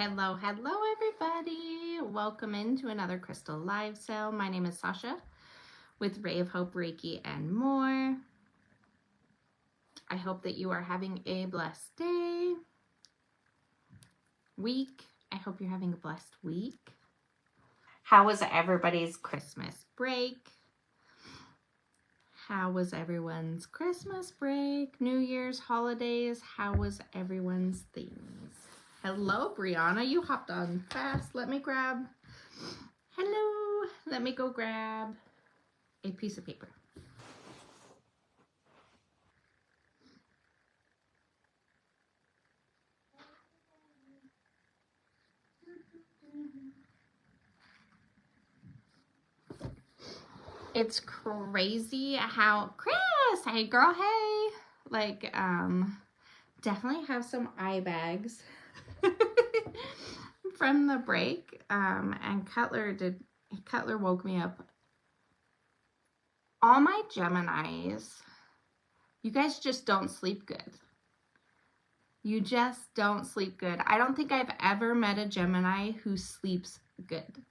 Hello, everybody. Welcome into another Crystal Live Sale. My name is Sasha with Ray of Hope Reiki and more. I hope that you are having a blessed day, week. I hope you're having a blessed week. How was everybody's Christmas break? How was everyone's Christmas break, New Year's, holidays? How was everyone's things? Hello, Brianna. You hopped on fast. Let me grab... Hello. Let me go grab a piece of paper. It's crazy how... Chris! Hey, girl, hey! Like, definitely have some eye bags from the break. And Cutler woke me up. All my Geminis, you guys just don't sleep good. You just don't sleep good. I don't think I've ever met a Gemini who sleeps good.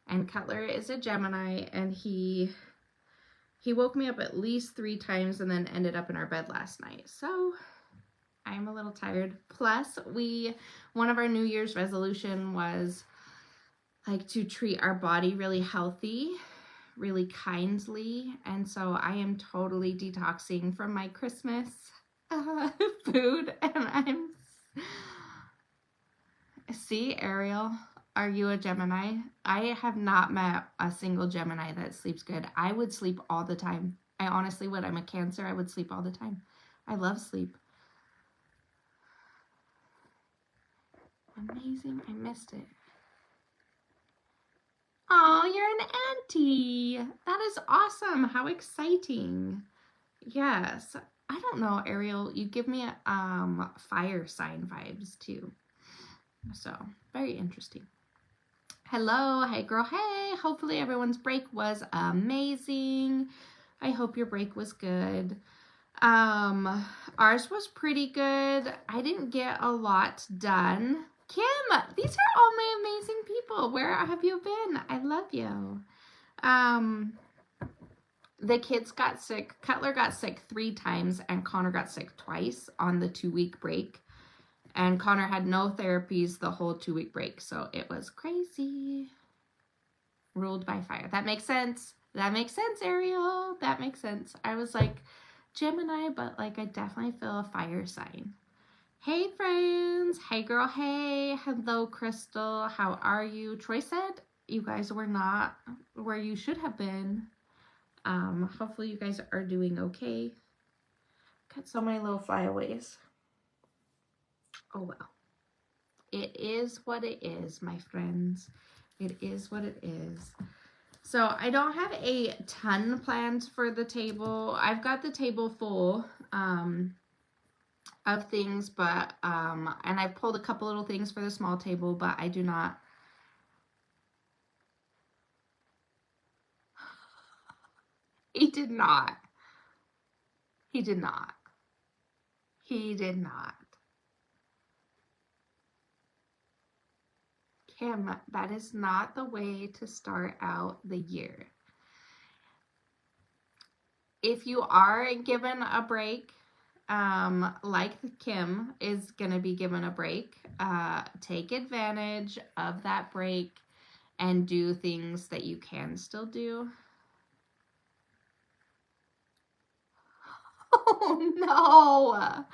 And Cutler is a Gemini, and he woke me up at least 3 times and then ended up in our bed last night. So I'm a little tired. Plus, one of our New Year's resolution was like to treat our body really healthy, really kindly. And so I am totally detoxing from my Christmas food. And see, Ariel, are you a Gemini? I have not met a single Gemini that sleeps good. I would sleep all the time. I honestly would. I'm a Cancer. I would sleep all the time. I love sleep. Amazing. I missed it. Oh, you're an auntie. That is awesome. How exciting. Yes. I don't know, Ariel. You give me fire sign vibes too. So, very interesting. Hello. Hey, girl. Hey. Hopefully everyone's break was amazing. I hope your break was good. Ours was pretty good. I didn't get a lot done. Kim, these are all my amazing people. Where have you been? I love you. The kids got sick. Cutler got sick 3 times and Connor got sick twice on the 2-week break. And Connor had no therapies the whole 2-week break. So it was crazy. Ruled by fire. That makes sense. That makes sense, Ariel. That makes sense. I was like Gemini, but like I definitely feel a fire sign. Hey, friends. Hey, girl. Hey. Hello, Crystal. How are you? Troy said you guys were not where you should have been. Hopefully you guys are doing okay. Got so many little flyaways. Oh, well. It is what it is, my friends. It is what it is. So I don't have a ton planned for the table. I've got the table full of things, but and I've pulled a couple little things for the small table, but I do not. He did not. He did not. He did not. Kim, that is not the way to start out the year. If you are given a break, like Kim is going to be given a break, take advantage of that break and do things that you can still do. Oh,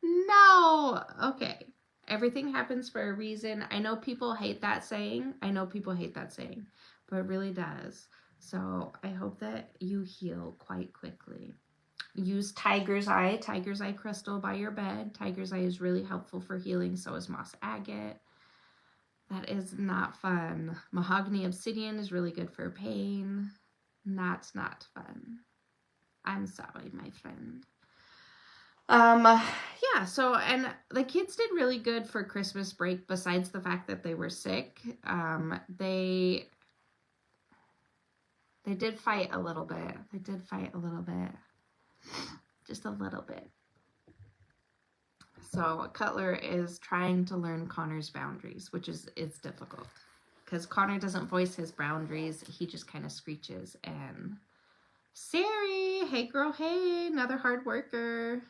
no. Okay. Everything happens for a reason. I know people hate that saying. But it really does. So I hope that you heal quite quickly. Use Tiger's Eye crystal by your bed. Tiger's Eye is really helpful for healing. So is moss agate. That is not fun. Mahogany obsidian is really good for pain. That's not fun. I'm sorry, my friend. Yeah, so, and the kids did really good for Christmas break, besides the fact that they were sick. They did fight a little bit. Just a little bit. So Cutler is trying to learn Connor's boundaries, which is difficult because Connor doesn't voice his boundaries. He just kind of screeches. And Sari, hey girl, hey, another hard worker.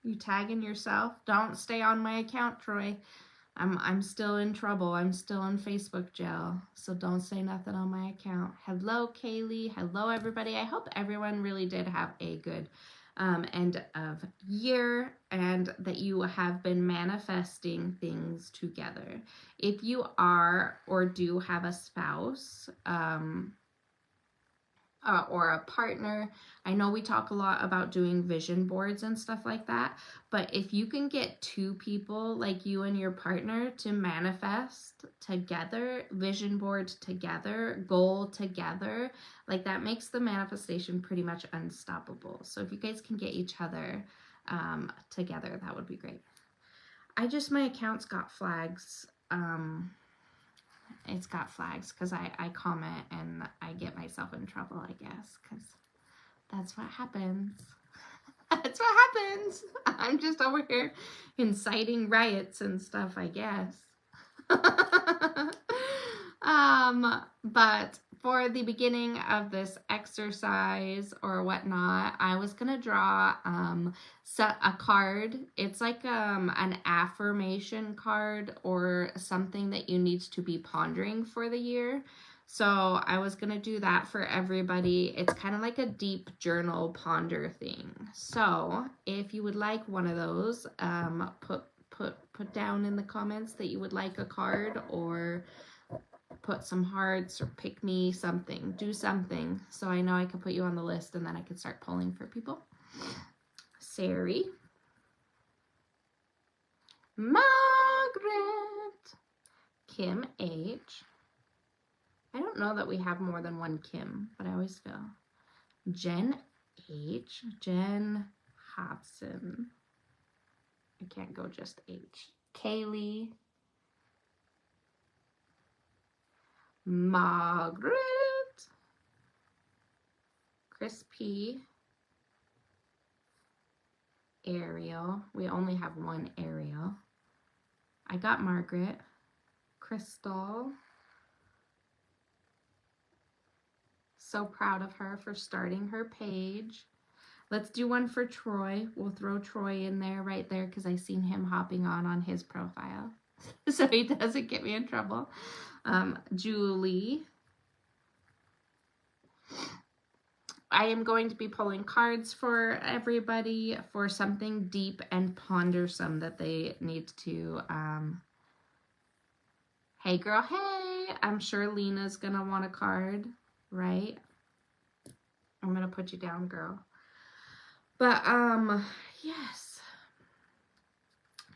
You tagging yourself? Don't stay on my account, Troy. I'm still in trouble. I'm still in Facebook jail. So don't say nothing on my account. Hello, Kaylee. Hello, everybody. I hope everyone really did have a good end of year and that you have been manifesting things together. If you are or do have a spouse, or a partner. I know we talk a lot about doing vision boards and stuff like that, but if you can get two people like you and your partner to manifest together, vision board together, goal together, like that makes the manifestation pretty much unstoppable. So if you guys can get each other together, that would be great. My account's got flags. It's got flags because I comment and I get myself in trouble, I guess, because that's what happens. That's what happens. I'm just over here inciting riots and stuff, I guess. But for the beginning of this exercise or whatnot, I was gonna draw a card. It's like an affirmation card or something that you need to be pondering for the year. So I was gonna do that for everybody. It's kind of like a deep journal ponder thing. So if you would like one of those, put down in the comments that you would like a card, or put some hearts or pick me something. Do something so I know I can put you on the list and then I can start pulling for people. Sari. Margaret. Kim H. I don't know that we have more than one Kim, but I always feel. Jen H. Jen Hobson. I can't go just H. Kaylee. Margaret. Chris P. Ariel. We only have one Ariel. I got Margaret. Crystal. So proud of her for starting her page. Let's do one for Troy. We'll throw Troy in there right there because I seen him hopping on his profile. So he doesn't get me in trouble. Julie. I am going to be pulling cards for everybody for something deep and pondersome that they need to, hey girl, hey, I'm sure Lena's gonna want a card, right? I'm gonna put you down, girl. But, yes,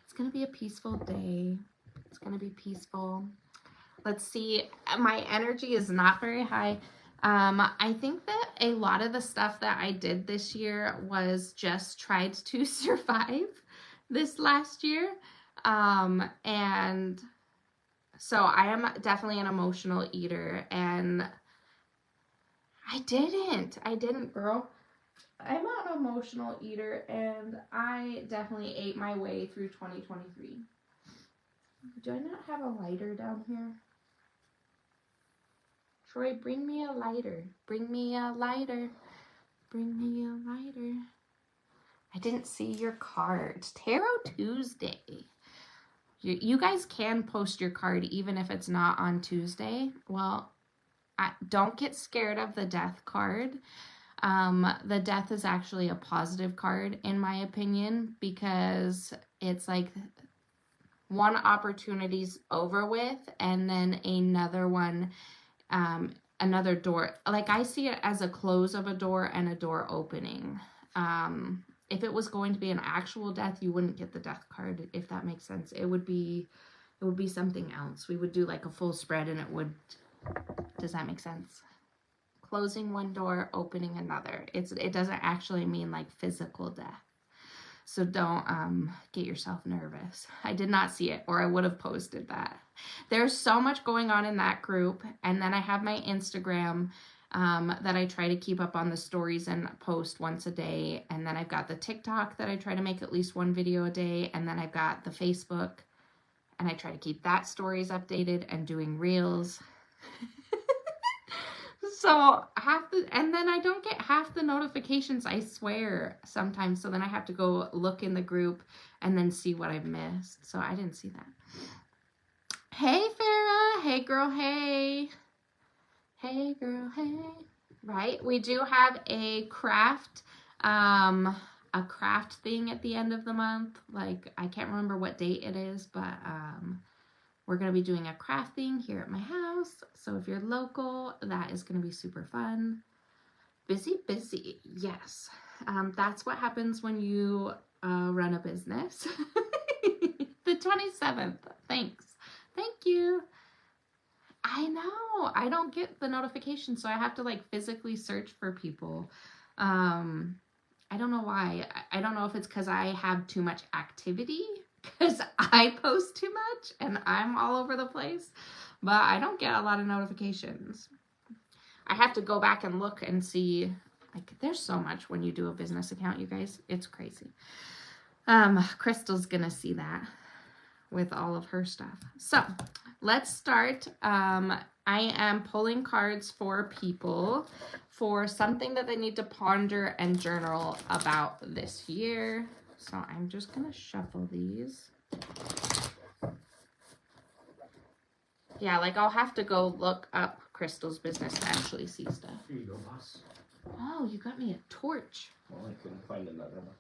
it's gonna be a peaceful day. It's gonna be peaceful. Let's see, my energy is not very high. I think that a lot of the stuff that I did this year was just tried to survive this last year. And so I am definitely an emotional eater, and I didn't, girl. I'm an emotional eater, and I definitely ate my way through 2023. Do I not have a lighter down here? Troy, bring me a lighter. Bring me a lighter. Bring me a lighter. I didn't see your cards. Tarot Tuesday. You guys can post your card even if it's not on Tuesday. Well, don't get scared of the death card. The death is actually a positive card in my opinion, because it's like one opportunity's over with and then another one, another door. Like I see it as a close of a door and a door opening. If it was going to be an actual death, you wouldn't get the death card, if that makes sense. It would be something else. We would do like a full spread and it would, does that make sense? Closing one door, opening another. It doesn't actually mean like physical death. So don't get yourself nervous. I did not see it, or I would have posted that. There's so much going on in that group. And then I have my Instagram. that I try to keep up on the stories and post once a day. And then I've got the TikTok that I try to make at least one video a day. And then I've got the Facebook, and I try to keep that stories updated and doing reels. So and then I don't get half the notifications, I swear, sometimes. So then I have to go look in the group and then see what I've missed. So I didn't see that. Hey, Farah. Hey, girl. Hey. Hey, girl. Hey. Right. We do have a craft thing at the end of the month. Like, I can't remember what date it is, but we're going to be doing a craft thing here at my house. So if you're local, that is going to be super fun. Busy, busy. Yes. That's what happens when you run a business. The 27th. Thanks. Thank you. I know. I don't get the notification, so I have to like physically search for people. I don't know why. I don't know if it's because I have too much activity, because I post too much and I'm all over the place, but I don't get a lot of notifications. I have to go back and look and see. Like, there's so much when you do a business account, you guys. It's crazy. Crystal's gonna see that with all of her stuff. So let's start. I am pulling cards for people for something that they need to ponder and journal about this year. So I'm just gonna shuffle these. Yeah, like I'll have to go look up Crystal's business to actually see stuff. Here you go, boss. Oh, you got me a torch. Well, I couldn't find another one.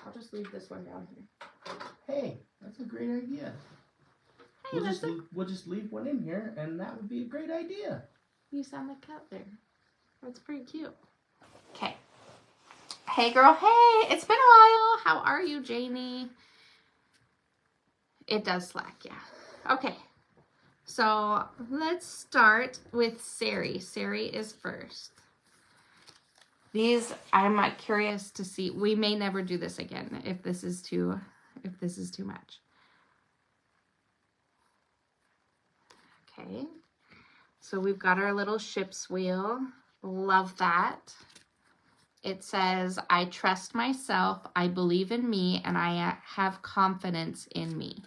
I'll just leave this one down here. Hey, that's a great idea. Hey, We'll just leave one in here, and that would be a great idea. You sound like cat there. That's pretty cute. Okay. Hey, girl. Hey, it's been a while. How are you, Janie? It does slack, yeah. Okay. So let's start with Sari. Sari is first. These, I'm curious to see. We may never do this again if this is too much. Okay. So we've got our little ship's wheel. Love that. It says, I trust myself, I believe in me, and I have confidence in me.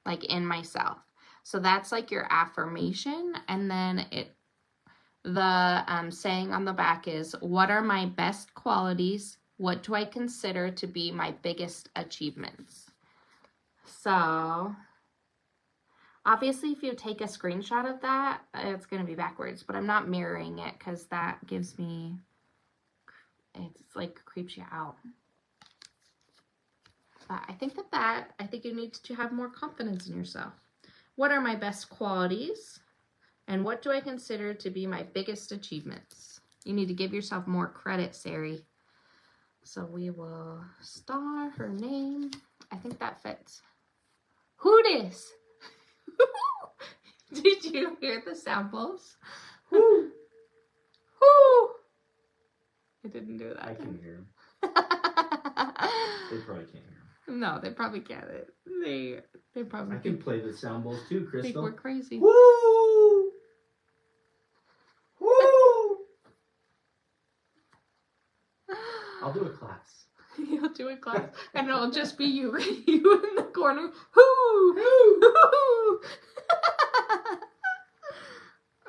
Like in myself. So that's like your affirmation. And then the saying on the back is, what are my best qualities? What do I consider to be my biggest achievements? So obviously, if you take a screenshot of that, it's going to be backwards, but I'm not mirroring it because that gives me, it's like creeps you out. But I think I think you need to have more confidence in yourself. What are my best qualities? And what do I consider to be my biggest achievements? You need to give yourself more credit, Sari. So we will star her name. I think that fits. Who dis? Did you hear the samples? Whoo! Whoo! I didn't do that. I can hear them. They probably can't hear them. No, they probably can't. They probably. I can play the sound bowls too, Crystal. Think we're crazy. Woo! Woo! I'll do a class. You'll do a class, and it'll just be you, you in the corner. Hoo! Hoo!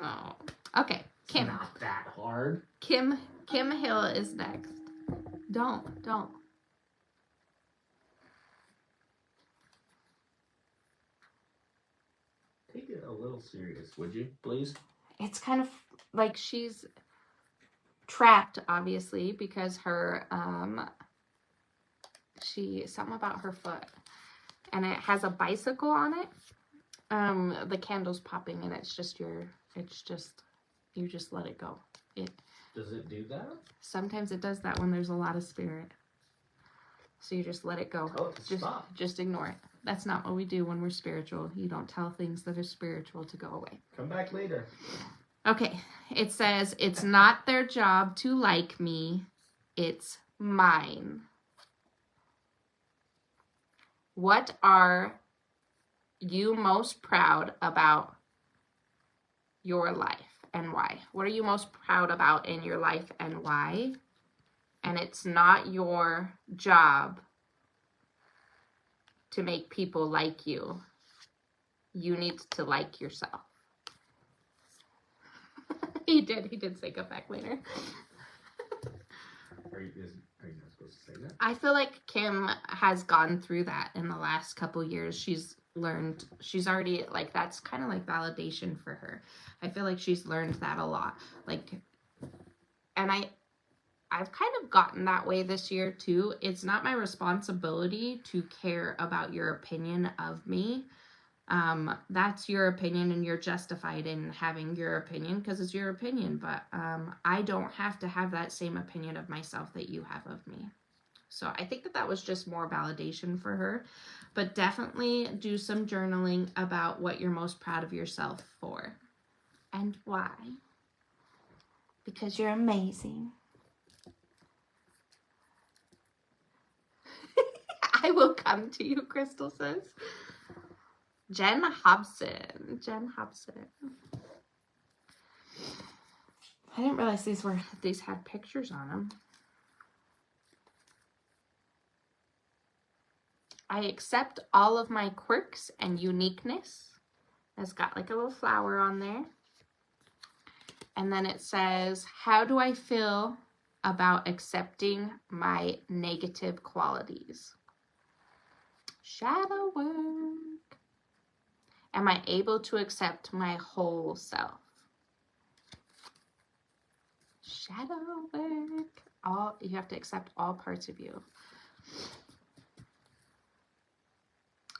Oh, okay. Kim. Not that hard. Kim Hill is next. Don't. Take it a little serious, would you, please? It's kind of like she's trapped, obviously, because her something about her foot, and it has a bicycle on it. The candle's popping, and you just let it go. Does it do that? Sometimes it does that when there's a lot of spirit. So you just let it go. Oh, stop. Just ignore it. That's not what we do when we're spiritual. You don't tell things that are spiritual to go away. Come back later. Okay. It says, it's not their job to like me. It's mine. What are you most proud about your life and why? What are you most proud about in your life and why? And it's not your job to make people like you. You need to like yourself. He did say go back later. Are you not supposed to say that? I feel like Kim has gone through that in the last couple years. She's learned, she's already, like, that's kind of like validation for her. I feel like she's learned that a lot. Like, and I've kind of gotten that way this year too. It's not my responsibility to care about your opinion of me. That's your opinion and you're justified in having your opinion because it's your opinion, but I don't have to have that same opinion of myself that you have of me. So I think that was just more validation for her, but definitely do some journaling about what you're most proud of yourself for and why. Because you're amazing. I will come to you, Crystal says. Jen Hobson. I didn't realize these had pictures on them. I accept all of my quirks and uniqueness. It's got like a little flower on there. And then it says, how do I feel about accepting my negative qualities? Shadow work. Am I able to accept my whole self? Shadow work. You have to accept all parts of you.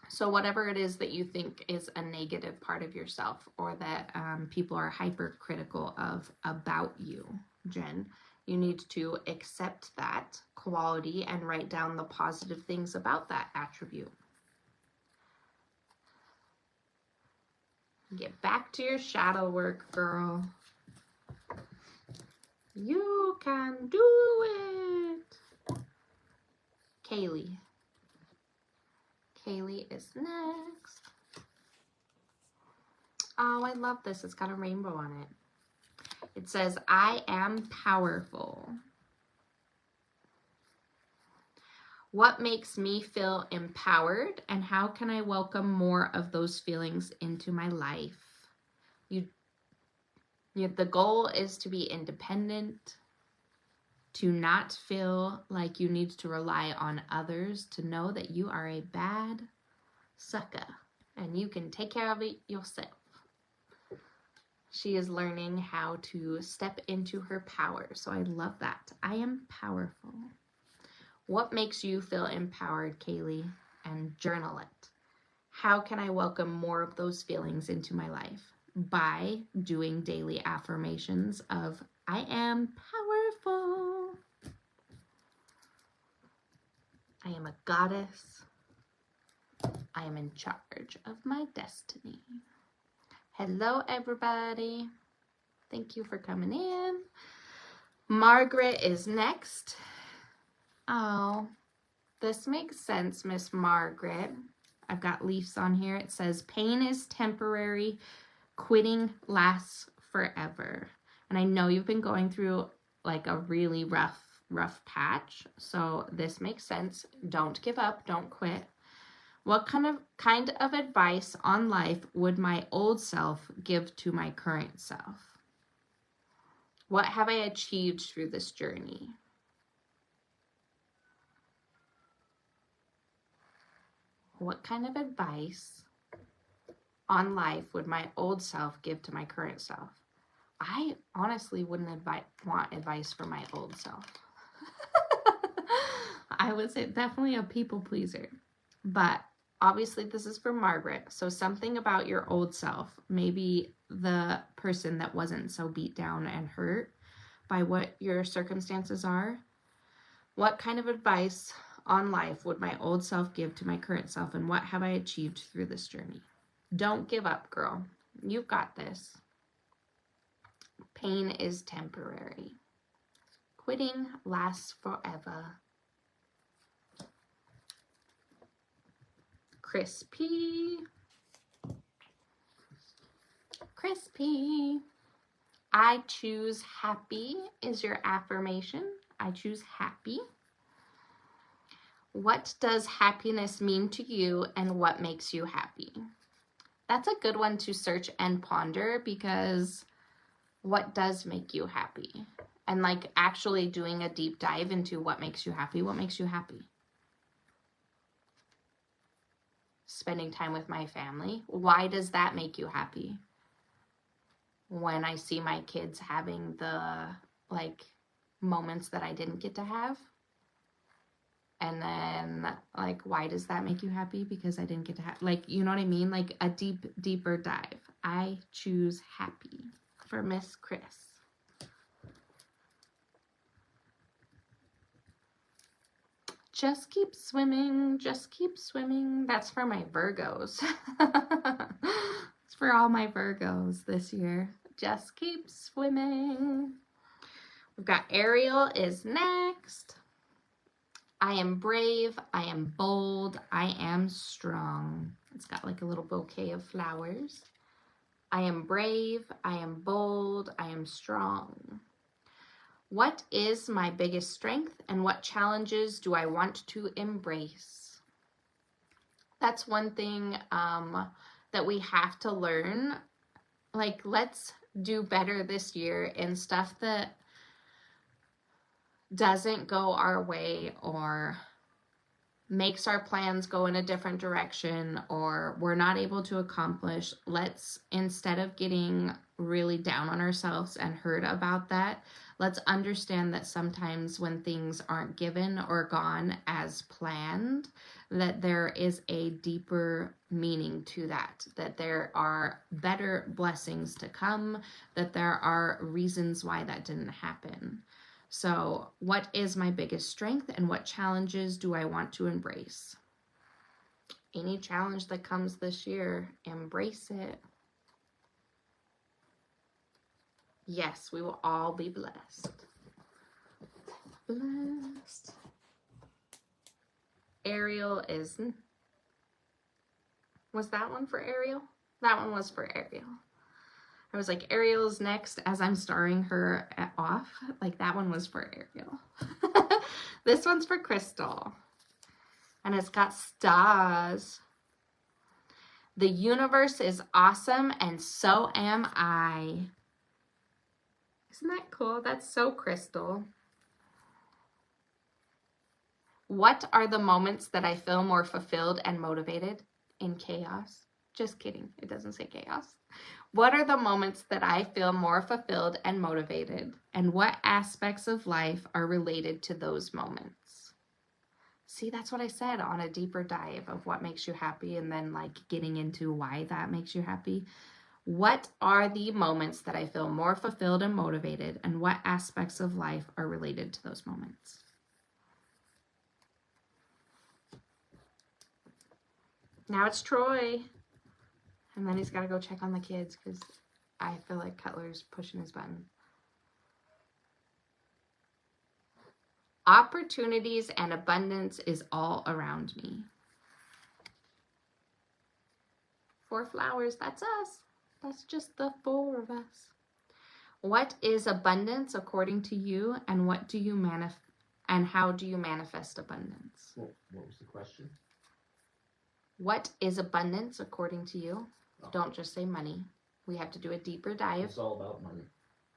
So whatever it is that you think is a negative part of yourself or that people are hypercritical of about you, Jen, you need to accept that quality and write down the positive things about that attribute. Get back to your shadow work, girl. You can do it. Kaylee. Kaylee is next. Oh, I love this. It's got a rainbow on it. It says, I am powerful. What makes me feel empowered, and how can I welcome more of those feelings into my life? The goal is to be independent, to not feel like you need to rely on others, to know that you are a bad sucker and you can take care of it yourself. She is learning how to step into her power. So I love that. I am powerful. What makes you feel empowered, Kaylee? And journal it. How can I welcome more of those feelings into my life? By doing daily affirmations of, I am powerful. I am a goddess. I am in charge of my destiny. Hello, everybody. Thank you for coming in. Margaret is next. Oh, this makes sense, Miss Margaret. I've got leaves on here. It says, pain is temporary, quitting lasts forever. And I know you've been going through like a really rough patch. So this makes sense. Don't give up. Don't quit. What kind of advice on life would my old self give to my current self? What have I achieved through this journey? What kind of advice on life would my old self give to my current self? I honestly wouldn't want advice from my old self. I was definitely a people pleaser. But obviously this is for Margaret. So something about your old self, maybe the person that wasn't so beat down and hurt by what your circumstances are. What kind of advice on life would my old self give to my current self, and what have I achieved through this journey? Don't give up, girl. You've got this. Pain is temporary. Quitting lasts forever. Crispy. Crispy. I choose happy is your affirmation. I choose happy. What does happiness mean to you and what makes you happy? That's a good one to search and ponder, because what does make you happy? And like actually doing a deep dive into what makes you happy. What makes you happy? Spending time with my family. Why does that make you happy? When I see my kids having the like moments that I didn't get to have. And then like, why does that make you happy? Because I didn't get to have, like, you know what I mean? Like a deeper dive. I choose happy for Miss Chris. Just keep swimming, just keep swimming. That's for my Virgos. It's for all my Virgos this year. Just keep swimming. We've got Ariel is next. I am brave, I am bold, I am strong. It's got like a little bouquet of flowers. I am brave, I am bold, I am strong. What is my biggest strength and what challenges do I want to embrace? That's one thing that we have to learn. Like, let's do better this year in stuff that doesn't go our way or makes our plans go in a different direction or we're not able to accomplish. Let's, instead of getting really down on ourselves and hurt about that, let's understand that sometimes when things aren't given or gone as planned, that there is a deeper meaning to that, that there are better blessings to come, that there are reasons why that didn't happen. So what is my biggest strength and what challenges do I want to embrace? Any challenge that comes this year, embrace it. Yes, we will all be blessed. Blessed. Ariel is... Was that one for Ariel? That one was for Ariel. I was like, Ariel's next as I'm starring her off. Like, that one was for Ariel. This one's for Crystal. And it's got stars. The universe is awesome and so am I. Isn't that cool? That's so Crystal. What are the moments that I feel more fulfilled and motivated? In chaos. Just kidding. It doesn't say chaos. What are the moments that I feel more fulfilled and motivated? And what aspects of life are related to those moments? See, that's what I said, on a deeper dive of what makes you happy and then like getting into why that makes you happy. What are the moments that I feel more fulfilled and motivated? And what aspects of life are related to those moments? Now it's Troy. And then he's got to go check on the kids because I feel like Cutler's pushing his button. Opportunities and abundance is all around me. 4 flowers, that's us. That's just the 4 of us. What is abundance according to you, and what do you and how do you manifest abundance? What was the question? What is abundance according to you? Oh. Don't just say money. We have to do a deeper dive. It's all about money.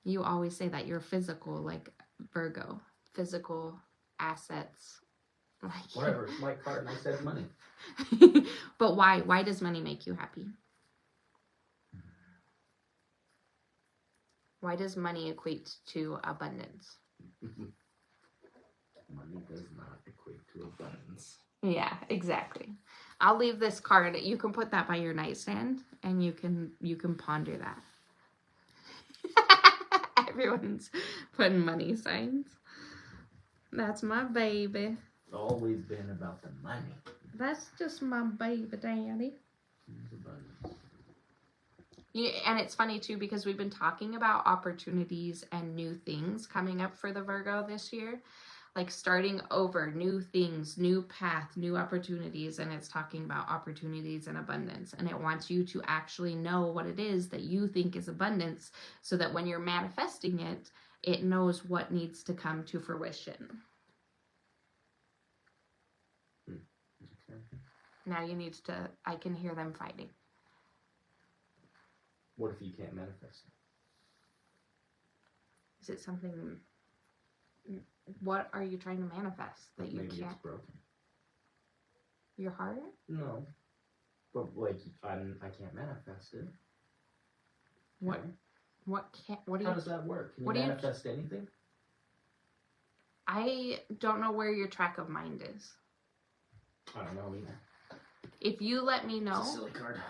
You always say that. You're physical, like Virgo. Physical assets. Like, whatever. It's my card and I said money. But why? Why does money make you happy? Why does money equate to abundance? Money does not equate to abundance. Yeah, exactly. I'll leave this card. You can put that by your nightstand and you can ponder that. Everyone's putting money signs. That's my baby. It's always been about the money. That's just my baby, Daddy. Yeah, and it's funny too because we've been talking about opportunities and new things coming up for the Virgo this year. like starting over, new things, new path, new opportunities. And it's talking about opportunities and abundance. And it wants you to actually know what it is that you think is abundance, so that when you're manifesting it, it knows what needs to come to fruition. Okay. Now you need to, I can hear them fighting. What if you can't manifest it? Is it something, what are you trying to manifest that you Maybe can't? it's broken. Your heart? No. But like I can't manifest it. What? Okay. What can't? What do How you? does that work? Can what you do you- manifest anything? I don't know where your track of mind is. I don't know either. If you let me know. It's a silly card.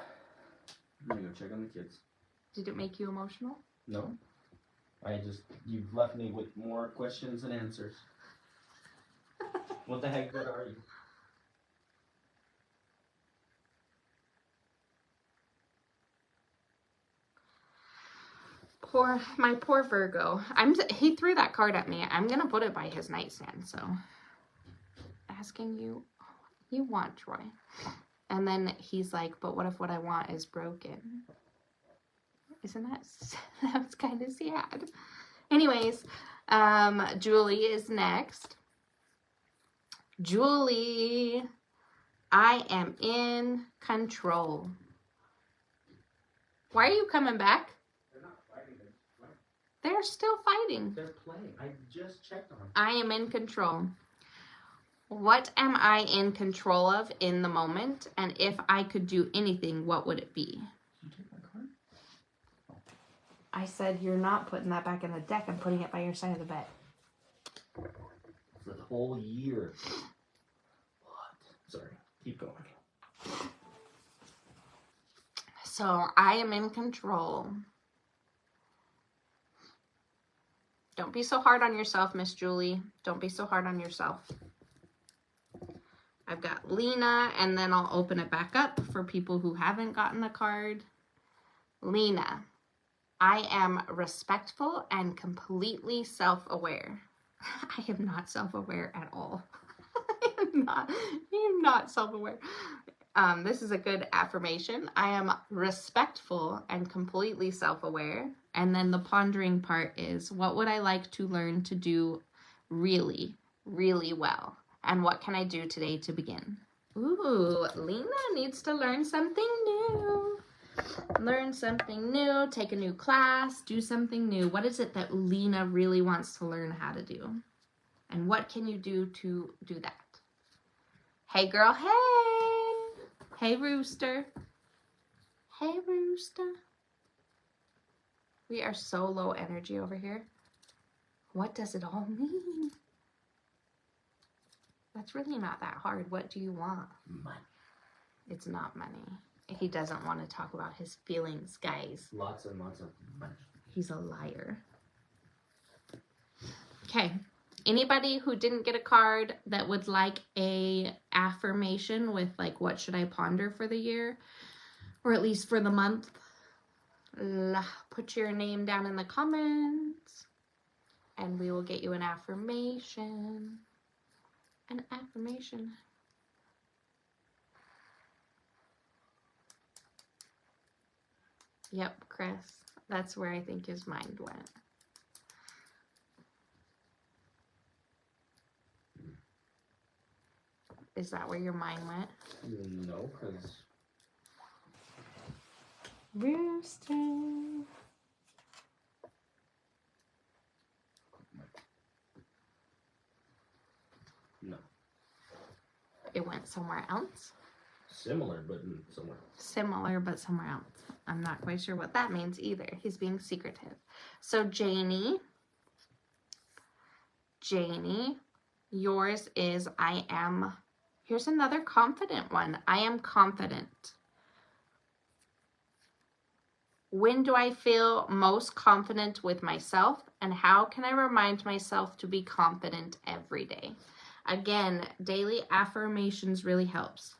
I'm gonna go check on the kids. Did it make you emotional? No. You've left me with more questions than answers. What the heck good are you? My poor Virgo. He threw that card at me. I'm gonna put it by his nightstand. So, asking you, you want Troy, and then he's like, "But what if what I want is broken?" Isn't that's kind of sad? Anyways, Julie is next. Julie, I am in control. Why are you coming back? They're not fighting. They're still fighting. They're playing. I just checked on them. I am in control. What am I in control of in the moment? And if I could do anything, what would it be? Did you take my card? I said you're not putting that back in the deck. I'm putting it by your side of the bed. For the whole year. What? Sorry. Keep going. So I am in control. Don't be so hard on yourself, Miss Julie. Don't be so hard on yourself. I've got Lena, and then I'll open it back up for people who haven't gotten a card. Lena, I am respectful and completely self-aware. I am not self-aware at all. I am not self-aware. This is a good affirmation. I am respectful and completely self-aware. And then the pondering part is, what would I like to learn to do really, really well? And what can I do today to begin? Ooh, Lena needs to learn something new. Learn something new, take a new class, do something new. What is it that Lena really wants to learn how to do? And what can you do to do that? Hey, girl, hey. Hey, Rooster. Hey, Rooster. We are so low energy over here. What does it all mean? That's really not that hard. What do you want? Money. It's not money. He doesn't want to talk about his feelings, guys. Lots and lots of money. He's a liar. Okay. Anybody who didn't get a card that would like a affirmation with like, what should I ponder for the year? Or at least for the month? Put your name down in the comments. And we will get you an affirmation. An affirmation. Yep, Chris. That's where I think his mind went. Is that where your mind went? No, because... Rooster. No. It went somewhere else? Similar, but somewhere. Similar, but somewhere else. I'm not quite sure what that means either. He's being secretive. So, Janie, yours is I am. Here's another confident one. I am confident. When do I feel most confident with myself, and how can I remind myself to be confident every day? Again, daily affirmations really helps.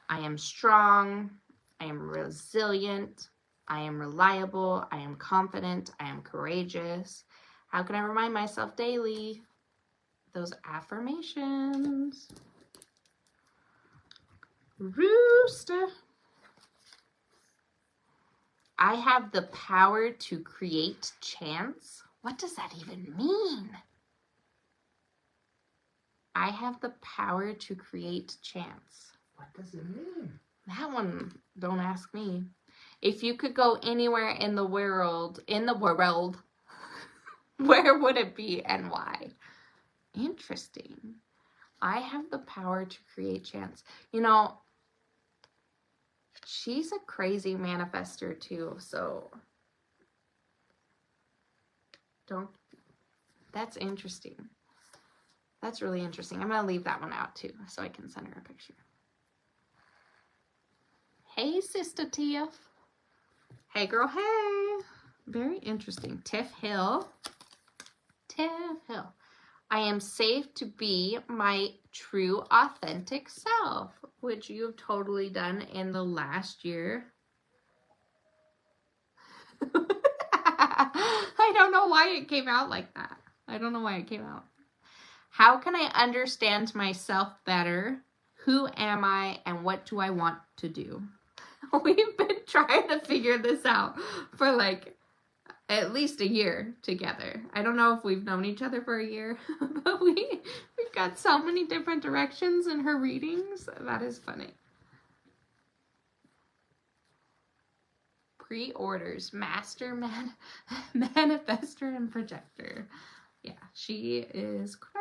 I am strong. I am resilient. I am reliable. I am confident. I am courageous. How can I remind myself daily? those affirmations. Rooster. I have the power to create chance. What does that even mean? I have the power to create chance. What does it mean? That one, don't ask me. If you could go anywhere in the world, where would it be and why? Interesting. I have the power to create chance. You know, she's a crazy manifester too, so that's interesting. That's really interesting. I'm going to leave that one out too, so I can send her a picture. Hey, Sister Tiff. Hey, girl, hey. Very interesting. Tiff Hill. Tiff Hill. I am safe to be my true, authentic self, which you have totally done in the last year. I don't know why it came out like that. I don't know why it came out. How can I understand myself better? Who am I and what do I want to do? We've been trying to figure this out for like at least a year together. I don't know if we've known each other for a year, but we've got so many different directions in her readings. That is funny. Pre-orders, master, manifester, and projector. Yeah, she is crazy.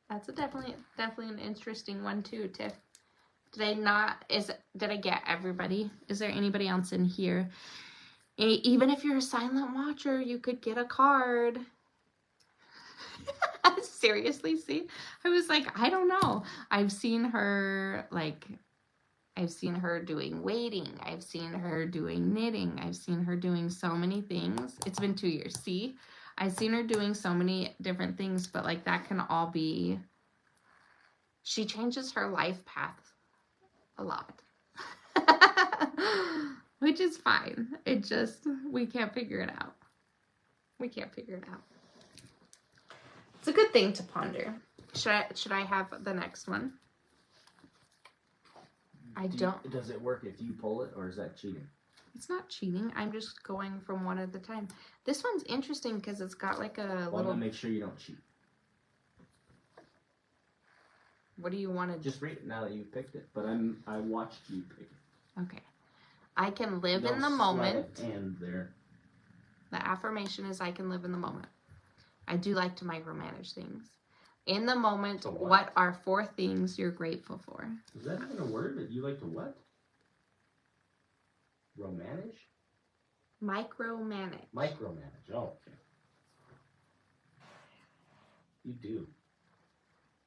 That's a definitely an interesting one too, Tiff. Did I get everybody? Is there anybody else in here? Even if you're a silent watcher, you could get a card. Seriously, see? I was like, I don't know. I've seen her doing waiting. I've seen her doing knitting. I've seen her doing so many things. It's been 2 years. See? I've seen her doing so many different things, but like that can all be, she changes her life path a lot. Which is fine. It just, we can't figure it out. We can't figure it out. It's a good thing to ponder. Should I have the next one? Does it work if you pull it, or is that cheating? It's not cheating. I'm just going from one at a time. This one's interesting because it's got like a little... Well, make sure you don't cheat. What do you want to... Just read it now that you picked it, but I watched you pick it. Okay. I can live in the moment. And there. The affirmation is I can live in the moment. I do like to micromanage things. In the moment, what are 4 things you're grateful for? Is that even a word that you like to what? Romanage? Micromanage. Micromanage. Oh, okay. You do.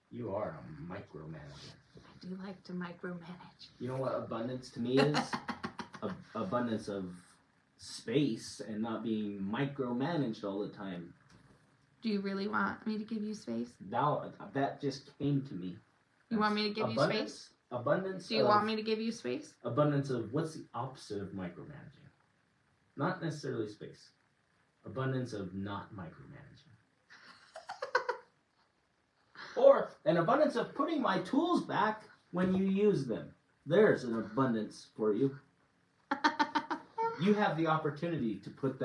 You are a micromanager. I do like to micromanage. You know what abundance to me is? Abundance of space and not being micromanaged all the time. Do you really want me to give you space? That just came to me. You want me to give you space? Abundance. Do you want me to give you space? Abundance of, what's the opposite of micromanaging? Not necessarily space. Abundance of not micromanaging. Or an abundance of putting my tools back when you use them. There's an abundance for you. You have the opportunity to put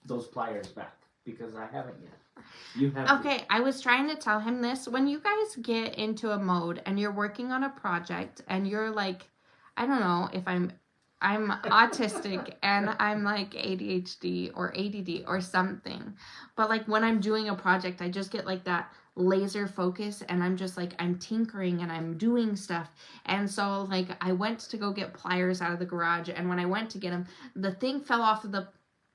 those pliers back. Because I haven't yet. You have. Okay, I was trying to tell him this. When you guys get into a mode and you're working on a project and you're like, I don't know if I'm autistic and I'm like ADHD or ADD or something. But like when I'm doing a project, I just get like that laser focus and I'm just like, I'm tinkering and I'm doing stuff. And so like I went to go get pliers out of the garage, and when I went to get them, the thing fell off of the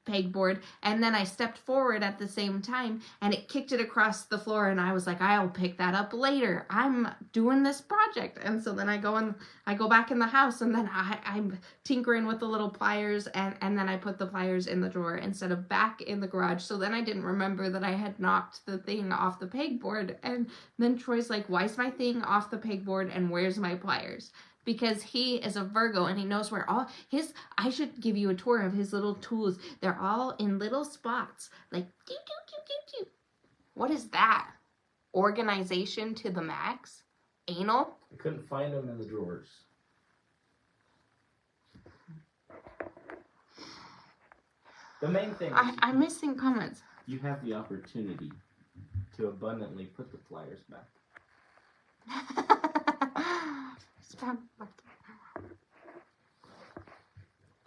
pegboard, and then I stepped forward at the same time and it kicked it across the floor, and I was like, I'll pick that up later. I'm doing this project. And so then I go back in the house, and then I'm tinkering with the little pliers, and then I put the pliers in the drawer instead of back in the garage. So then I didn't remember that I had knocked the thing off the pegboard, and then Troy's like, why is my thing off the pegboard and where's my pliers? because he is a Virgo and he knows where all his, I should give you a tour of his little tools. They're all in little spots, like, doo, doo, doo, doo, doo. What is that? Organization to the max? Anal? I couldn't find them in the drawers. The main thing is I'm missing comments. you have the opportunity to abundantly put the flyers back.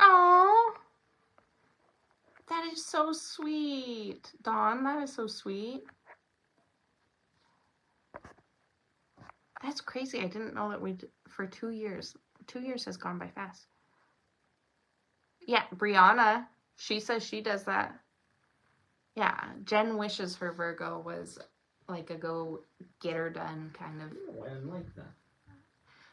Oh, that is so sweet. Dawn, that is so sweet. That's crazy. I didn't know that for 2 years. 2 years has gone by fast. Yeah, Brianna, she says she does that. Yeah, Jen wishes her Virgo was like a go get her done kind of. No, I didn't like that.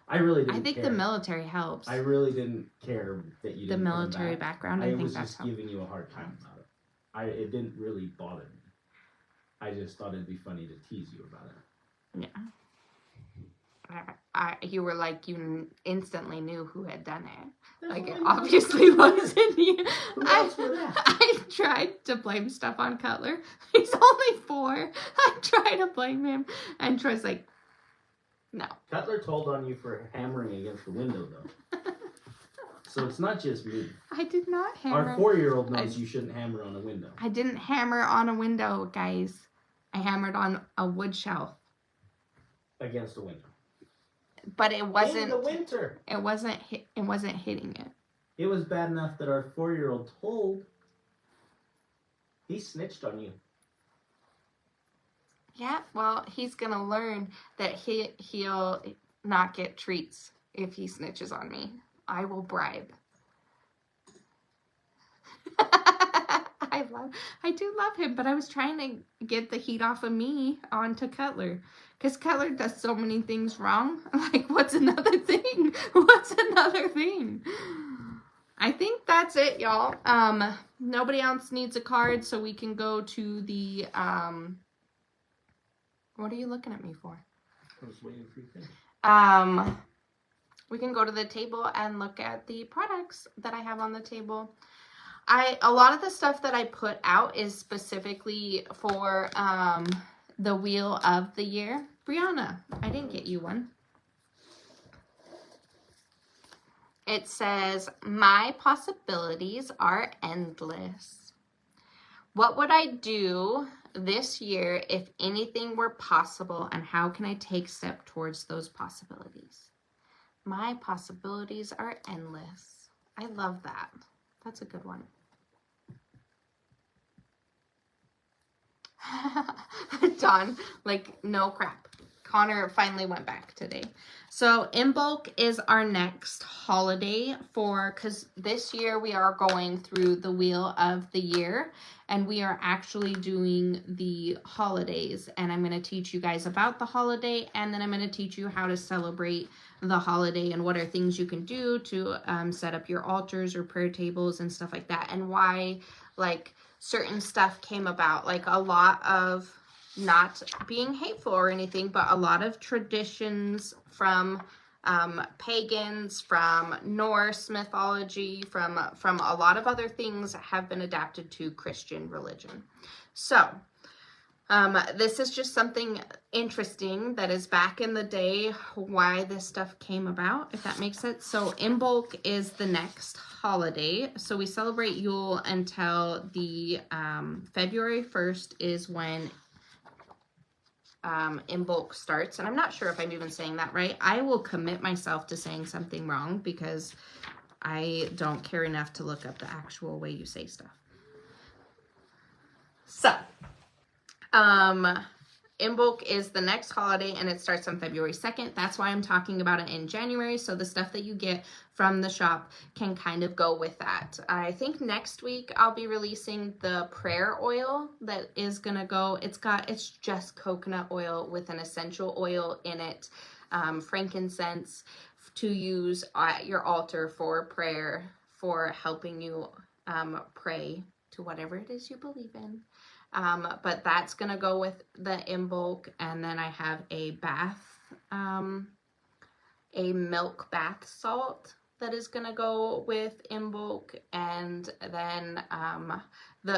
I really didn't I think care. the military helps. I really didn't care that you the didn't military put them back. background. I think was that's just giving you a hard time about it. It didn't really bother me. I just thought it'd be funny to tease you about it. Yeah. You were like, you instantly knew who had done it. There's Like, it only obviously wasn't you. Who else would have? I tried to blame stuff on Cutler. He's only 4. I tried to blame him. And Troy's like, no. Cutler told on you for hammering against the window, though. So it's not just me. I did not hammer. Our 4-year-old knows you shouldn't hammer on a window. I didn't hammer on a window, guys. I hammered on a wood shelf. Against a window. But it wasn't. In the winter. It wasn't hitting it. It was bad enough that our 4-year-old told. He snitched on you. Yeah, well, he's gonna learn that he'll not get treats if he snitches on me. I will bribe. I do love him, but I was trying to get the heat off of me onto Cutler. Because Cutler does so many things wrong. Like, what's another thing? What's another thing? I think that's it, y'all. Nobody else needs a card, so we can go to the, what are you looking at me for? I was waiting for you to finish. We can go to the table and look at the products that I have on the table. A lot of the stuff that I put out is specifically for the Wheel of the Year. Brianna, I didn't get you one. It says, my possibilities are endless. What would I do this year if anything were possible, and how can I take step towards those possibilities? My possibilities are endless. I love that. That's a good one. Dawn, like, no crap. Connor finally went back today. So In Bulk is our next holiday because this year we are going through the Wheel of the Year, and we are actually doing the holidays, and I'm going to teach you guys about the holiday, and then I'm going to teach you how to celebrate the holiday and what are things you can do to set up your altars or prayer tables and stuff like that, and why, like, certain stuff came about, like a lot of, not being hateful or anything, but a lot of traditions from pagans, from Norse mythology, from a lot of other things have been adapted to Christian religion. So this is just something interesting that is back in the day, why this stuff came about, if that makes sense. So Imbolc is the next holiday. So we celebrate Yule until the February 1st is when Imbolc starts. And I'm not sure if I'm even saying that right. I will commit myself to saying something wrong because I don't care enough to look up the actual way you say stuff. So, Imbolc is the next holiday, and it starts on February 2nd. That's why I'm talking about it in January, so the stuff that you get from the shop can kind of go with that. I think next week I'll be releasing the prayer oil that is going to go. It's just coconut oil with an essential oil in it, frankincense, to use at your altar for prayer, for helping you pray to whatever it is you believe in. But that's going to go with the Imbolc. And then I have a bath a milk bath salt that is going to go with Imbolc. And then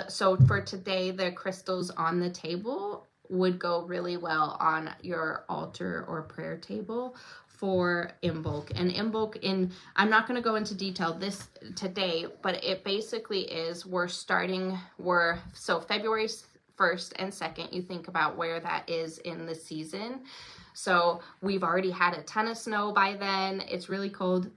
so for today, the crystals on the table would go really well on your altar or prayer table for Imbolc. And Imbolc, I'm not going to go into detail this today, but it basically is, so February 1st and 2nd, you think about where that is in the season. So we've already had a ton of snow by then. It's really cold.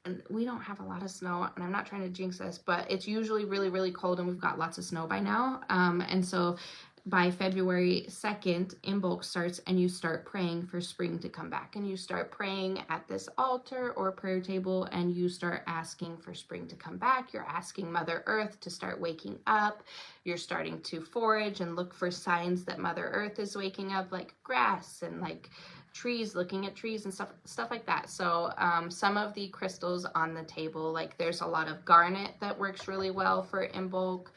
And we don't have a lot of snow, and I'm not trying to jinx this, but it's usually really, really cold, and we've got lots of snow by now. And so by February 2nd, Imbolc starts, and you start praying for spring to come back. And you start praying at this altar or prayer table, and you start asking for spring to come back. You're asking Mother Earth to start waking up. You're starting to forage and look for signs that Mother Earth is waking up, like grass and like trees, looking at trees and stuff like that. So some of the crystals on the table, like there's a lot of garnet that works really well for Imbolc.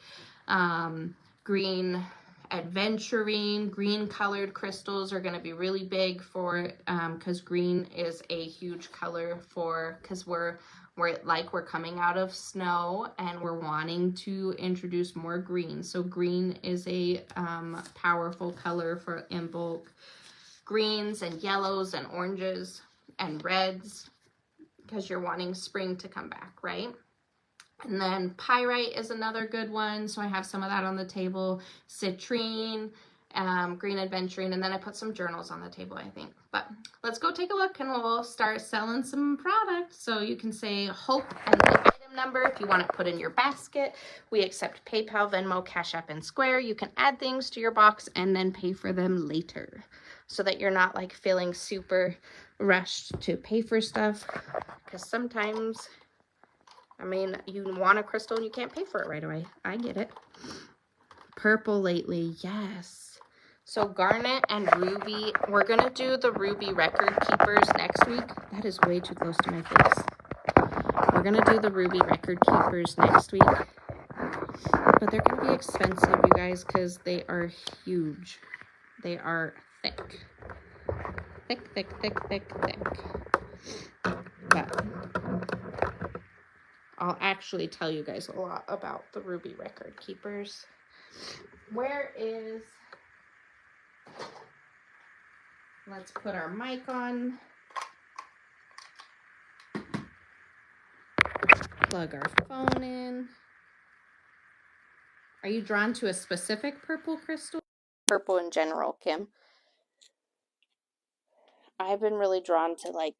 Green aventurine, green colored crystals are going to be really big for, because green is a huge color for, because we're coming out of snow and we're wanting to introduce more green. So green is a powerful color for Imbolc. Greens and yellows and oranges and reds, because you're wanting spring to come back, right? And then pyrite is another good one. So I have some of that on the table. Citrine, green aventurine, and then I put some journals on the table, I think. But let's go take a look, and we'll start selling some products. So you can say hope and the item number if you want it put in your basket. We accept PayPal, Venmo, Cash App, and Square. You can add things to your box and then pay for them later, so that you're not like feeling super rushed to pay for stuff. Because sometimes, I mean, you want a crystal and you can't pay for it right away. I get it. Purple lately, yes. So garnet and ruby. We're going to do the ruby record keepers next week. That is way too close to my face. We're going to do the ruby record keepers next week. But they're going to be expensive, you guys, because they are huge. They are thick. Thick, thick, thick, thick, thick. But I'll actually tell you guys a lot about the ruby record keepers. Where is... Let's put our mic on. Plug our phone in. Are you drawn to a specific purple crystal? Purple in general, Kim. I've been really drawn to like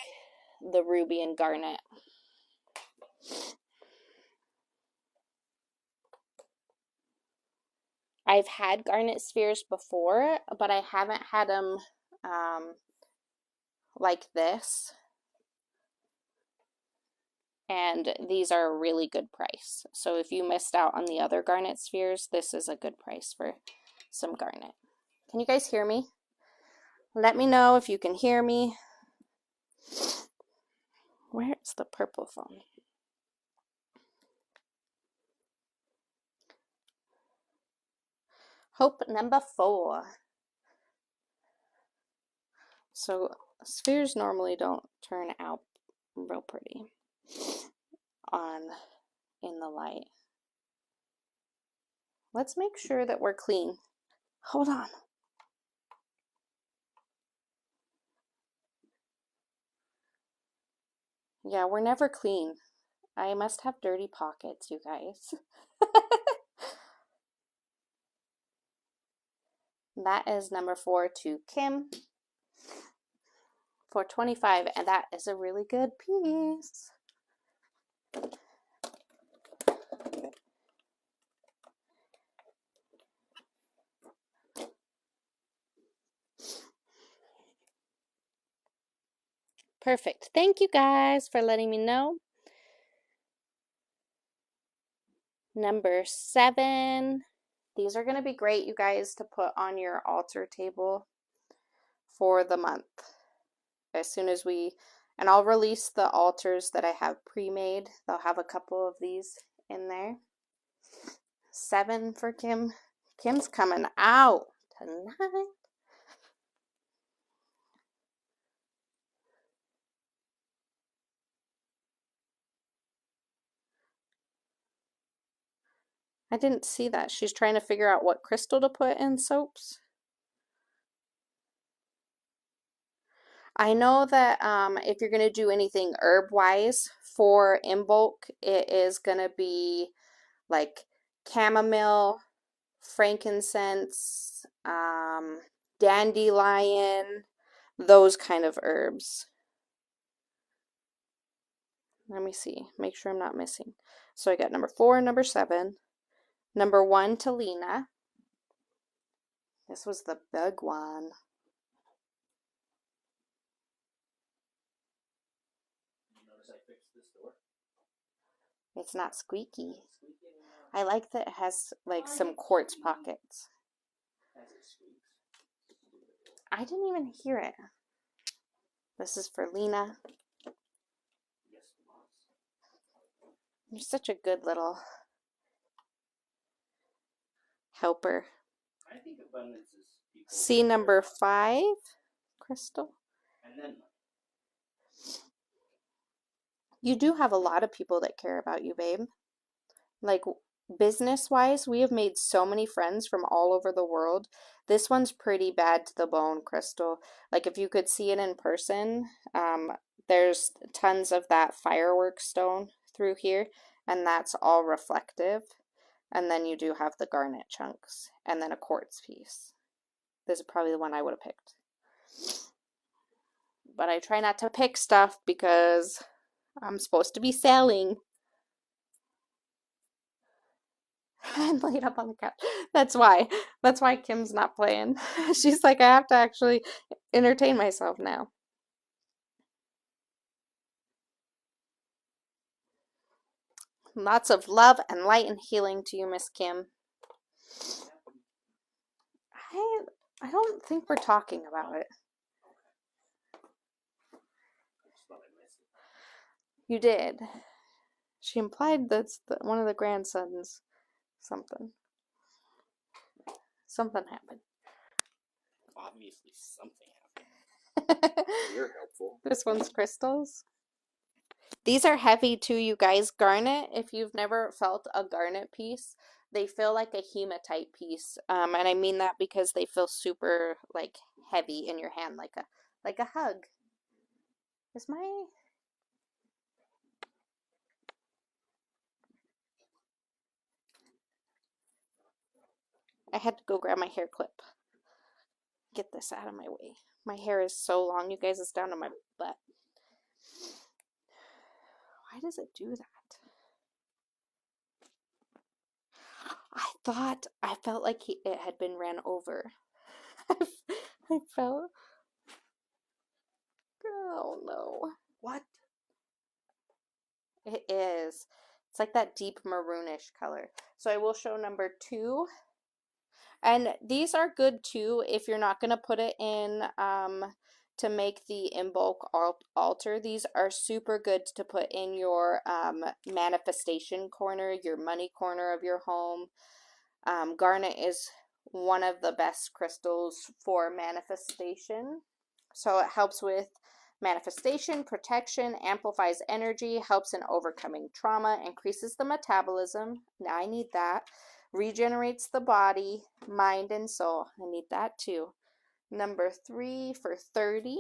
the ruby and garnet. I've had garnet spheres before, but I haven't had them like this. And these are a really good price. So if you missed out on the other garnet spheres, this is a good price for some garnet. Can you guys hear me? Let me know if you can hear me. Where's the purple phone? Hope number 4. So spheres normally don't turn out real pretty in the light. Let's make sure that we're clean. Hold on. Yeah, we're never clean. I must have dirty pockets, you guys. That is number 4 to Kim for $25, and that is a really good piece. Perfect. Thank you guys for letting me know. Number 7. These are going to be great, you guys, to put on your altar table for the month. As soon as and I'll release the altars that I have pre-made. They'll have a couple of these in there. 7 for Kim. Kim's coming out tonight. I didn't see that. She's trying to figure out what crystal to put in soaps. I know that if you're going to do anything herb-wise for in bulk, it is going to be like chamomile, frankincense, dandelion, those kind of herbs. Let me see, make sure I'm not missing. So I got number 4 and number 7. Number 1, Talina. This was the big one. Notice I fixed this door. It's not squeaky. I like that it has like some quartz pockets. As it squeaks. I didn't even hear it. This is for Lena. Yes, boss. You're such a good little helper. I think abundance is people. See number 5, Crystal. And then You do have a lot of people that care about you, babe. Like business-wise, we have made so many friends from all over the world. This one's pretty bad to the bone, Crystal. Like if you could see it in person, there's tons of that fireworks stone through here, and that's all reflective. And then you do have the garnet chunks, and then a quartz piece. This is probably the one I would have picked. But I try not to pick stuff because I'm supposed to be selling. I'm laid up on the couch. That's why. That's why Kim's not playing. She's like, I have to actually entertain myself now. Lots of love and light and healing to you, Miss Kim. I don't think we're talking about it. You did. She implied that's one of the grandsons. Something happened. obviously something happened. You're helpful. This one's crystals. These are heavy too, you guys. Garnet, if you've never felt a garnet piece, they feel like a hematite piece. And I mean that because they feel super like heavy in your hand, like a hug. Is my I had to go grab my hair clip. Get this out of my way. My hair is so long, you guys, it's down to my butt. Why does it do that? I felt like it had been ran over. I felt. Oh no. What? It is. It's like that deep maroonish color. So I will show number 2. And these are good too if you're not going to put it in to make the in bulk altar. These are super good to put in your manifestation corner, your money corner of your home. Garnet is one of the best crystals for manifestation. So it helps with manifestation, protection, amplifies energy, helps in overcoming trauma, increases the metabolism. Now I need that. Regenerates the body, mind, and soul. I need that too. Number 3 for 30.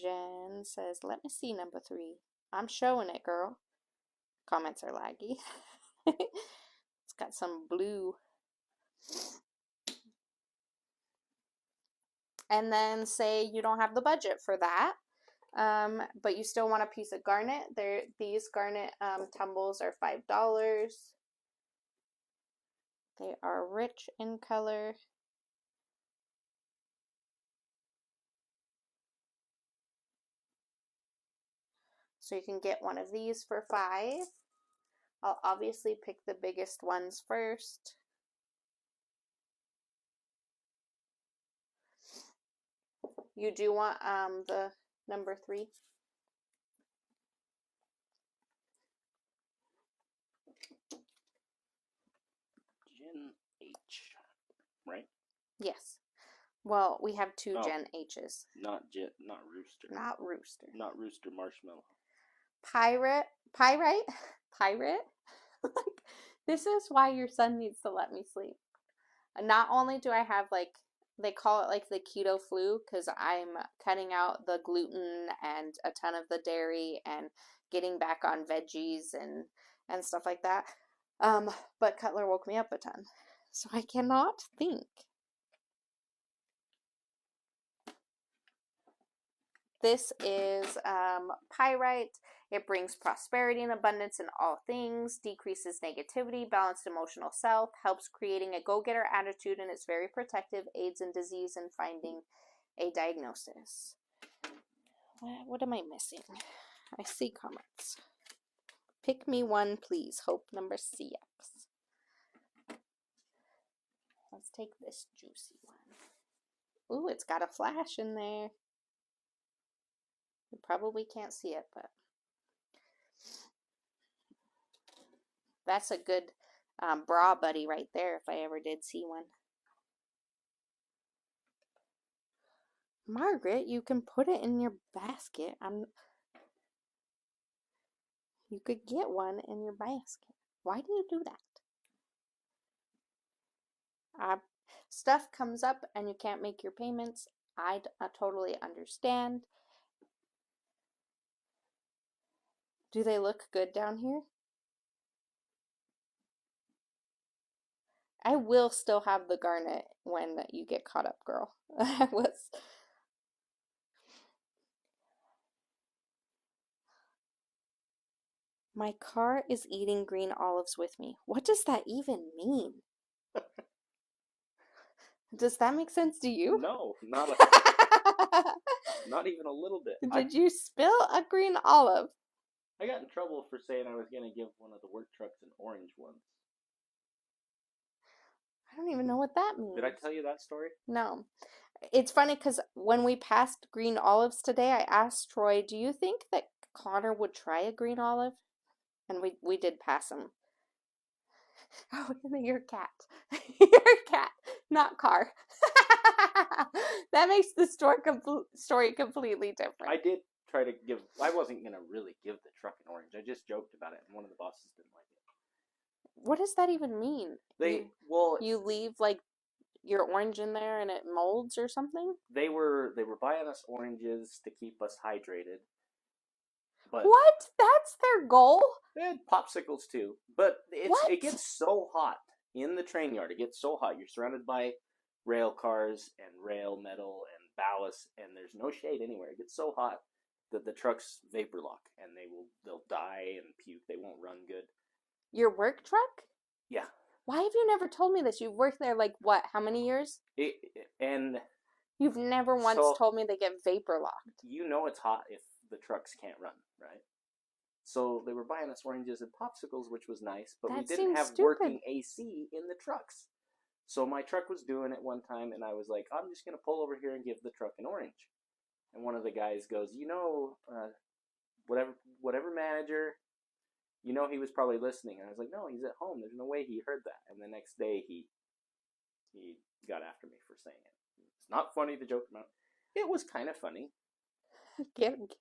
Jen says, let me see number 3. I'm showing it, girl. Comments are laggy. It's got some blue. And then say you don't have the budget for that, but you still want a piece of garnet. These garnet tumbles are $5. They are rich in color. So you can get one of these for $5. I'll obviously pick the biggest ones first. You do want the number 3. Jen H. Right? Yes. Well, we have two Oh. Gen H's. Not Rooster. Not Rooster. Not Rooster Marshmallow. Pyrite? Pirate? Like, this is why your son needs to let me sleep. Not only do I have, like, they call it, like, the keto flu, because I'm cutting out the gluten and a ton of the dairy and getting back on veggies and stuff like that. But Cutler woke me up a ton. So I cannot think. This is pyrite. It brings prosperity and abundance in all things, decreases negativity, balanced emotional self, helps creating a go-getter attitude, and is very protective, aids in disease and finding a diagnosis. What am I missing? I see comments. Pick me one, please. Hope number CX. Let's take this juicy one. Ooh, it's got a flash in there. You probably can't see it, but that's a good bra buddy right there if I ever did see one. Margaret, you can put it in your basket. You could get one in your basket. Why do you do that? Stuff comes up and you can't make your payments. I totally understand. Do they look good down here? I will still have the garnet when you get caught up, girl. My car is eating green olives with me. What does that even mean? Does that make sense to you? No, not even a little bit. Did you spill a green olive? I got in trouble for saying I was going to give one of the work trucks an orange one. I don't even know what that means. Did I tell you that story? No. It's funny because when we passed green olives today, I asked Troy, do you think that Connor would try a green olive? And we did pass him. Oh, your cat. Your cat, not car. That makes the story completely different. I did try to give, I wasn't going to really give the truck an orange. I just joked about it, and one of the bosses didn't like it. What does that even mean? You leave, like, your orange in there and it molds or something? They were buying us oranges to keep us hydrated. But what? That's their goal? They had popsicles too. But it gets so hot in the train yard. It gets so hot. You're surrounded by rail cars and rail metal and ballast, and there's no shade anywhere. It gets so hot that the trucks vapor lock, and they'll die and puke. They won't run good. Your work truck? Yeah. Why have you never told me this? You've worked there, like, what, how many years? And you've never once told me they get vapor locked. You know it's hot if the trucks can't run, right? So they were buying us oranges and popsicles, which was nice, but we didn't have working AC in the trucks. So my truck was doing it one time, and I was like, I'm just going to pull over here and give the truck an orange. And one of the guys goes, whatever manager, he was probably listening. And I was like, no, he's at home. There's no way he heard that. And the next day, he got after me for saying it. It's not funny to joke about. It was kind of funny.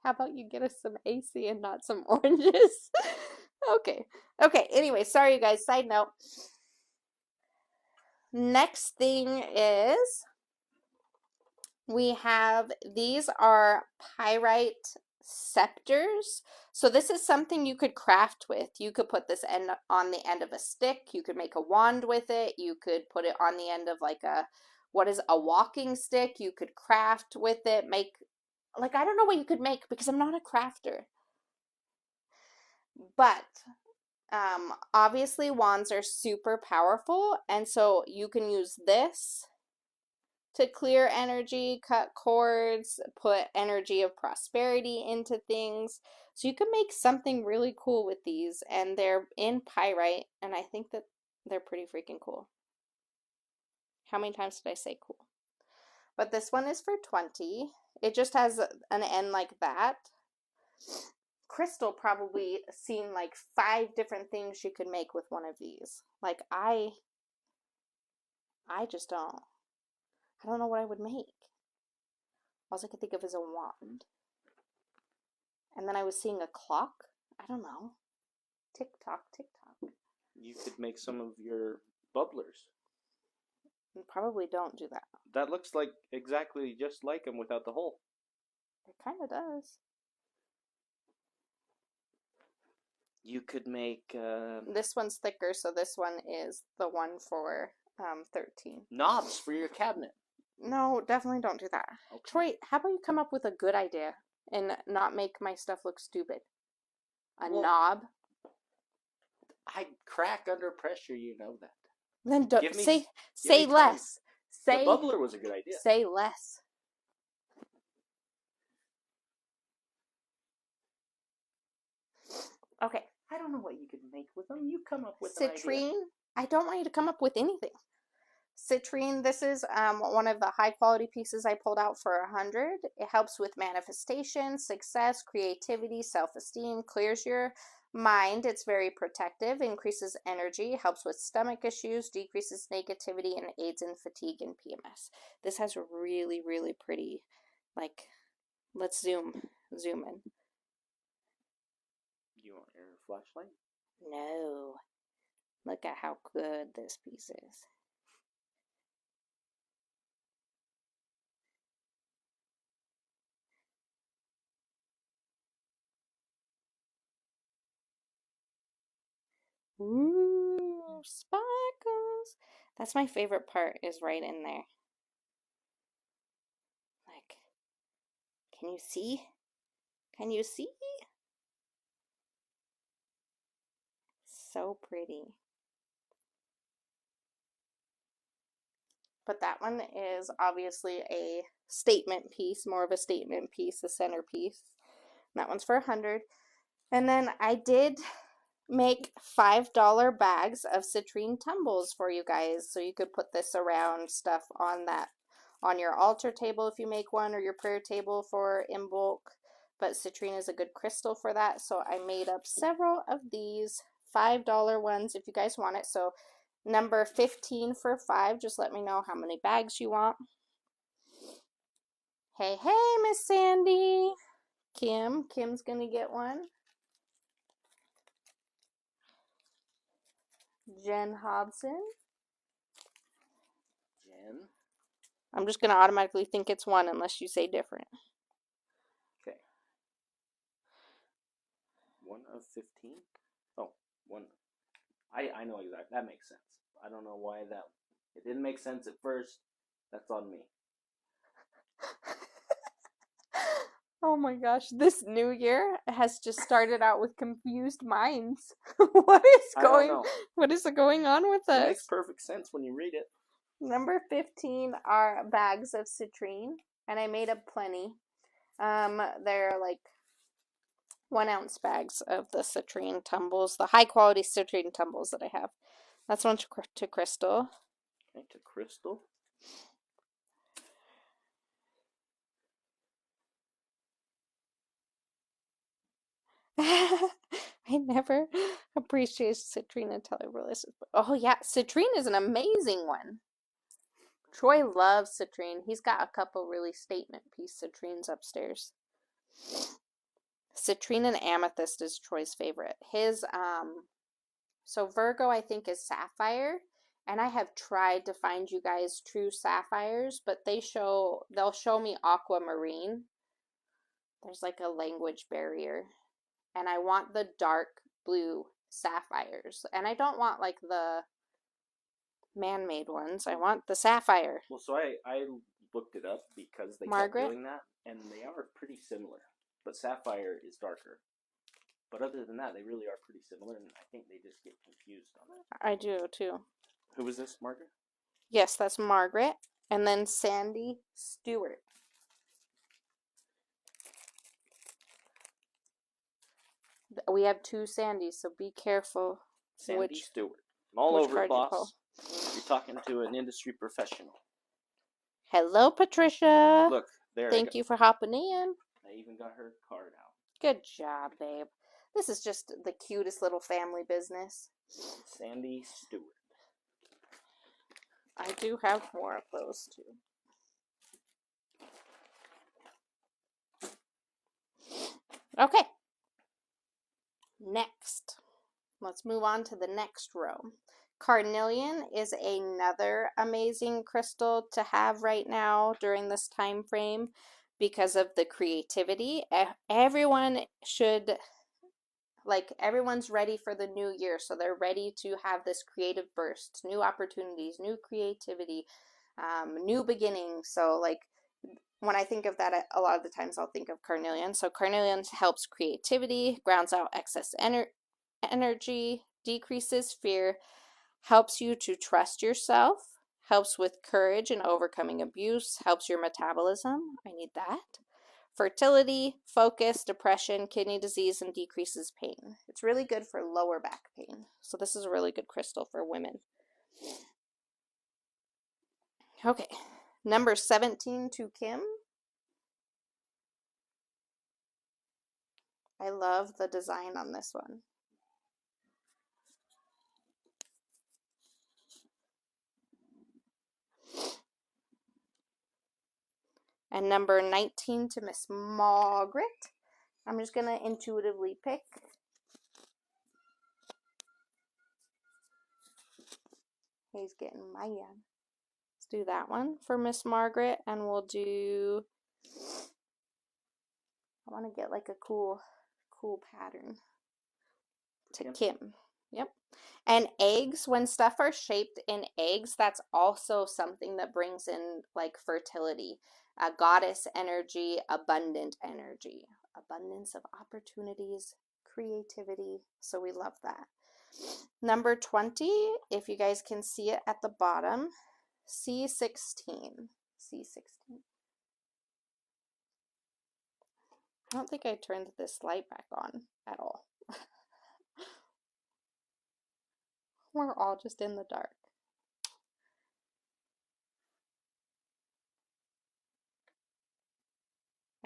How about you get us some AC and not some oranges? Okay. Anyway, sorry, you guys. Side note. Next thing is we have, these are pyrite scepters. So this is something you could craft with. You could put this on the end of a stick. You could make a wand with it. You could put it on the end of like a walking stick. You could craft with it, I don't know what you could make because I'm not a crafter. But obviously wands are super powerful, and so you can use this to clear energy, cut cords, put energy of prosperity into things. So you can make something really cool with these, and they're in pyrite, and I think that they're pretty freaking cool. How many times did I say cool? But this one is for 20. It just has an end like that. Crystal probably seen like 5 different things she could make with one of these. Like I just don't. I don't know what I would make. All I could think of is a wand. And then I was seeing a clock. I don't know. Tick tock, tick tock. You could make some of your bubblers. Probably don't do that. That looks like exactly just like them without the hole. It kind of does. You could make This one's thicker, so this one is the one for 13. knobs for your cabinet. No, definitely don't do that. Okay. Troy, how about you come up with a good idea and not make my stuff look stupid? A Well, knob? I crack under pressure, you know that. Then don't give me- say time. less. Say The bubbler was a good idea. say less. Okay. I don't know what you could make with them. You come up with an idea. Citrine. I don't want you to come up with anything. Citrine, this is one of the high quality pieces I pulled out for 100. It helps with manifestation, success, creativity, self-esteem, clears your mind. It's very protective, increases energy, helps with stomach issues, decreases negativity, and aids in fatigue and PMS. This has really, really pretty, like, let's zoom in. You want your flashlight? No. Look at how good this piece is. Ooh, sparkles. That's my favorite part, is right in there. Like, can you see? Can you see? So pretty. But that one is obviously a statement piece, more of a statement piece, a centerpiece. And that one's for 100. And then I did make $5 bags of citrine tumbles for you guys, so you could put this around stuff on your altar table if you make one, or your prayer table for in bulk. But citrine is a good crystal for that, so I made up several of these $5 ones if you guys want it. So number 15 for 5. Just let me know how many bags you want. Hey, Miss Sandy. Kim's gonna get one. Jen Hobson. Jen. I'm just going to automatically think it's 1 unless you say different. Okay. 1 of 15? Oh, 1. I know exactly. That makes sense. I don't know why it didn't make sense at first. That's on me. Oh my gosh, this new year has just started out with confused minds. What is I don't know. going on with It us? makes perfect sense when you read it. Number 15 are bags of citrine, and I made up plenty. They're like 1 ounce bags of the citrine tumbles, the high quality citrine tumbles that I have. That's one to Crystal. Okay, to Crystal. I never appreciated citrine until I realized it. Oh yeah, citrine is an amazing one. Troy loves citrine. He's got a couple really statement piece citrines upstairs. Citrine and amethyst is Troy's favorite. His so Virgo I think is sapphire, and I have tried to find you guys true sapphires, but they'll show me aquamarine. There's like a language barrier. And I want the dark blue sapphires. And I don't want like the man-made ones. I want the sapphire. Well, so I looked it up because they Margaret? kept doing that, and they are pretty similar. But sapphire is darker. But other than that, they really are pretty similar, and I think they just get confused on it. I do too. Who was this, Margaret? Yes, that's Margaret. And then Sandy Stewart. We have 2 Sandys, so be careful. Sandy Stewart. I'm all which over it, card you boss. pull? You're talking to an industry professional. Hello, Patricia. Look, there. Thank you for hopping in. I even got her card out. Good job, babe. This is just the cutest little family business. Sandy Stewart. I do have more of those too. Okay. Next, let's move on to the next row. Carnelian is another amazing crystal to have right now during this time frame because of the creativity. Everyone should, like, everyone's ready for the new year, so they're ready to have this creative burst, new opportunities, new creativity, new beginnings. So, like, when I think of that, a lot of the times I'll think of carnelian. So carnelian helps creativity, grounds out excess energy, decreases fear, helps you to trust yourself, helps with courage and overcoming abuse, helps your metabolism. I need that. Fertility, focus, depression, kidney disease, and decreases pain. It's really good for lower back pain. So this is a really good crystal for women. Okay, number 17 to Kim. I love the design on this one. And number 19 to Miss Margaret. I'm just going to intuitively pick. He's getting mad. Let's do that one for Miss Margaret, and we'll do, I want to get like a cool pattern to Kim. Yep. And eggs, when stuff are shaped in eggs, that's also something that brings in like fertility, goddess energy, abundant energy, abundance of opportunities, creativity. So we love that. Number 20, if you guys can see it at the bottom, C16. C16. I don't think I turned this light back on at all. We're all just in the dark.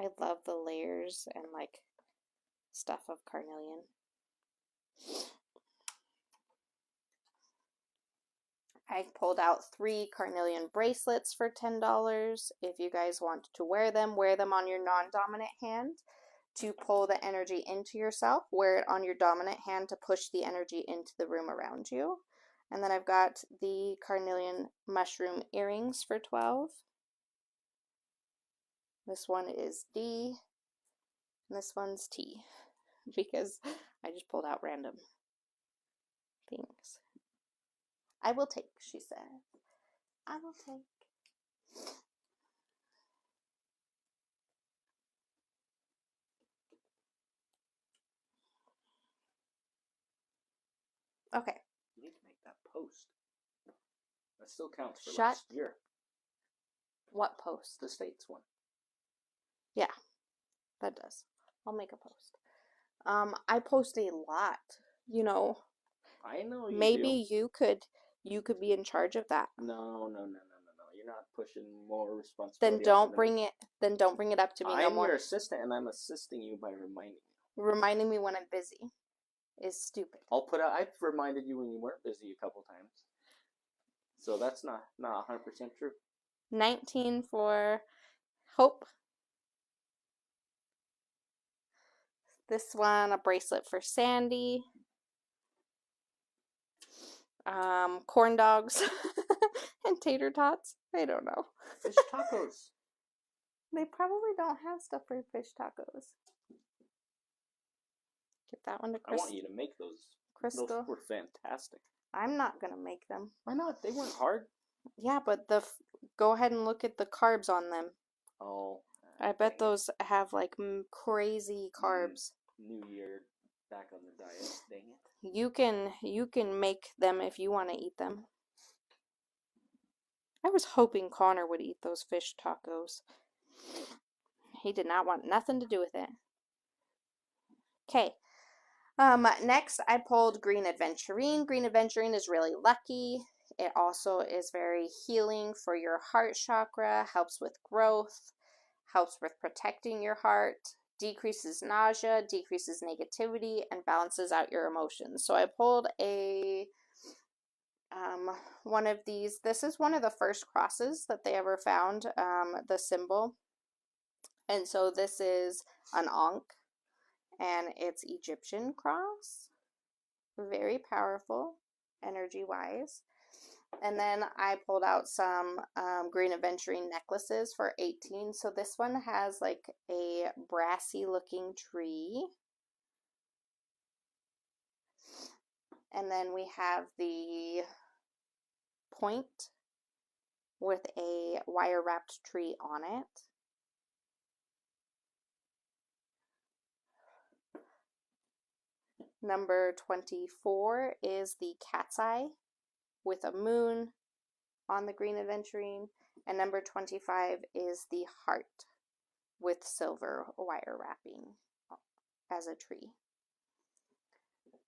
I love the layers and like stuff of carnelian. I pulled out 3 carnelian bracelets for $10. If you guys want to wear them on your non-dominant hand to pull the energy into yourself. Wear it on your dominant hand to push the energy into the room around you. And then I've got the carnelian mushroom earrings for $12. This one is D, and this one's T, because I just pulled out random things. I will take, she said. I will take. Okay. You need to make that post. That still counts for Shut. last year. What post? The States one. Yeah, that does. I'll make a post. I post a lot, you know. I know you Maybe do. you could be in charge of that. No. You're not pushing more responsibility. Then don't bring it up to me no more. I'm your assistant, and I'm assisting you by reminding you. Reminding me when I'm busy is stupid. I've reminded you when you weren't busy a couple times. So that's not 100% true. 19 for Hope. This one, a bracelet for Sandy. Corn dogs and tater tots. I don't know. Fish tacos. They probably don't have stuff for fish tacos. Give that one to I want you to make those. Crystal. Those were fantastic. I'm not gonna make them. Why not? They weren't hard. Yeah, but go ahead and look at the carbs on them. Oh. I bet those have like crazy carbs. New Year, back on the diet. Dang it. You can make them if you want to eat them. I was hoping Connor would eat those fish tacos. He did not want nothing to do with it. Okay. Next I pulled Green Aventurine. Green Aventurine is really lucky. It also is very healing for your heart chakra, helps with growth, helps with protecting your heart, decreases nausea, decreases negativity, and balances out your emotions. So I pulled one of these. This is one of the first crosses that they ever found, the symbol. And so this is an Ankh. and it's Egyptian cross. Very powerful energy-wise. And then I pulled out some green aventurine necklaces for 18. So this one has like a brassy looking tree. And then we have the point with a wire wrapped tree on it. Number 24 is the cat's eye with a moon on the green aventurine. And number 25 is the heart with silver wire wrapping as a tree.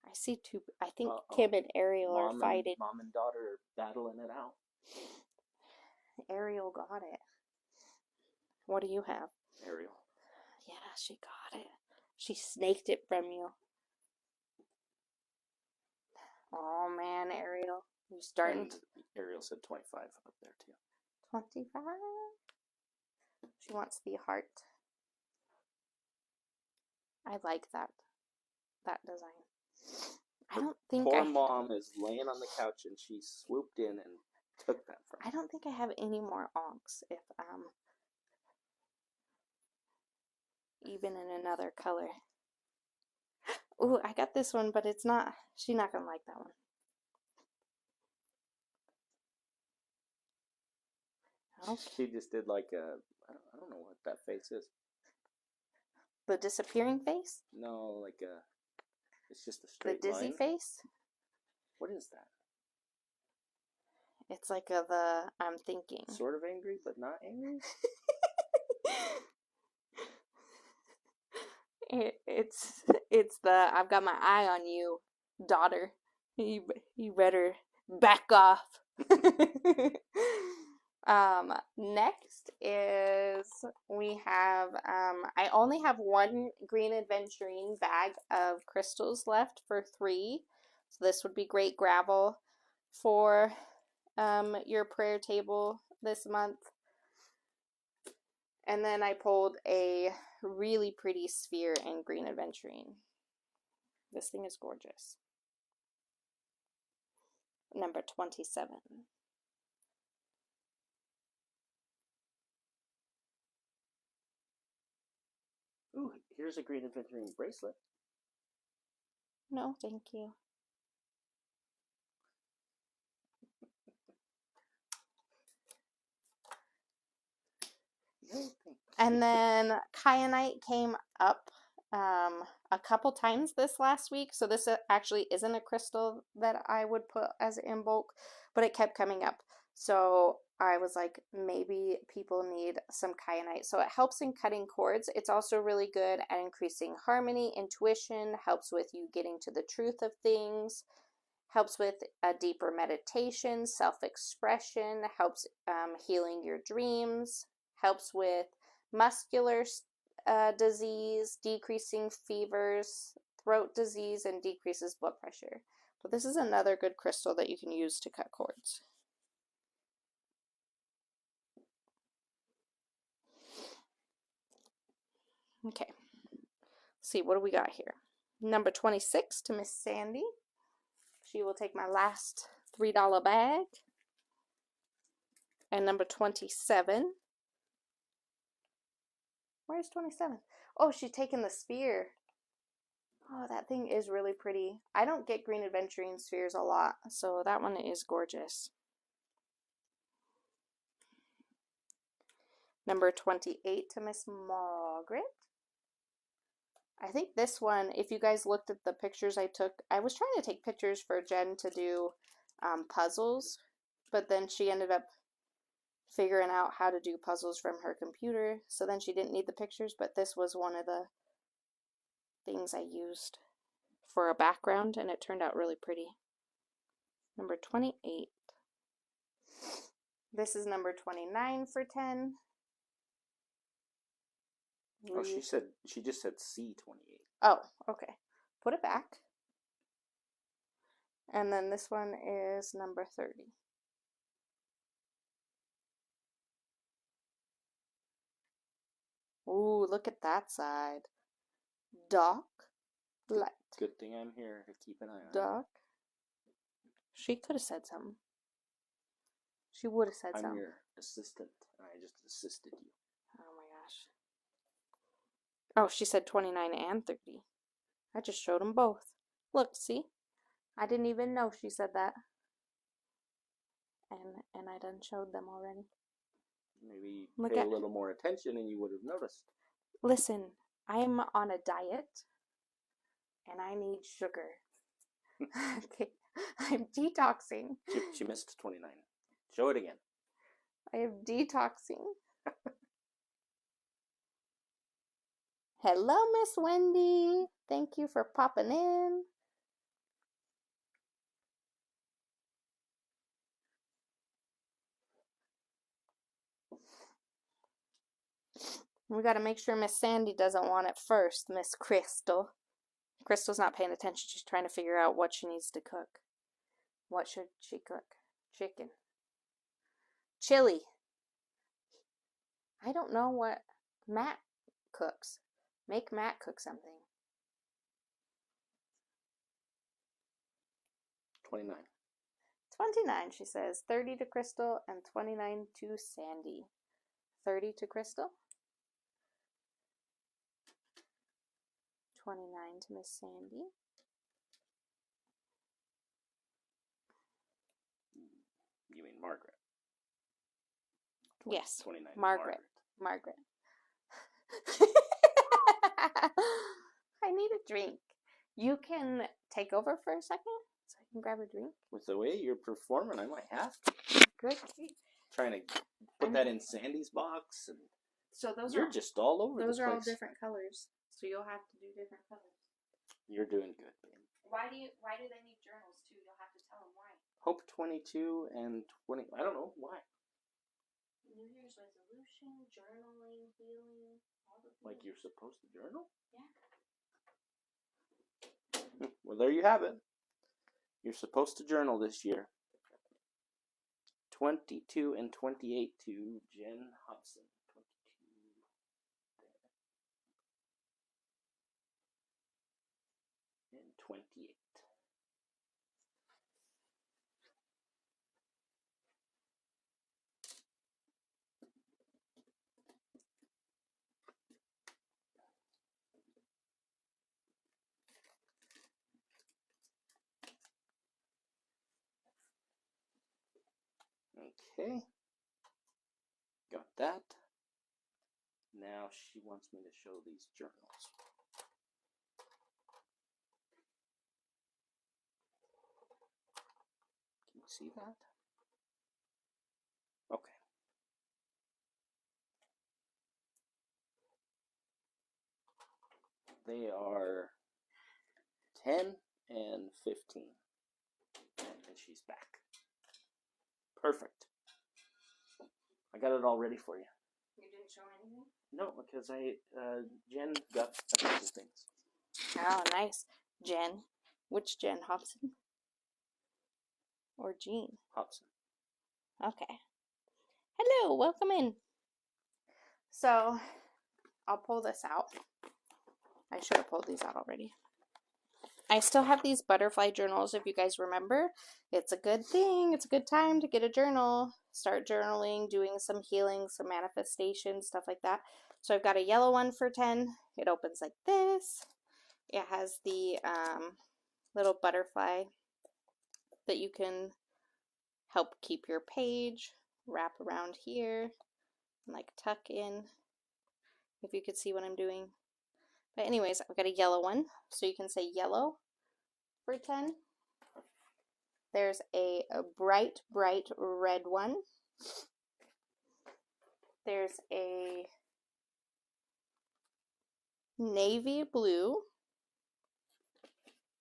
I see two. I think Kim and Ariel are fighting. Mom and daughter are battling it out. Ariel got it. What do you have? Ariel. Yeah, she got it. She snaked it from you. Oh man, Ariel. You starting? And Ariel said 25 up there too. 25? She wants the heart. I like that design. I don't think Poor mom is laying on the couch and she swooped in and took that from her. I don't think I have any more onks if even in another color. Ooh, I got this one, but it's not, she's not gonna like that one. Okay. She just did like a, I don't know what that face is. The disappearing face? No, like a, it's just a straight The dizzy line. face? What is that? It's like the I'm thinking. Sort of angry, but not angry? It's the I've got my eye on you, daughter. You better back off. Next is we have I only have one green aventurine bag of crystals left for 3. So this would be great gravel for your prayer table this month. And then I pulled a really pretty sphere in green aventurine. This thing is gorgeous. Number 27. Ooh, here's a green aventurine bracelet. No, thank you. No, thanks. And then kyanite came up a couple times this last week. So this actually isn't a crystal that I would put as in bulk, but it kept coming up. So I was like, maybe people need some kyanite. So it helps in cutting cords. It's also really good at increasing harmony, intuition, helps with you getting to the truth of things, helps with a deeper meditation, self-expression, helps healing your dreams, helps with muscular disease, decreasing fevers, throat disease, and decreases blood pressure. But this is another good crystal that you can use to cut cords. Okay, let's see, what do we got here? Number 26 to Miss Sandy. She will take my last $3 bag. And number 27. Where's 27? Oh, she's taking the sphere. Oh, that thing is really pretty. I don't get green aventurine spheres a lot, so that one is gorgeous. Number 28 to Miss Margaret. I think this one, if you guys looked at the pictures I took, I was trying to take pictures for Jen to do puzzles, but then she ended up figuring out how to do puzzles from her computer, so then she didn't need the pictures, but this was one of the things I used for a background, and it turned out really pretty. Number 28. This is number 29 for 10. Oh, she just said C28. Oh, okay. Put it back. And then this one is number 30. Ooh, look at that side. Doc Light. Good thing I'm here to keep an eye on it. Dark. She could have said something. She would have said I'm something. your assistant, and I just assisted you. Oh my gosh. Oh, she said 29 and 30. I just showed them both. Look, see? I didn't even know she said that. And I done showed them already. Maybe Look pay at- a little more attention and you would have noticed. Listen, I'm on a diet and I need sugar. Okay, I'm detoxing. She missed 29. Show it again. I am detoxing. Hello, Miss Wendy. Thank you for popping in. We got to make sure Miss Sandy doesn't want it first, Miss Crystal. Crystal's not paying attention. She's trying to figure out what she needs to cook. What should she cook? Chicken. Chili. I don't know what Matt cooks. Make Matt cook something. 29. 29, she says. 30 to Crystal and 29 to Sandy. 30 to Crystal. 29 to Miss Sandy. You mean Margaret? Yes, 29. Margaret. Margaret. I need a drink. You can take over for a second so I can grab a drink. With the way you're performing, I might have to. Good. Trying to put that in Sandy's box, and So those you're just all over the place. those are all different colors. So you'll have to do different colors. You're doing good, babe. Why do they need journals too? You'll have to tell them why. Hope 22 and 20. I don't know why. New Year's resolution, journaling, healing, all the things. Like you're supposed to journal? Yeah. Well, there you have it. You're supposed to journal this year. 22 and 28 to Jen Hobson. 22 and 28. Okay. Got that. Now she wants me to show these journals. Can you see that? Okay. They are 10 and 15. And she's back. Perfect. I got it all ready for you. You didn't show anything? No, because Jen got a couple things. Oh, nice. Jen. Which Jen? Hobson? Or Jean? Hobson. Okay. Hello, welcome in. So, I'll pull this out. I should have pulled these out already. I still have these butterfly journals, if you guys remember. It's a good thing. It's a good time to get a journal. Start journaling, doing some healing, some manifestation, stuff like that. So I've got a yellow one for 10. It opens like this. It has the little butterfly that you can help keep your page, wrap around here, and like tuck in, if you could see what I'm doing. But anyways, I've got a yellow one, so you can say yellow for 10. There's a bright, bright red one. There's a navy blue.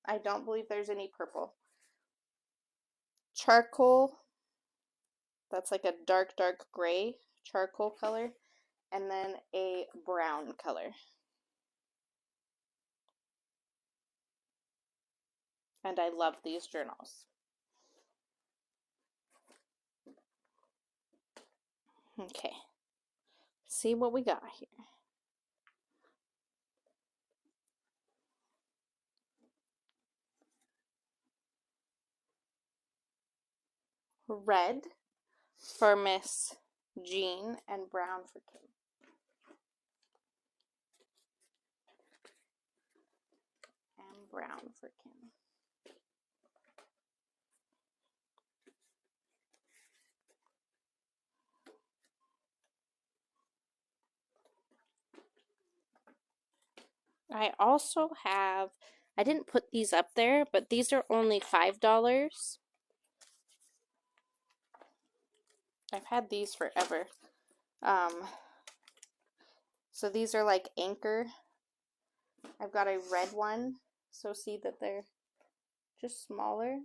I don't believe there's any purple. Charcoal. That's like a dark, dark gray charcoal color. And then a brown color. And I love these journals. Okay. See what we got here. red for Miss Jean and brown for Kim. And brown for Kim. I also have, I didn't put these up there, but these are only $5. I've had these forever. So these are like Anchor. I've got a red one, so see that they're just smaller.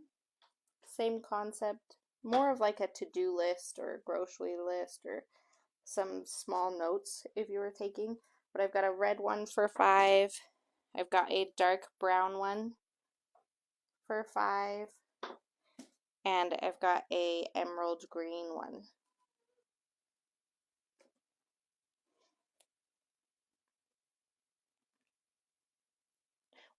Same concept, more of like a to-do list or a grocery list or some small notes if you were taking. But I've got a red one for $5. I've got a dark brown one for $5. And I've got a emerald green one.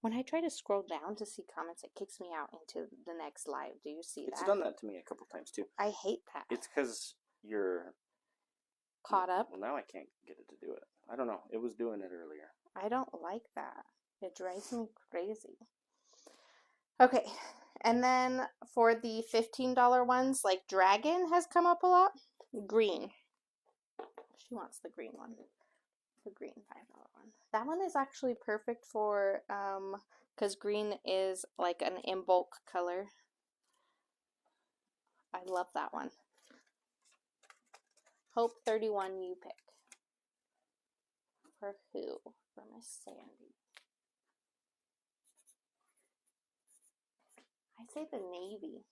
When I try to scroll down to see comments, it kicks me out into the next live. Do you see that? It's done that to me a couple times too. I hate that. It's because you're Caught up? Well, now I can't get it to do it. I don't know. It was doing it earlier. I don't like that. It drives me crazy. Okay, and then for the $15 ones, like Dragon has come up a lot. Green. She wants the green one. The green $5 one. That one is actually perfect for, because green is like an in bulk color. I love that one. Hope 31 you pick. For who? For Miss Sandy. I say the navy.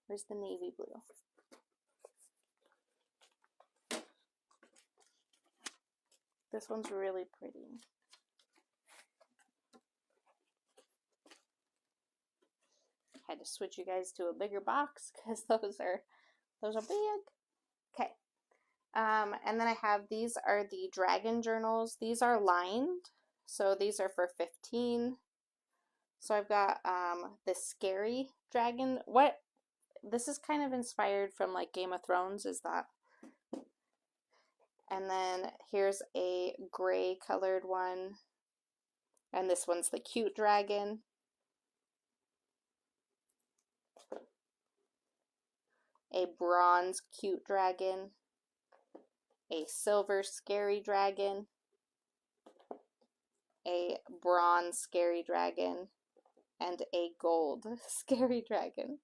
Where's the navy blue? This one's really pretty. Had to switch you guys to a bigger box because those are big. Okay. And then I have, these are the Dragon journals. These are lined, so these are for $15. So I've got this scary dragon. This is kind of inspired from like Game of Thrones, is that? And then here's a gray colored one. And this one's the cute dragon. A bronze cute dragon. A silver scary dragon. A bronze scary dragon. And a gold scary dragon.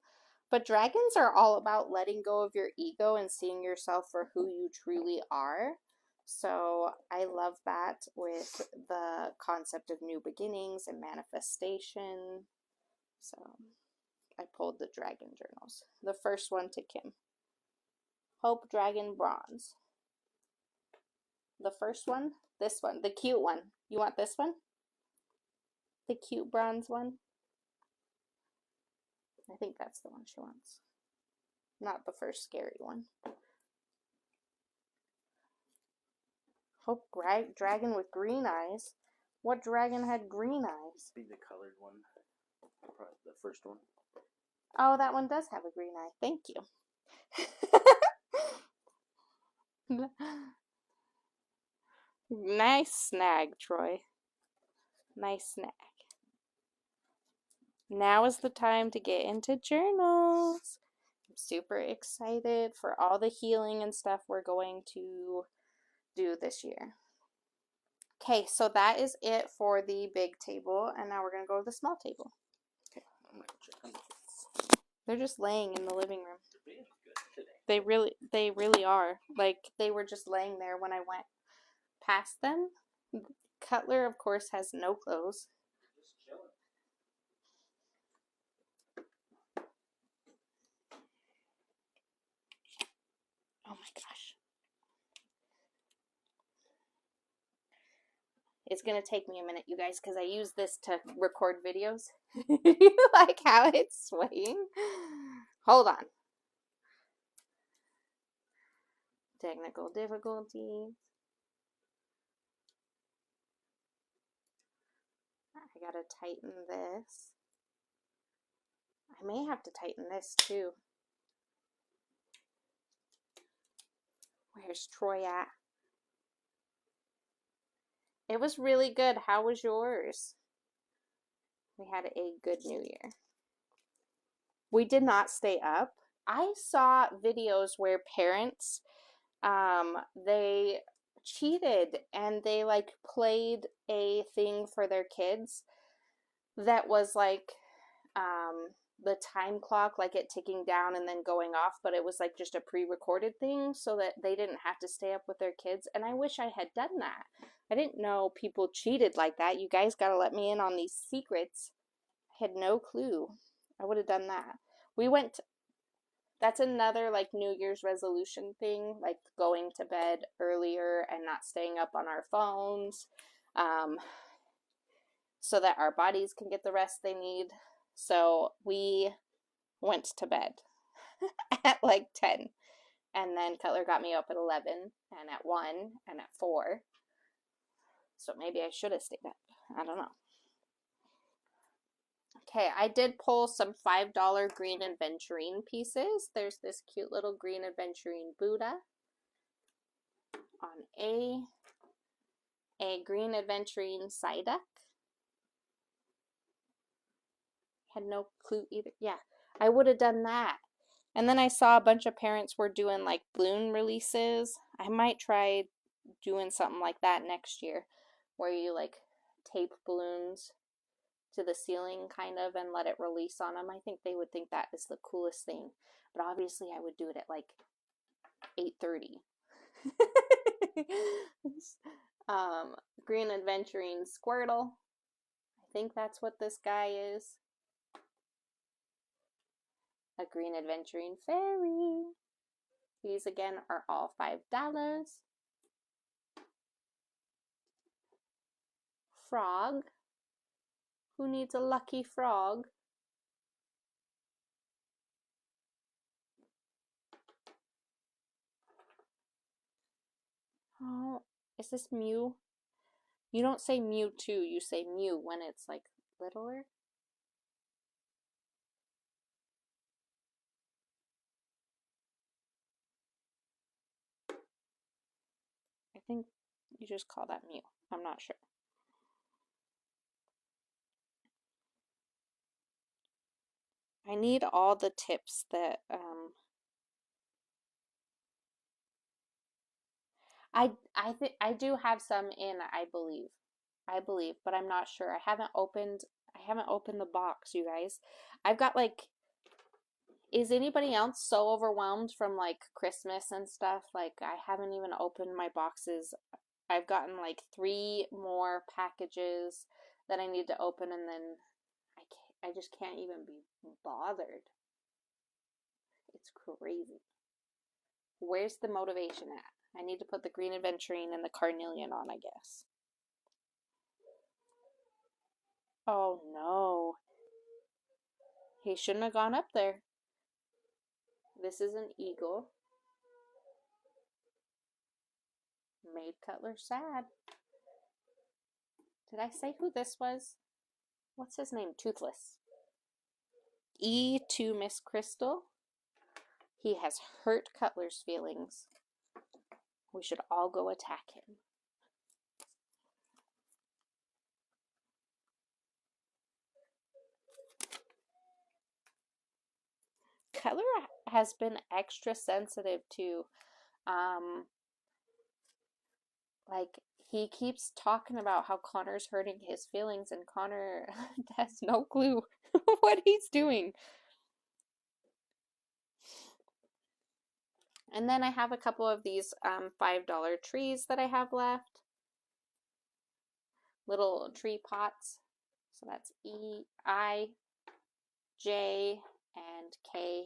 But dragons are all about letting go of your ego and seeing yourself for who you truly are. So I love that with the concept of new beginnings and manifestation. So I pulled the Dragon journals. The first one to Kim. Hope Dragon Bronze. The first one, this one, the cute one. You want this one? The cute bronze one? I think that's the one she wants. Not the first scary one. Hope dragon with green eyes. What dragon had green eyes? Be the colored one. Probably the first one. Oh, that one does have a green eye. Thank you. Nice snag, Troy. Nice snag. Now is the time to get into journals. I'm super excited for all the healing and stuff we're going to do this year. Okay, so that is it for the big table, and now we're going to go to the small table. Okay, I'm gonna check on They're just laying in the living room. the good today. They really are. Like, they were just laying there when I went past them. Cutler, of course, has no clothes. Just chilling. Oh my gosh. It's going to take me a minute, you guys, because I use this to record videos. You like how it's swaying? Hold on. Technical difficulties. I got to tighten this. I may have to tighten this too. Where's Troy at? It was really good. How was yours? We had a good New Year. We did not stay up. I saw videos where parents, they cheated and they like played a thing for their kids that was like, the time clock, like it ticking down and then going off, but it was like just a pre-recorded thing so that they didn't have to stay up with their kids. And I wish I had done that. I didn't know people cheated like that. You guys got to let me in on these secrets. I had no clue. I would have done that. We went, that's another like New Year's resolution thing, like going to bed earlier and not staying up on our phones, so that our bodies can get the rest they need. So we went to bed at like 10. And then Cutler got me up at 11 and at 1 and at 4. So maybe I should have stayed up. I don't know. Okay, I did pull some $5 green aventurine pieces. There's this cute little green aventurine Buddha on a green aventurine Psyduck. Had no clue either. Yeah, I would have done that. And then I saw a bunch of parents were doing like balloon releases. I might try doing something like that next year, where you like tape balloons to the ceiling kind of and let it release on them. I think they would think that is the coolest thing. But obviously I would do it at like 8:30. Green aventurine Squirtle. I think that's what this guy is. A green aventurine fairy. These again are all $5. Frog. Who needs a lucky frog? Oh, is this Mew? You don't say Mewtwo, you say Mew when it's like littler. I think you just call that Mew. I'm not sure. I need all the tips that I do have some in, I believe. But I'm not sure. I haven't opened the box, you guys. I've got like, is anybody else so overwhelmed from like Christmas and stuff? Like I haven't even opened my boxes. I've gotten like 3 more packages that I need to open, and then I just can't even be bothered. It's crazy. Where's the motivation at? I need to put the green aventurine and the carnelian on, I guess. Oh no. He shouldn't have gone up there. This is an eagle. Made Cutler sad. Did I say who this was? What's his name? Toothless. E to Miss Crystal. He has hurt Cutler's feelings. We should all go attack him. Cutler has been extra sensitive too. Like he keeps talking about how Connor's hurting his feelings, and Connor has no clue what he's doing. And then I have a couple of these $5 trees that I have left. Little tree pots. So that's E, I, J, and K.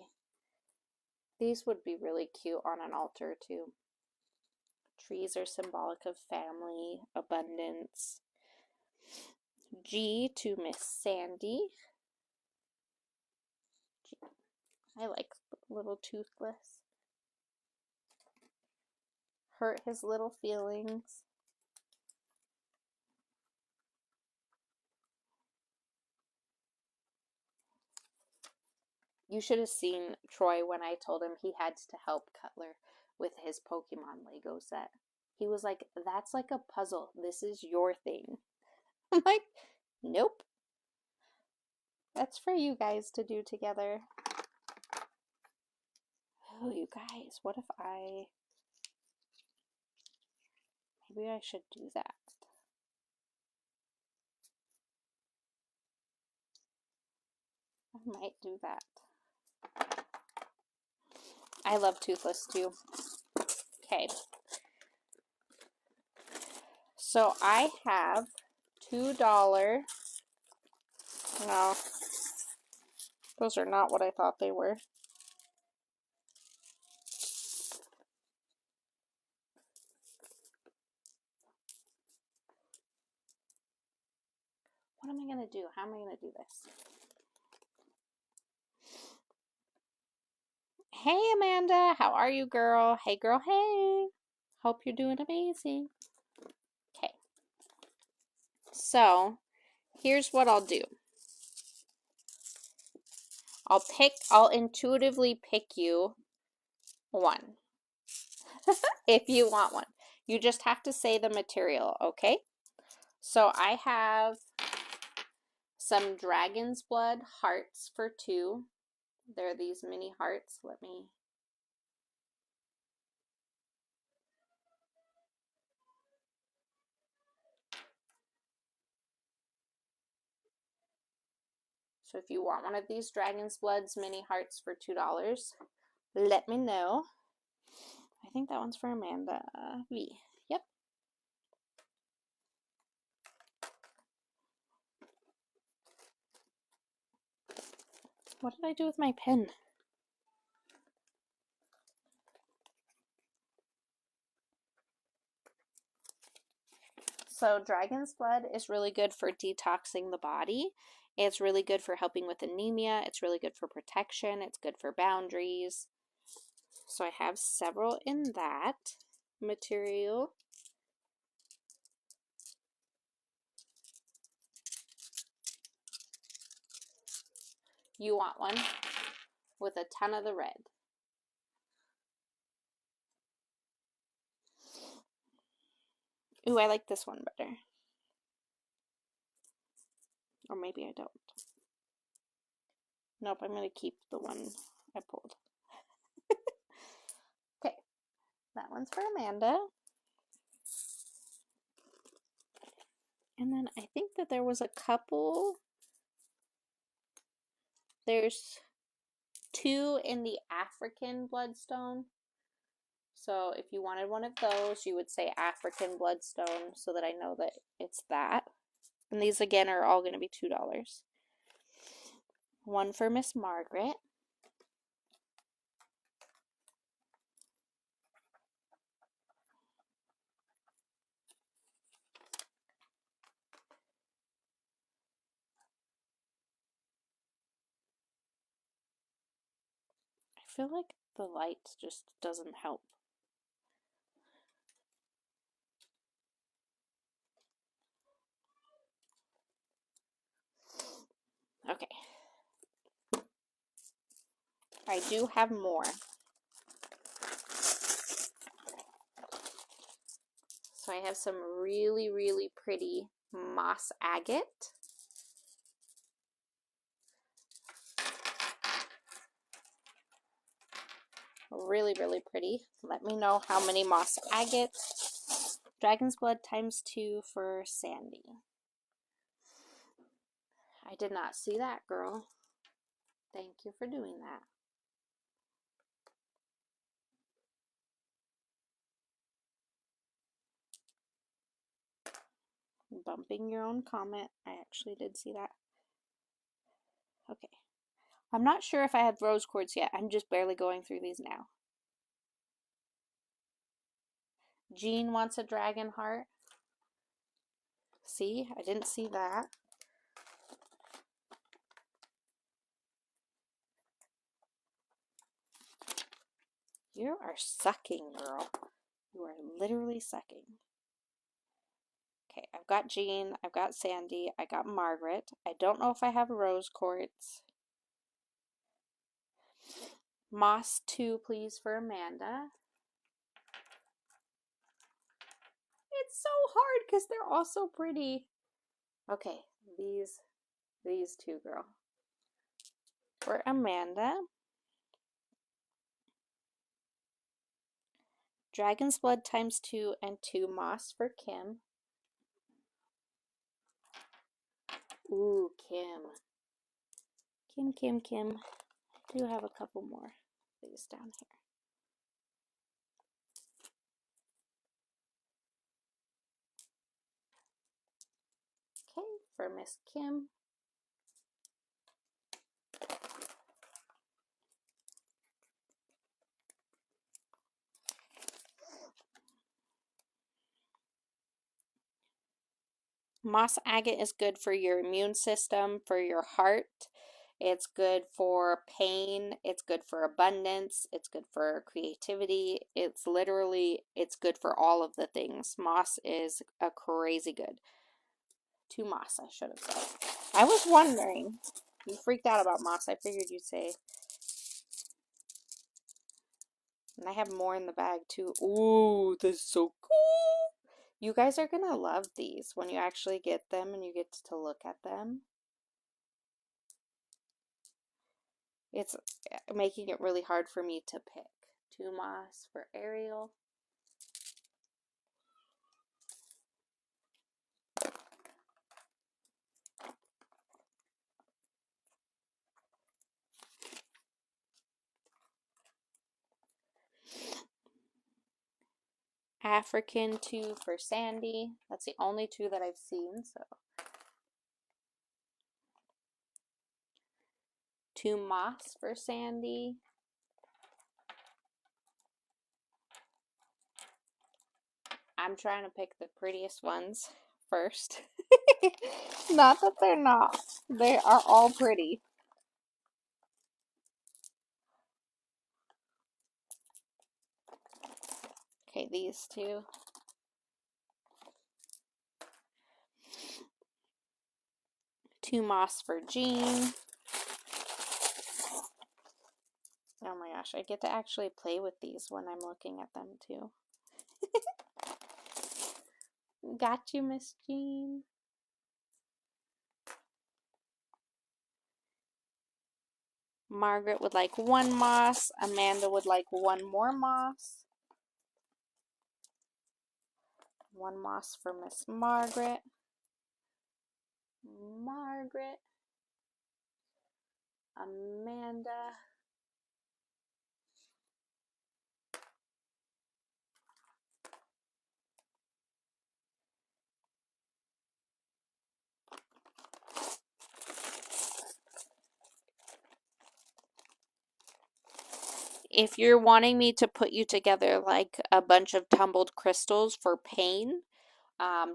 These would be really cute on an altar too. Trees are symbolic of family, abundance. G to Miss Sandy. G. I like little Toothless. Hurt his little feelings. You should have seen Troy when I told him he had to help Cutler with his Pokemon Lego set. He was like, that's like a puzzle. This is your thing. I'm like, nope. That's for you guys to do together. Oh, you guys, what if maybe I should do that. I might do that. I love Toothless too. Okay. So I have $2. No, those are not what I thought they were. What am I going to do? How am I going to do this? Hey, Amanda. How are you, girl? Hey, girl. Hey. Hope you're doing amazing. Okay. So, here's what I'll do. I'll intuitively pick you one. If you want one. You just have to say the material, okay? So I have some Dragon's Blood hearts for 2. They're these mini hearts. So if you want one of these Dragon's Bloods mini hearts for $2, let me know. I think that one's for Amanda V. Yep. What did I do with my pen? So Dragon's Blood is really good for detoxing the body. It's really good for helping with anemia. It's really good for protection. It's good for boundaries. So I have several in that material. You want one with a ton of the red. Ooh, I like this one better. Or maybe I don't. Nope, I'm going to keep the one I pulled. Okay, that one's for Amanda. And then I think that there was a couple. There's 2 in the African bloodstone. So if you wanted one of those, you would say African bloodstone so that I know that it's that. And these again are all going to be $2. One for Miss Margaret. I feel like the light just doesn't help. Okay. I do have more. So I have some really, really pretty moss agate. Really, really pretty. Let me know how many moss agate. Dragon's Blood ×2 for Sandy. I did not see that, girl. Thank you for doing that. Bumping your own comment. I actually did see that. Okay. I'm not sure if I have rose quartz yet. I'm just barely going through these now. Jean wants a dragon heart. See? I didn't see that. You are sucking, girl. You are literally sucking. Okay, I've got Jean, I've got Sandy, I got Margaret. I don't know if I have rose quartz. Moss 2, please, for Amanda. It's so hard because they're all so pretty. Okay, these two, girl. For Amanda. Dragon's Blood ×2 and 2 moss for Kim. Ooh, Kim. Kim. I do have a couple more of these down here. Okay, for Miss Kim. Moss agate is good for your immune system, for your heart. It's good for pain. It's good for abundance. It's good for creativity. It's good for all of the things. Moss is a crazy good. 2 moss, I should have said. I was wondering. You freaked out about moss. I figured you'd say. And I have more in the bag too. Ooh, this is so cool. You guys are gonna love these when you actually get them and you get to look at them. It's making it really hard for me to pick. 2 moss for Ariel. African 2 for Sandy. That's the only 2 that I've seen, so. 2 moss for Sandy. I'm trying to pick the prettiest ones first. Not that they're not. They are all pretty. Okay, these 2. Two moss for Jean. Oh my gosh, I get to actually play with these when I'm looking at them too. Got you, Miss Jean. Margaret would like 1 moss. Amanda would like 1 more moss. 1 moss for Miss Margaret. Margaret. Amanda. If you're wanting me to put you together like a bunch of tumbled crystals for pain,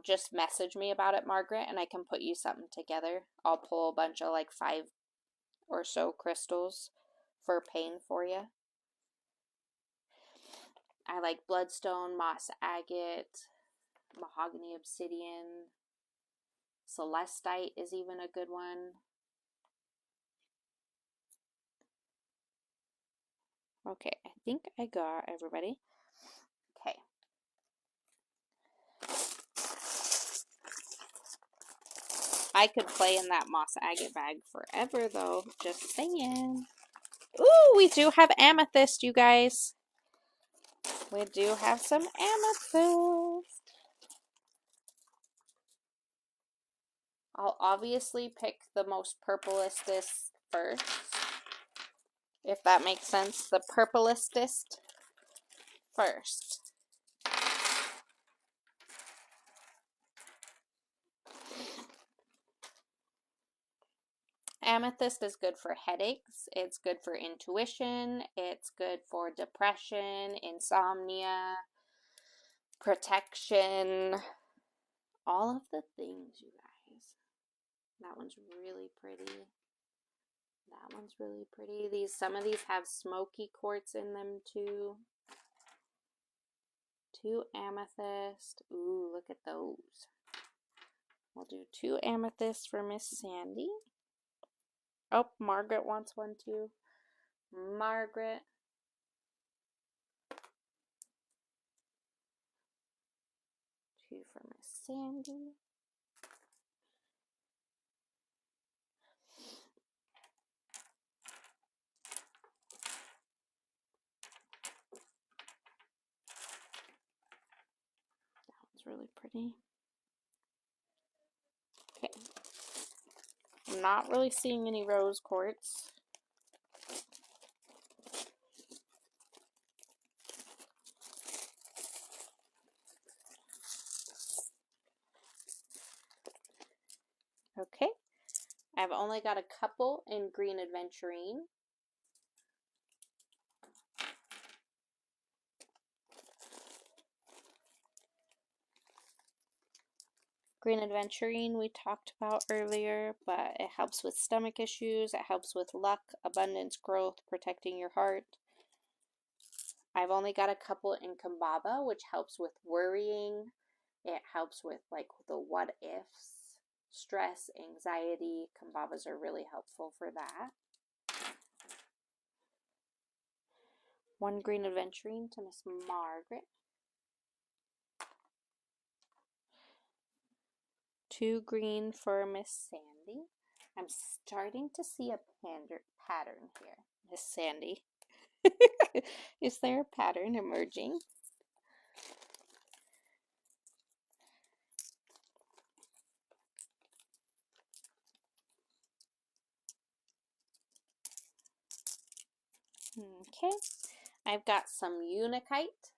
just message me about it, Margaret, and I can put you something together. I'll pull a bunch of like 5 or so crystals for pain for you. I like bloodstone, moss agate, mahogany obsidian, celestite is even a good one. Okay, I think I got everybody. Okay. I could play in that moss agate bag forever though, just saying. Ooh, we do have amethyst, you guys. We do have some amethyst. I'll obviously pick the most purplestest first, if that makes sense. The purplestest first. Amethyst is good for headaches, it's good for intuition, it's good for depression, insomnia, protection, all of the things, you guys. That one's really pretty. That one's really pretty. Some of these have smoky quartz in them too. 2 amethyst. Ooh, look at those. We'll do 2 amethysts for Miss Sandy. Oh, Margaret wants one too. Margaret. 2 Sandy. It's really pretty. Okay. I'm not really seeing any rose quartz. Okay. I've only got a couple in green aventurine. Green aventurine we talked about earlier, but it helps with stomach issues, it helps with luck, abundance, growth, protecting your heart. I've only got a couple in Kambaba, which helps with worrying. It helps with like the what ifs, stress, anxiety. Kambabas are really helpful for that. One green aventurine to Miss Margaret. 2 green for Miss Sandy. I'm starting to see a pattern here, Miss Sandy. Is there a pattern emerging? Okay, I've got some Unakite.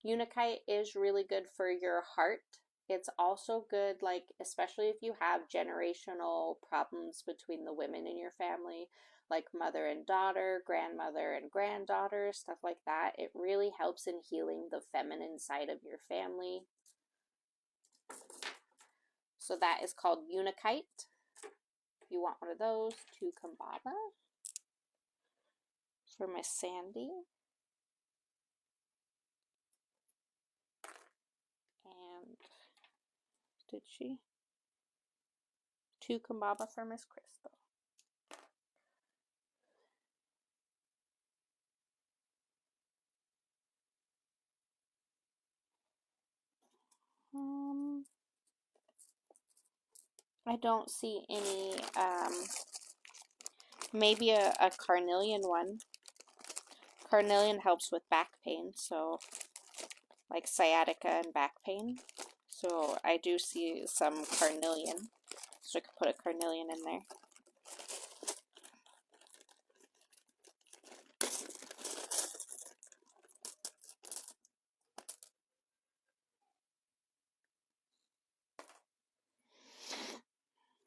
Unakite is really good for your heart. It's also good, like, especially if you have generational problems between the women in your family, like mother and daughter, grandmother and granddaughter, stuff like that. It really helps in healing the feminine side of your family. So that is called Unakite. If you want one of those, 2 Kambaba for Miss Sandy. And did she? 2 Kambaba for Miss Crystal. I don't see any, maybe a carnelian one. Carnelian helps with back pain, so like sciatica and back pain. So I do see some carnelian, so I could put a carnelian in there.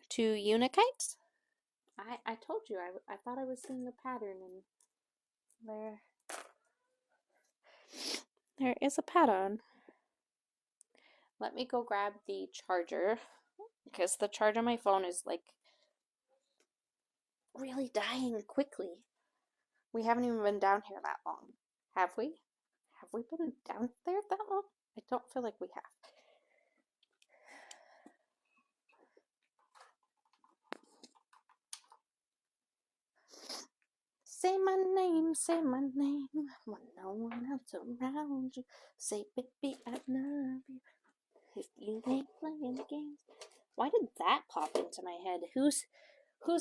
Two Unakites. I told you, I thought I was seeing a pattern in there. There is a pattern. Let me go grab the charger, because the charge on my phone is like really dying quickly. We haven't even been down here that long, have we? Have we been down there that long? I don't feel like we have. Say my name when no one else around you. Say, baby, I love you if you ain't playing games. Why did that pop into my head? Who's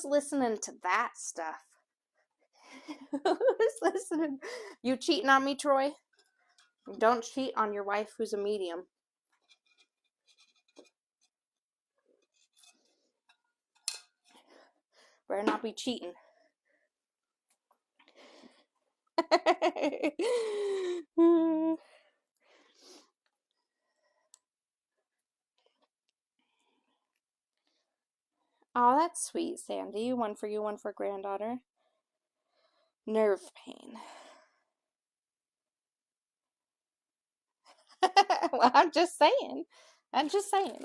listening to that stuff? Who's listening? You cheating on me, Troy? Don't cheat on your wife who's a medium. Better not be cheating. Oh, that's sweet, Sandy. One for you, one for granddaughter. Nerve pain. Well, I'm just saying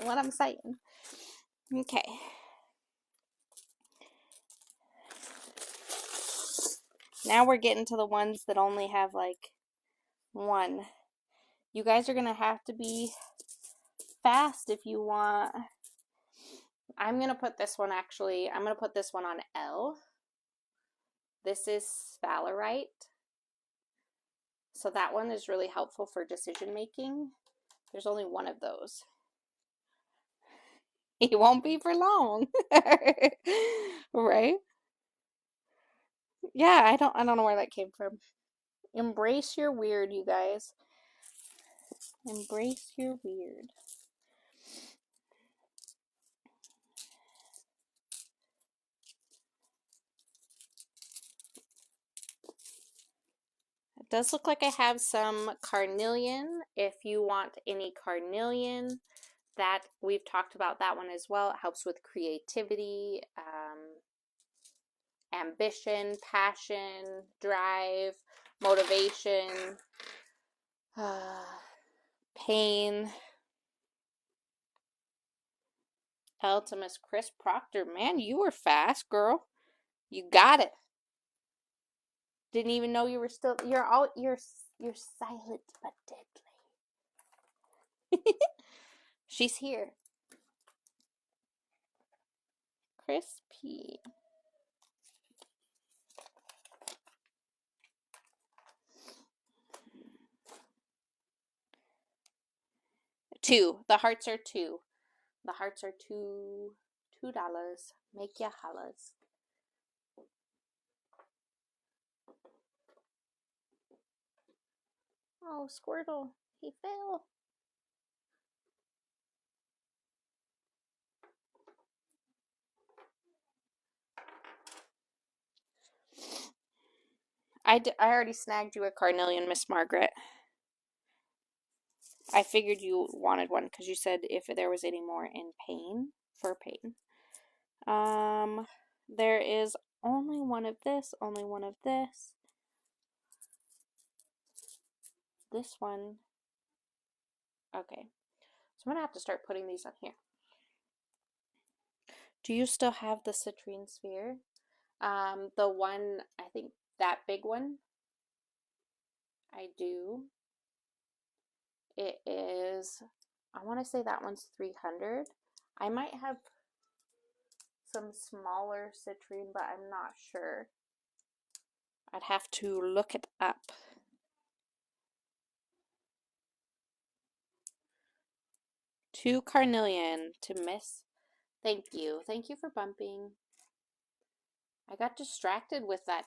what I'm saying. Okay. Now we're getting to the ones that only have like one. You guys are going to have to be fast if you want. I'm going to put this one on L. This is sphalerite. So that one is really helpful for decision making. There's only one of those. He won't be for long. Right? Yeah, I don't know where that came from. Embrace your weird, you guys. Embrace your weird. It does look like I have some carnelian. If you want any carnelian, that we've talked about that one as well. It helps with creativity, ambition, passion, drive, motivation, pain. Ultimus Chris Proctor, man, you were fast, girl. You got it. Didn't even know you were still. You're silent but deadly. She's here. Chris P. Two. The hearts are two. The hearts are $2. Make ya hollers. Oh, Squirtle. He fell. I already snagged you a carnelian, Miss Margaret. I figured you wanted one because you said if there was any more in pain, for pain. There is only one of this, only one of this. This one. Okay. So I'm going to have to start putting these on here. Do you still have the citrine sphere? The one, I think that big one. I do. It is, I want to say that one's 300. I might have some smaller citrine, but I'm not sure. I'd have to look it up. Two carnelian to Miss. Thank you. Thank you for bumping. I got distracted with that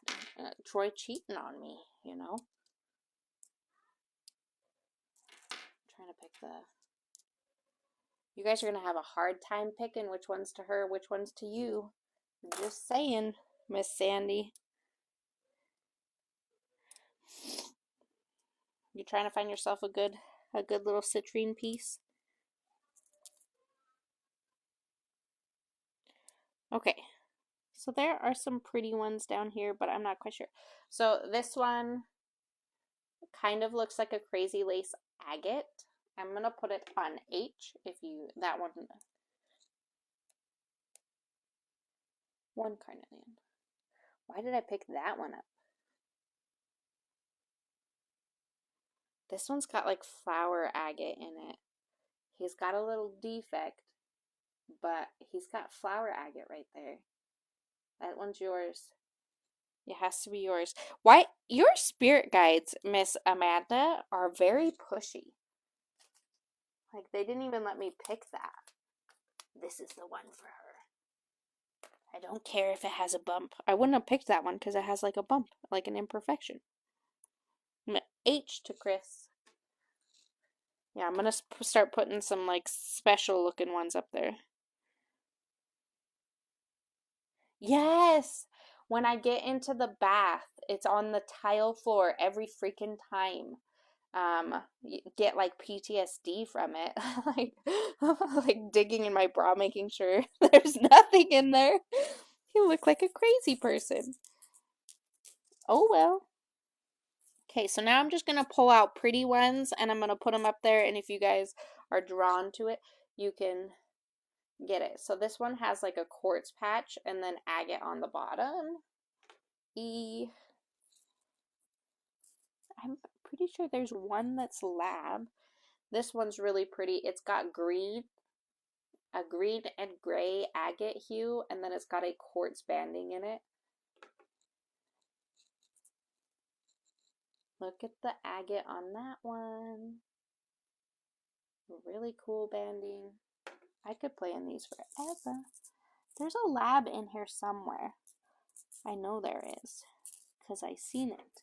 Troy cheating on me, you know. I'm trying to pick the... You guys are going to have a hard time picking which one's to her, which one's to you. I'm just saying, Miss Sandy. You trying to find yourself a good little citrine piece? Okay. So there are some pretty ones down here, but I'm not quite sure. So this one kind of looks like a crazy lace agate. I'm going to put it on H if you, that one carnelian. Why did I pick that one up? This one's got like flower agate in it. He's got a little defect, but he's got flower agate right there. That one's yours. It has to be yours. Why? Your spirit guides, Miss Amanda, are very pushy. Like, they didn't even let me pick that. This is the one for her. I don't care if it has a bump. I wouldn't have picked that one because it has like a bump, like an imperfection. H to Chris. Yeah, I'm going to start putting some like special looking ones up there. Yes! When I get into the bath, it's on the tile floor every freaking time. Get like PTSD from it. like digging in my bra, making sure there's nothing in there. You look like a crazy person. Oh well. Okay, so now I'm just going to pull out pretty ones and I'm going to put them up there, and if you guys are drawn to it, you can get it. So this one has like a quartz patch and then agate on the bottom. I'm pretty sure there's one that's lab. This one's really pretty. It's got green, a green and gray agate hue, and then it's got a quartz banding in it. Look at the agate on that one. Really cool banding. I could play in these forever. There's a lab in here somewhere. I know there is, because I seen it.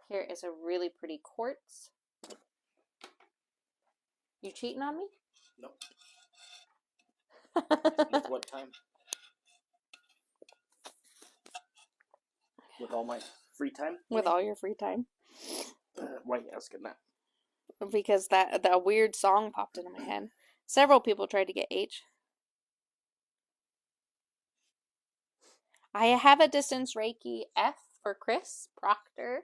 Here is a really pretty quartz. You cheating on me? No. With what time? With all my free time? With all your free time. Why are you asking that? Because that weird song popped into my head. Several people tried to get H. I have a distance Reiki F for Chris Proctor.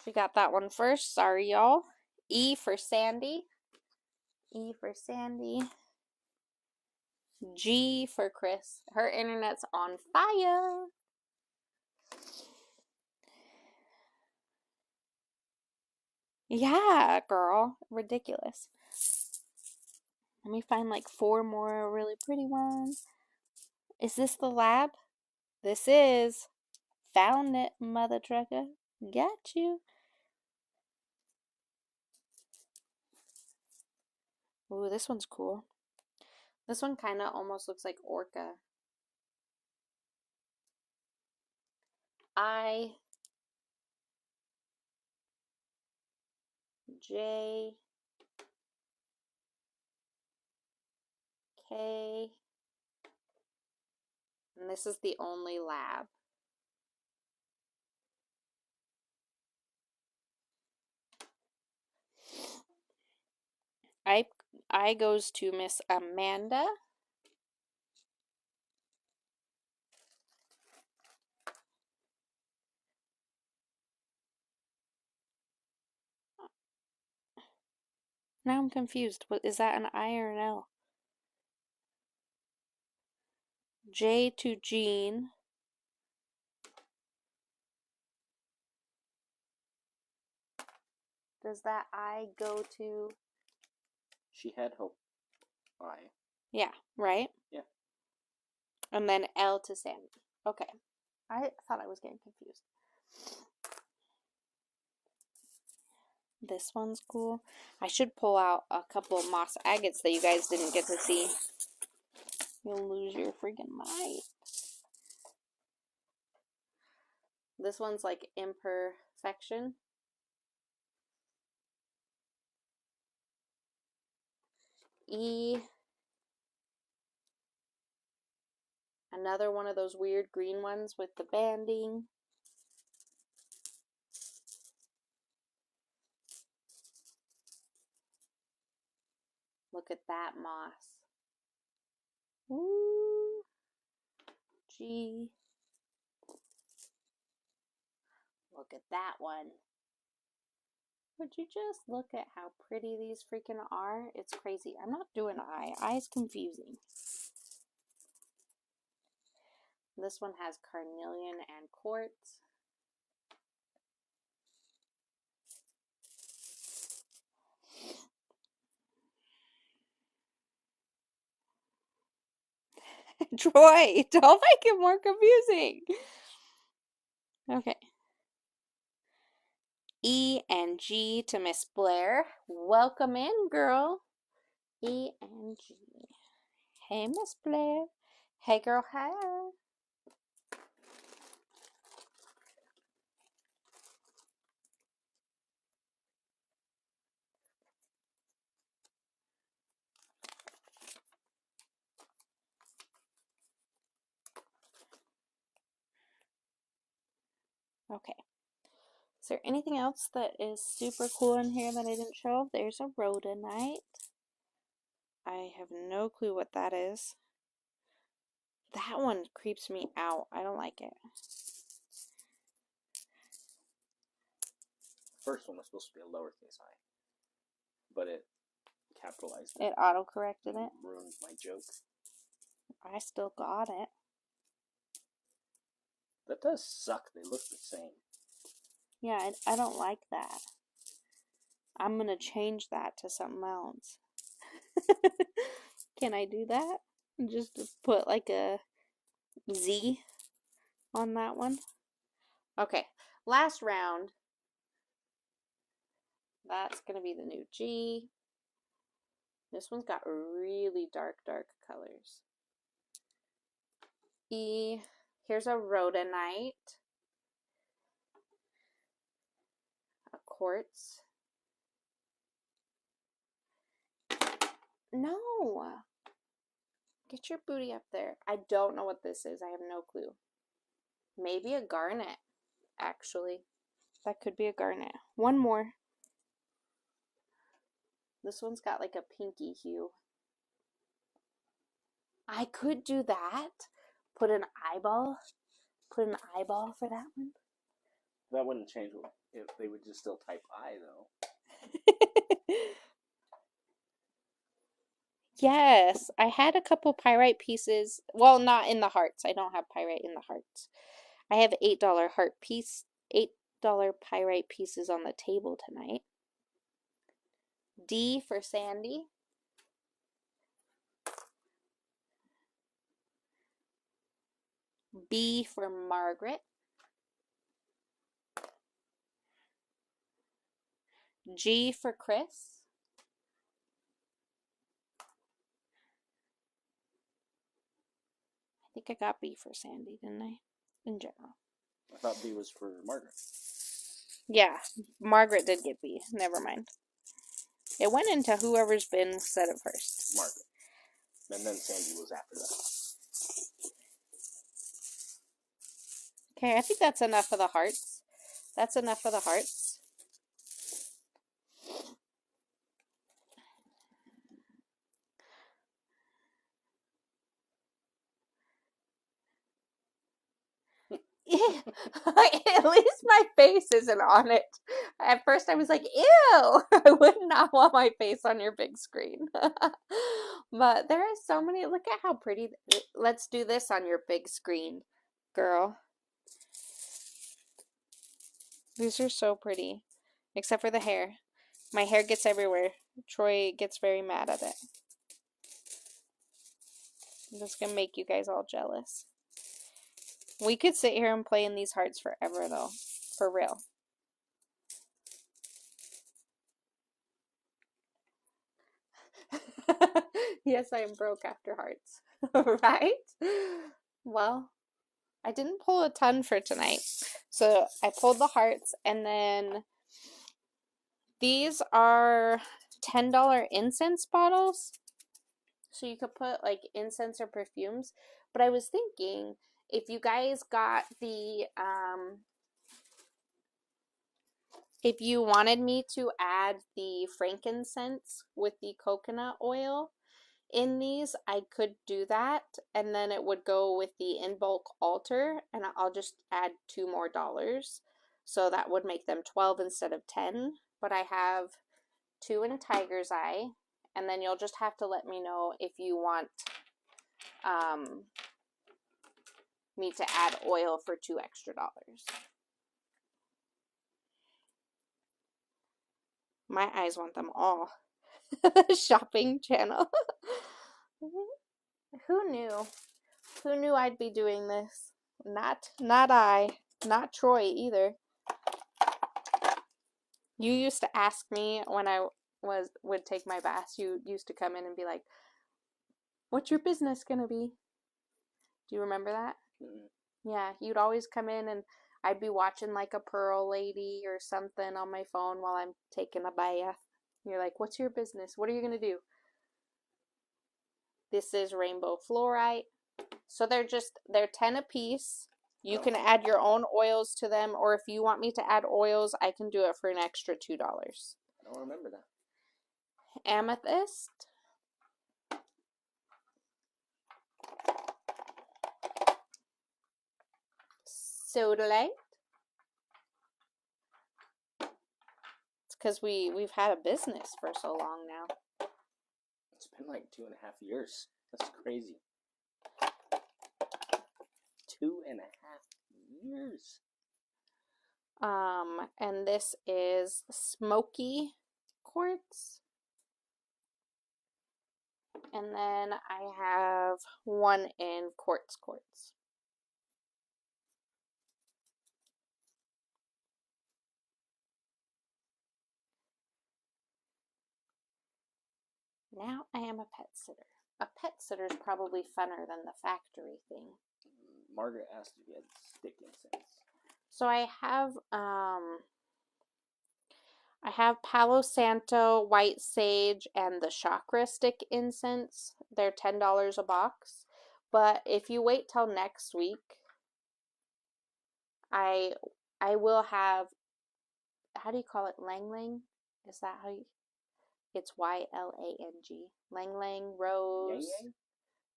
She got that one first. Sorry, y'all. E for Sandy. E for Sandy. G for Chris. Her internet's on fire. Yeah, girl. Ridiculous. Let me find like 4 more really pretty ones. Is this the lab? This is. Found it, mother trucker. Got you. Ooh, this one's cool. This one kind of almost looks like Orca. I, J, K, and this is the only lab. I goes to Miss Amanda. Now I'm confused. What is that, an I or an L? J to Jean. Does that I go to? She had hope. I. Yeah, right? Yeah. And then L to Sandy. Okay. I thought I was getting confused. This one's cool. I should pull out a couple of moss agates that you guys didn't get to see. You'll lose your freaking mind. This one's like Imperfection. E. Another one of those weird green ones with the banding. Look at that moss. Ooh. G. Look at that one. Would you just look at how pretty these freaking are? It's crazy. I'm not doing I. I is confusing. This one has carnelian and quartz. Troy, don't make it more confusing. Okay. E and G to Miss Blair. Welcome in, girl. E and G. Hey, Miss Blair. Hey, girl, hi. Okay. Is there anything else that is super cool in here that I didn't show? There's a rhodonite. I have no clue what that is. That one creeps me out. I don't like it. First one was supposed to be a lowercase I, but it capitalized it. It auto-corrected it. Ruined my joke. I still got it. That does suck. They look the same. Yeah, I don't like that. I'm gonna change that to something else. Can I do that? Just to put like a Z on that one. Okay, last round. That's going to be the new G. This one's got really dark colors. E. Here's a rhodonite. A quartz. No! Get your booty up there. I don't know what this is. I have no clue. Maybe a garnet, actually. That could be a garnet. One more. This one's got like a pinky hue. I could do that. Put an eyeball. Put an eyeball for that one. That wouldn't change if they would just still type I, though. Yes, I had a couple pyrite pieces. Well, not in the hearts. I don't have pyrite in the hearts. I have $8 heart piece, $8 pyrite pieces on the table tonight. D for Sandy. B for Margaret. G for Chris. I think I got B for Sandy, didn't I? In general. I thought B was for Margaret. Yeah, Margaret did get B. Never mind. It went into whoever's bin said it first. Margaret. And then Sandy was after that. Okay, I think that's enough of the hearts. That's enough of the hearts. At least my face isn't on it. At first I was like, ew, I would not want my face on your big screen. But there are so many, look at how pretty. Let's do this on your big screen, girl. These are so pretty, except for the hair. My hair gets everywhere. Troy gets very mad at it. I'm just gonna make you guys all jealous. We could sit here and play in these hearts forever, though. For real. Yes, I am broke after hearts. Right? Well, I didn't pull a ton for tonight. So I pulled the hearts, and then these are $10 incense bottles. So you could put like incense or perfumes. But I was thinking, if you guys got the, if you wanted me to add the frankincense with the coconut oil in these, I could do that. And then it would go with the in bulk altar. And I'll just add $2 more. So that would make them 12 instead of 10. But I have 2 in a tiger's eye. And then you'll just have to let me know if you want me to add oil for $2 extra. My eyes want them all. Shopping channel. Who knew? Who knew I'd be doing this? Not I. Not Troy either. You used to ask me when I would take my baths. You used to come in and be like, "What's your business gonna be?" Do you remember that? Mm-hmm. Yeah, you'd always come in and I'd be watching like a Pearl Lady or something on my phone while I'm taking a bath. You're like, "What's your business? What are you gonna do?" This is rainbow fluorite. So they're 10 a piece. You can add your own oils to them, or if you want me to add oils, I can do it for an extra $2. I don't remember that. Amethyst. Sodalite. It's because we've had a business for so long now. It's been like 2.5 years. That's crazy. 2.5 years. And this is smoky quartz. And then I have 1 in quartz. Now I am a pet sitter. A pet sitter is probably funner than the factory thing. Margaret asked if you had stick incense. So I have Palo Santo, White Sage, and the Chakra Stick incense. They're $10 a box. But if you wait till next week, I will have, how do you call it? Lang Lang? Is that how you? It's YLANG. Lang Lang Rose. Yang Yang?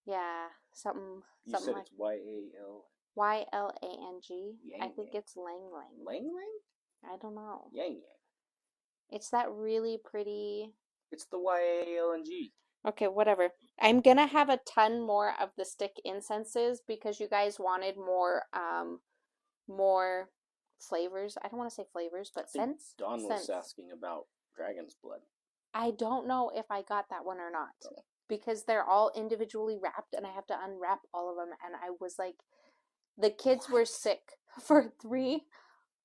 Yeah, something You said like it's YAL. YLANG. I Yang think Yang. it's Lang Lang. Lang Lang? I don't know. Yang Yang. It's that really pretty. It's the YALNG. Okay, whatever. I'm gonna have a ton more of the stick incenses because you guys wanted more flavors. I don't want to say flavors, but scents. Dawn was Scents. asking about dragon's blood. I don't know if I got that one or not Oh. because they're all individually wrapped and I have to unwrap all of them. And I was like, the kids were sick for 3.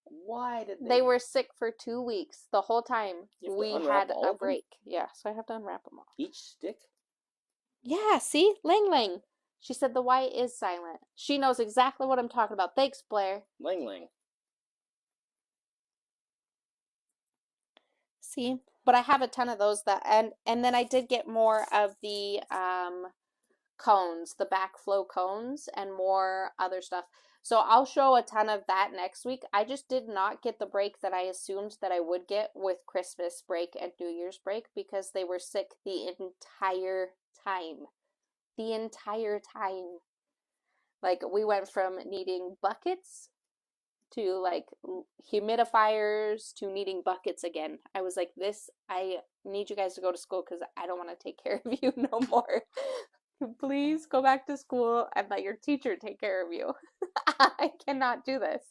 Why did They were sick for 2 weeks. The whole time You have to we unwrap had all a of them? break. Yeah, so I have to unwrap them all. Each stick? Yeah, see? Lang Lang. She said the Y is silent. She knows exactly what I'm talking about. Thanks, Blair. Lang Lang. See? But I have a ton of those that and then I did get more of the cones, the backflow cones and more other stuff. So I'll show a ton of that next week. I just did not get the break that I assumed that I would get with Christmas break and New Year's break because they were sick the entire time. The entire time. Like we went from needing buckets to like humidifiers to needing buckets again. I was like, I need you guys to go to school because I don't want to take care of you no more. Please go back to school and let your teacher take care of you. I cannot do this.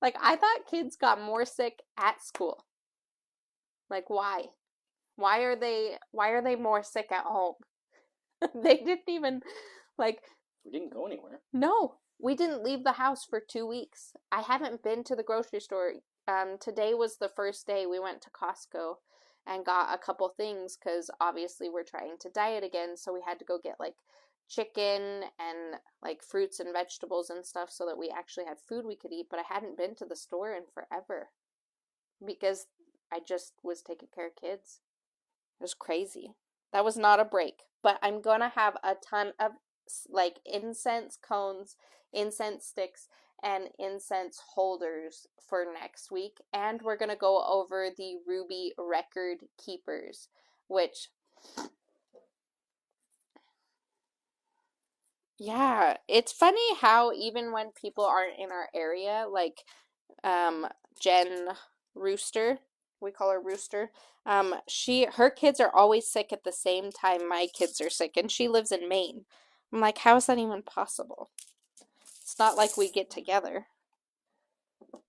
Like, I thought kids got more sick at school. Like, why? Why are they more sick at home? They didn't even, like... We didn't go anywhere. No, we didn't leave the house for 2 weeks. I haven't been to the grocery store. Today was the first day we went to Costco and got a couple things because obviously we're trying to diet again, so we had to go get like chicken and like fruits and vegetables and stuff so that we actually had food we could eat, but I hadn't been to the store in forever because I just was taking care of kids. It was crazy. That was not a break, but I'm gonna have a ton of like incense cones, incense sticks, and incense holders for next week, and we're gonna go over the ruby record keepers, which, yeah, it's funny how even when people aren't in our area, like Jen Rooster, we call her Rooster, her kids are always sick at the same time my kids are sick, and she lives in Maine. I'm like, how is that even possible? It's not like we get together,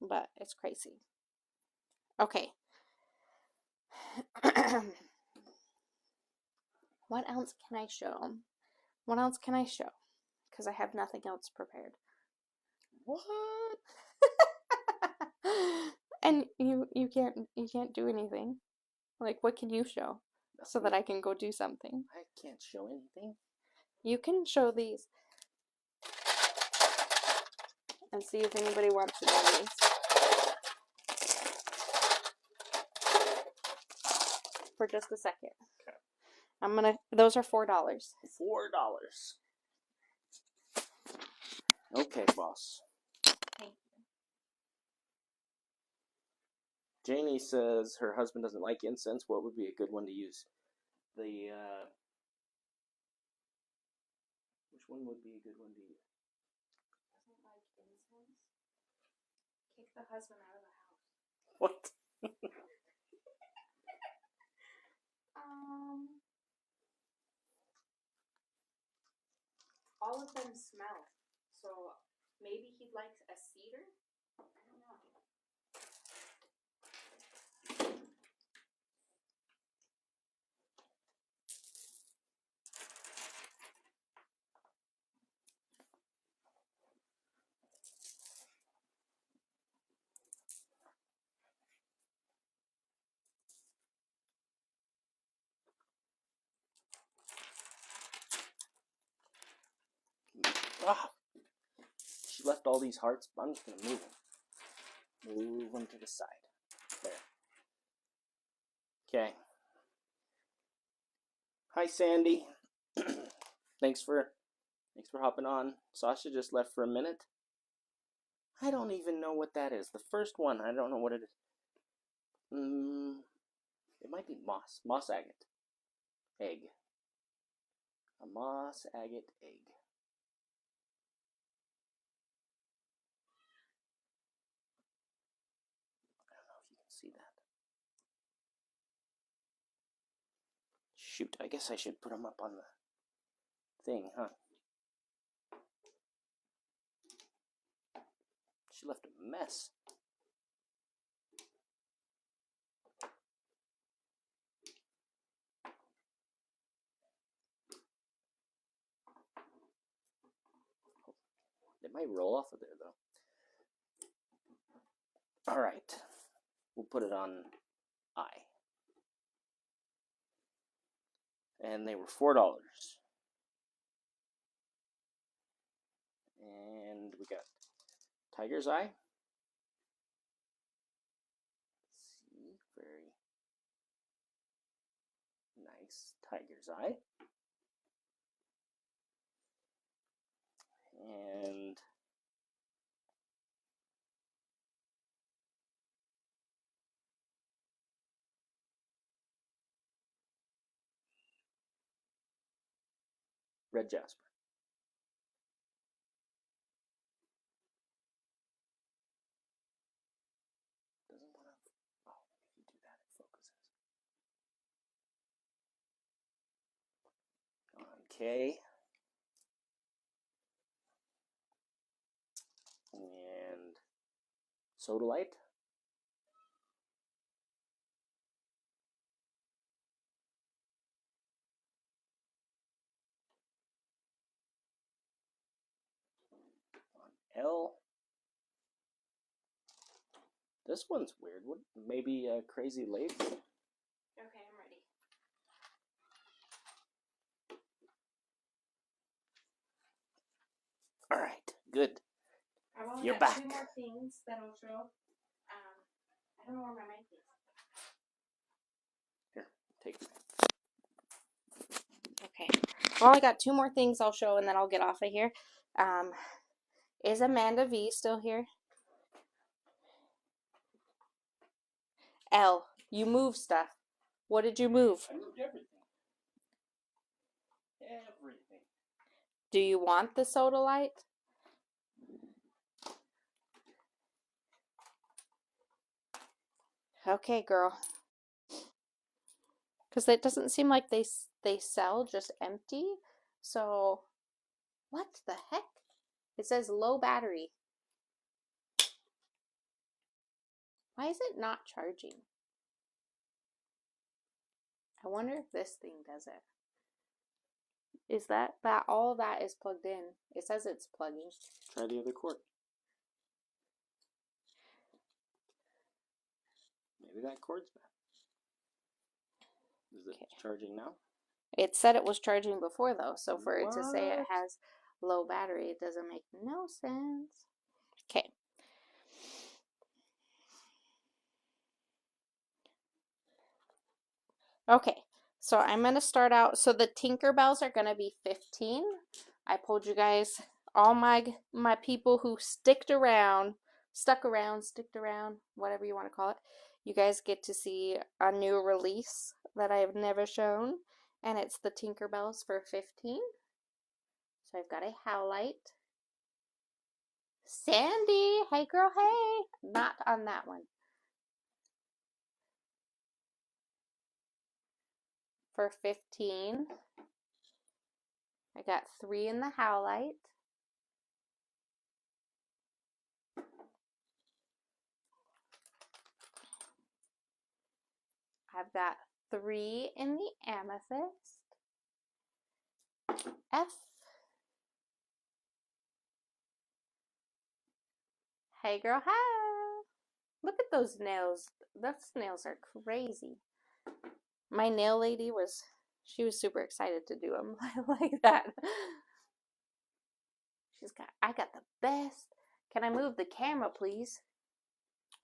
but it's crazy. Okay. What else can I show? What else can I show? Because I have nothing else prepared. What? And you can't do anything. Like, what can you show so that I can go do something? I can't show anything. You can show these and see if anybody wants to know these. For just a second. Okay. Those are $4. $4. Okay, boss. Thank you. Janie says her husband doesn't like incense. What would be a good one to use? Which one would be a good one to use? Doesn't like incense? Kick the husband out of the house. What? All of them smell. So maybe he likes a cedar? I don't know. Ah, she left all these hearts. I'm just gonna move them. Move them to the side. There. Okay. Hi, Sandy. Thanks for hopping on. Sasha just left for a minute. I don't even know what that is. The first one, I don't know what it is. It might be moss agate egg. A moss agate egg. I don't know if you can see that. Shoot, I guess I should put them up on the thing, huh? She left a mess. It might roll off of there, though. All right. We'll put it on I. And they were $4. And we got Tiger's Eye. Let's see, very nice Tiger's Eye. And Red Jasper. Doesn't want to. Oh, if you do that, it focuses. Okay. And Sodalite. On L. This one's weird. What? Maybe Crazy Lake. Okay, I'm ready. All right, good. I've only You're got back. 2 more things that I'll show. I don't know where my mic is. Here, take it. Okay. I've only got 2 more things I'll show and then I'll get off of here. Is Amanda V still here? L, you move stuff. What did you move? I moved everything. Everything. Do you want the Sodalite? Okay, girl. Because it doesn't seem like they sell just empty. So, what the heck? It says low battery. Why is it not charging? I wonder if this thing does it. Is that all of that is plugged in? It says it's plugging. Try the other cord. Maybe that cord's bad. Is it charging now? It said it was charging before though, so for it to say it What? has low battery, it doesn't make no sense. Okay. Okay, so I'm going to start out. So the Tinkerbells are going to be 15. I told you guys, all my people who stuck around, whatever you want to call it, you guys get to see a new release that I have never shown, and it's the Tinkerbells for 15. So I've got a Howlite. Sandy, hey girl, hey. Not on that one. For 15. I got 3 in the Howlite. I've got 3 in the Amethyst. F. Hey girl, hi. Look at those nails. Those nails are crazy. My nail lady she was super excited to do them like that. I got the best. Can I move the camera, please?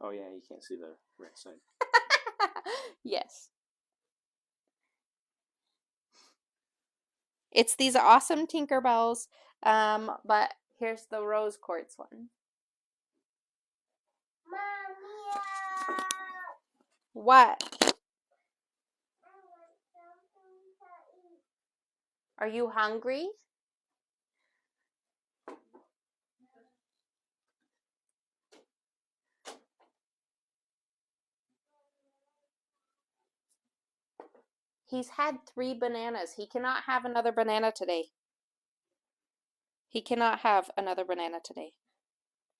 Oh yeah, you can't see the right side. Yes. It's these awesome Tinkerbells, but here's the rose quartz one. Mommy, what? Are you hungry? He's had 3 bananas. He cannot have another banana today. He cannot have another banana today.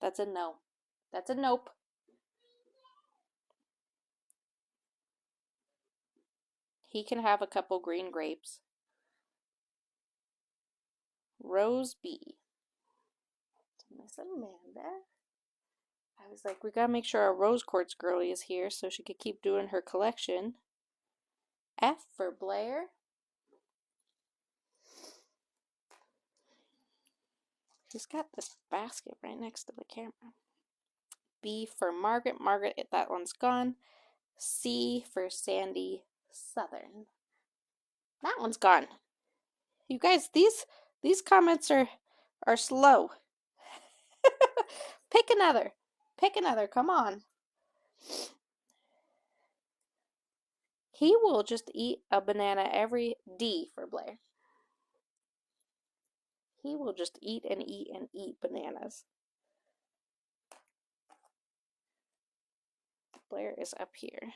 That's a no. That's a nope. He can have a couple green grapes. Rose B. Miss Amanda. I was like, we gotta make sure our rose quartz girlie is here so she could keep doing her collection. F for Blair. She's got this basket right next to the camera. B for Margaret. Margaret, that one's gone. C for Sandy Southern. That one's gone. You guys, these comments are slow. Pick another. Pick another. Come on. He will just eat a banana every D for Blair. He will just eat and eat and eat bananas. Blair is up here.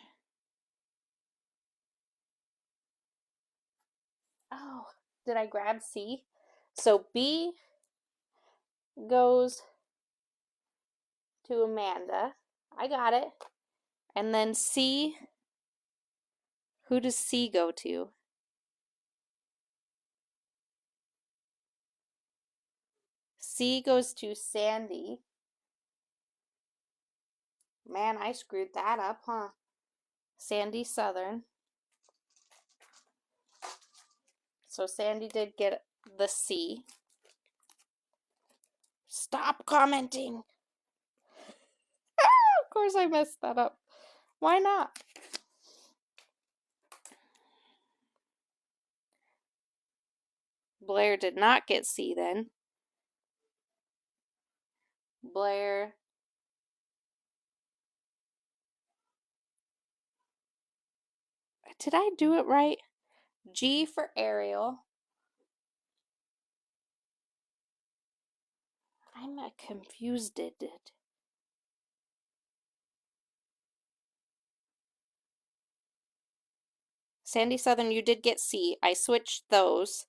Oh, did I grab C? So B goes to Amanda. I got it. And then C, who does C go to? C goes to Sandy. Man, I screwed that up, huh? Sandy Southern. So Sandy did get the C. Stop commenting. Of course I messed that up. Why not? Blair did not get C then. Blair. Did I do it right? G for Ariel. I'm confused. Sandy Southern, you did get C. I switched those.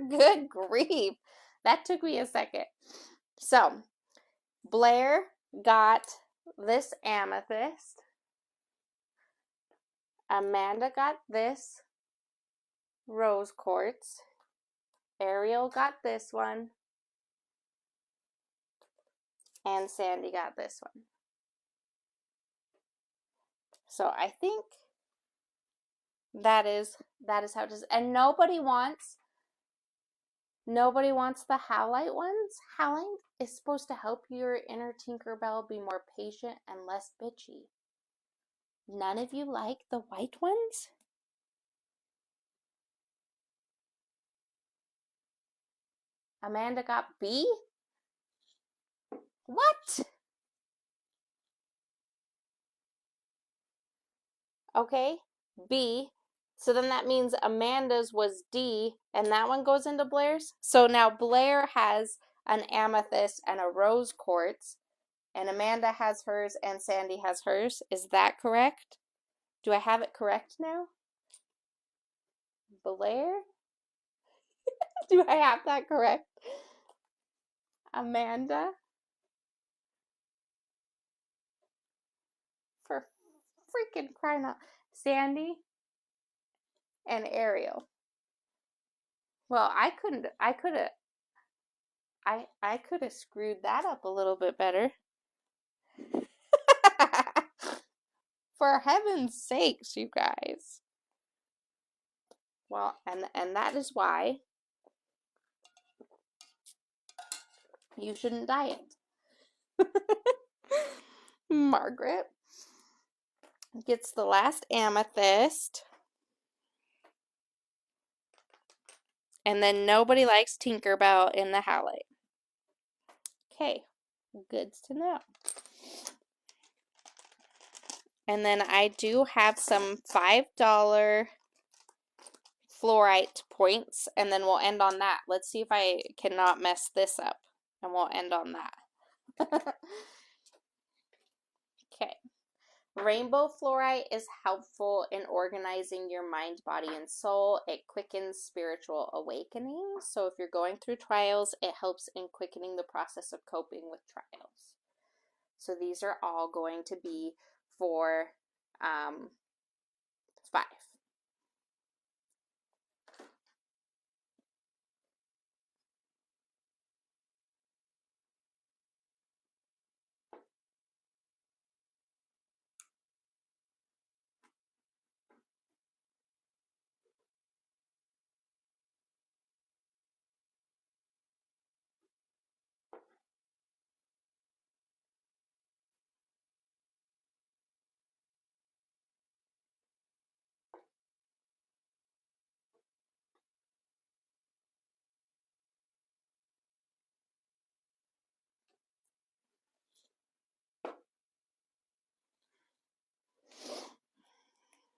Good grief. That took me a second. So, Blair got this amethyst. Amanda got this rose quartz. Ariel got this one. And Sandy got this one. So I think that is how it is. And nobody wants the howlite ones. Howlite is supposed to help your inner Tinkerbell be more patient and less bitchy. None of you like the white ones? Amanda got B? What? Okay, B. So then that means Amanda's was D, and that one goes into Blair's. So now Blair has an amethyst and a rose quartz, and Amanda has hers and Sandy has hers. Is that correct? Do I have it correct now? Blair? Do I have that correct? Amanda? For freaking crying out. Sandy and Ariel. Well, I could have screwed that up a little bit better. For heaven's sakes, you guys. Well, and that is why you shouldn't diet. Margaret gets the last amethyst. And then nobody likes Tinkerbell in the howlite. Okay, goods to know. And then I do have some $5 fluorite points, and then we'll end on that. Let's see if I cannot mess this up, and we'll end on that. Okay. Rainbow fluorite is helpful in organizing your mind, body, and soul. It quickens spiritual awakening. So if you're going through trials, it helps in quickening the process of coping with trials. So these are all going to be for 5.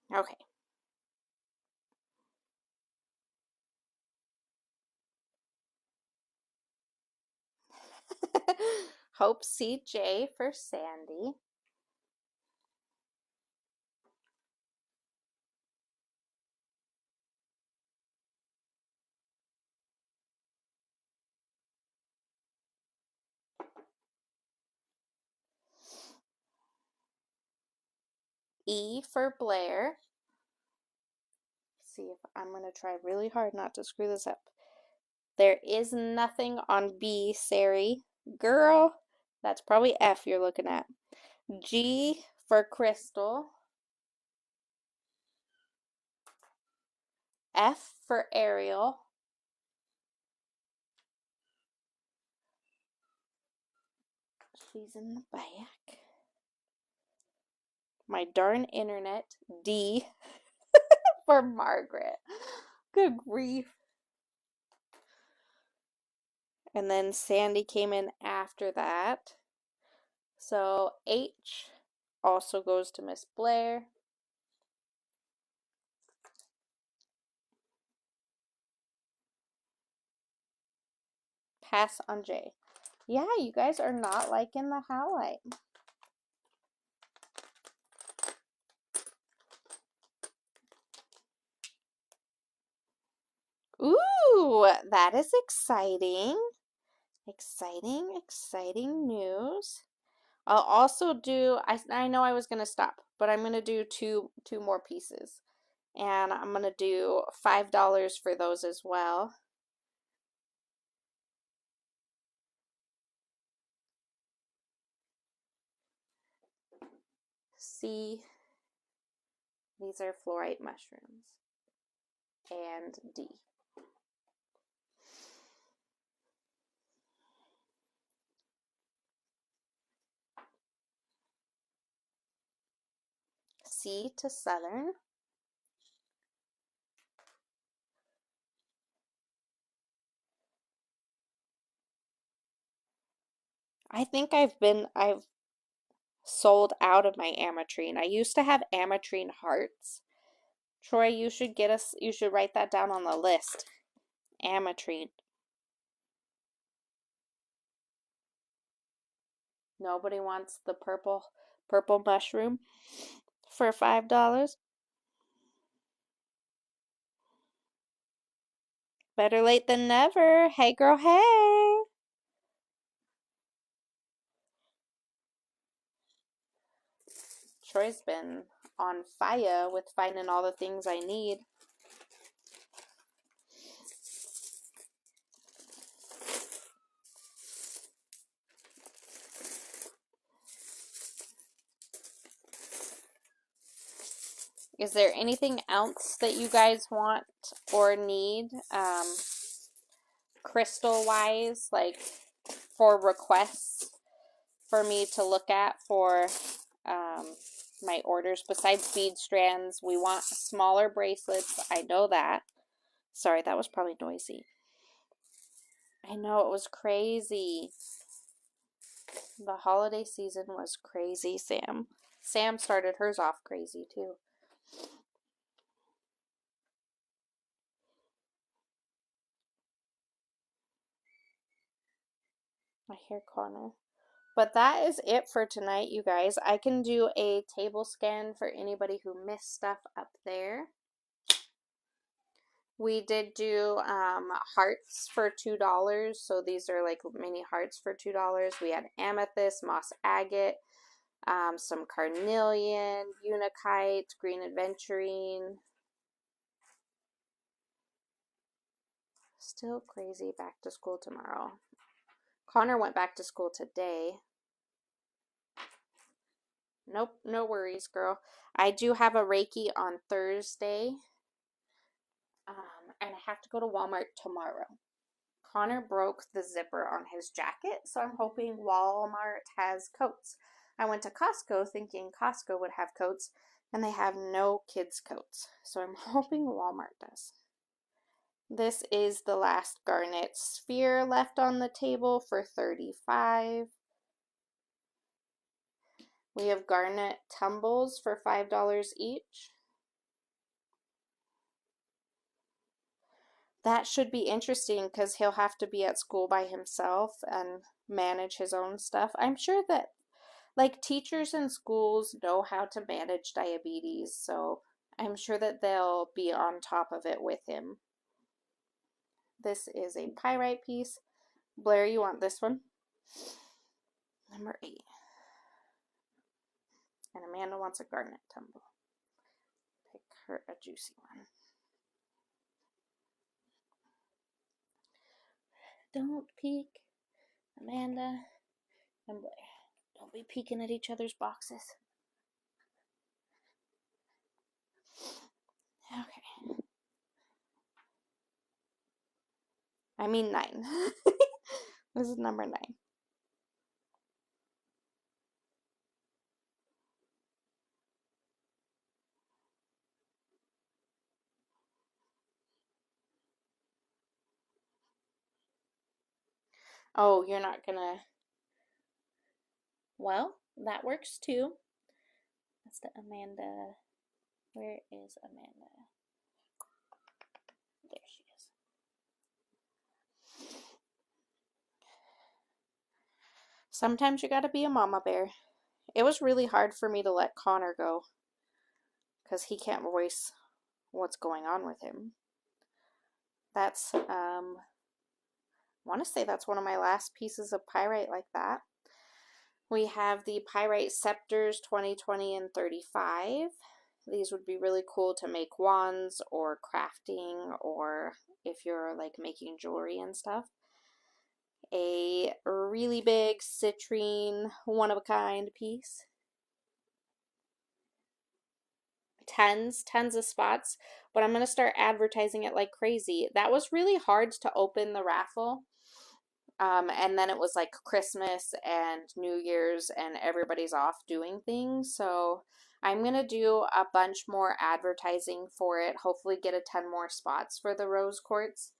Okay. Hope CJ for Sandy. E for Blair. See if I'm going to try really hard not to screw this up. There is nothing on B, Sari. Girl, that's probably F you're looking at. G for Crystal. F for Ariel. She's in the back. My darn internet. D for Margaret. Good grief. And then Sandy came in after that. So H also goes to Miss Blair. Pass on J. Yeah, you guys are not liking the howlite. Ooh, that is exciting. Exciting news. I'll also do, I know I was going to stop, but I'm going to do two more pieces. And I'm going to do $5 for those as well. C, these are fluorite mushrooms. And D. C to Southern. I think I've sold out of my ametrine. I used to have ametrine hearts. Troy, you should write that down on the list. Ametrine. Nobody wants the purple mushroom for $5. Better late than never. Hey girl, hey. Troy's been on fire with finding all the things I need. Is there anything else that you guys want or need, crystal-wise, like for requests for me to look at for my orders? Besides bead strands, we want smaller bracelets. I know that. Sorry, that was probably noisy. I know, it was crazy. The holiday season was crazy, Sam. Sam started hers off crazy too. I hear Connor. But that is it for tonight, you guys. I can do a table scan for anybody who missed stuff up there. We did do hearts for $2. So these are like mini hearts for $2. We had amethyst, moss agate, some carnelian, unakite, green aventurine. Still crazy, back to school tomorrow. Connor went back to school today. Nope, no worries, girl. I do have a Reiki on Thursday. And I have to go to Walmart tomorrow. Connor broke the zipper on his jacket, so I'm hoping Walmart has coats. I went to Costco thinking Costco would have coats, and they have no kids' coats. So I'm hoping Walmart does. This is the last garnet sphere left on the table for $35. We have garnet tumbles for $5 each. That should be interesting because he'll have to be at school by himself and manage his own stuff. I'm sure that like teachers in schools know how to manage diabetes, so I'm sure that they'll be on top of it with him. This is a pyrite piece. Blair, you want this one? Number 8. And Amanda wants a garnet tumble. Pick her a juicy one. Don't peek, Amanda and Blair. Don't be peeking at each other's boxes. Okay. I mean 9. This is number 9. Oh, you're not gonna... Well, that works too. That's the Amanda. Where is Amanda? There she is. Sometimes you gotta be a mama bear. It was really hard for me to let Connor go because he can't voice what's going on with him. That's, I want to say that's one of my last pieces of pyrite like that. We have the Pyrite Scepters 20, and 35. These would be really cool to make wands or crafting, or if you're like making jewelry and stuff. A really big citrine, one-of-a-kind piece. Tens of spots, but I'm going to start advertising it like crazy. That was really hard to open the raffle. And then it was like Christmas and New Year's and everybody's off doing things. So I'm going to do a bunch more advertising for it. Hopefully get a 10 more spots for the rose quartz.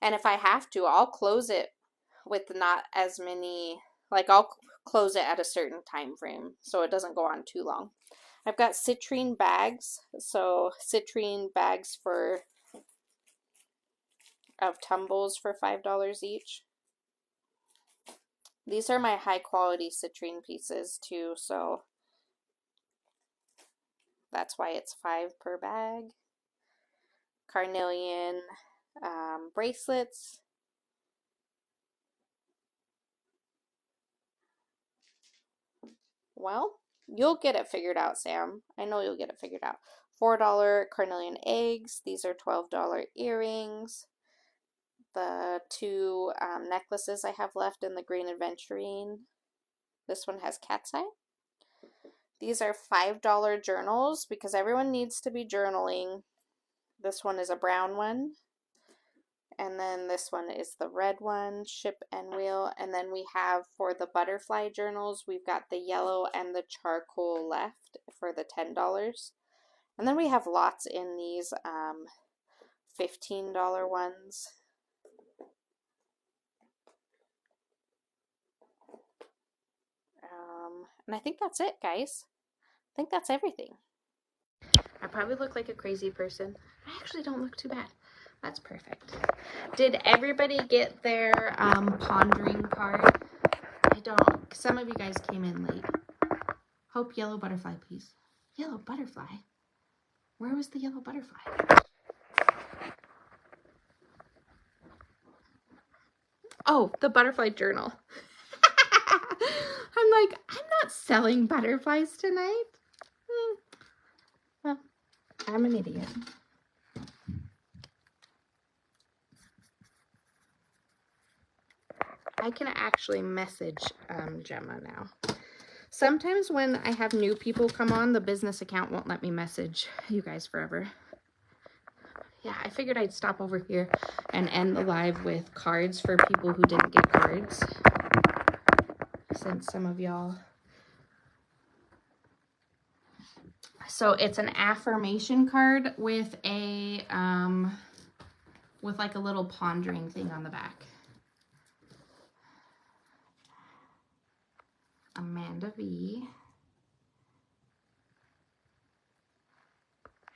And if I have to, I'll close it with not as many, like I'll close it at a certain time frame so it doesn't go on too long. I've got citrine bags. So citrine bags of tumbles for $5 each. These are my high quality citrine pieces too, so that's why it's $5 per bag. Carnelian bracelets. Well, you'll get it figured out, Sam. I know you'll get it figured out. $4 carnelian eggs. These are $12 earrings. The 2 necklaces I have left in the green aventurine. This one has cat's eye. These are $5 journals because everyone needs to be journaling. This one is a brown one. And then this one is the red one, Ship and Wheel. And then we have for the butterfly journals, we've got the yellow and the charcoal left for the $10. And then we have lots in these $15 ones. And I think that's it, guys. I think that's everything. I probably look like a crazy person. I actually don't look too bad. That's perfect. Did everybody get their pondering card? I don't. Some of you guys came in late. Hope yellow butterfly, please. Yellow butterfly? Where was the yellow butterfly? Oh, the butterfly journal. I'm like, I'm not selling butterflies tonight. Well, I'm an idiot. I can actually message Gemma now. Sometimes when I have new people come on, the business account won't let me message you guys forever. Yeah, I figured I'd stop over here and end the live with cards for people who didn't get cards. Since some of y'all. So it's an affirmation card with a with like a little pondering thing on the back. Amanda V.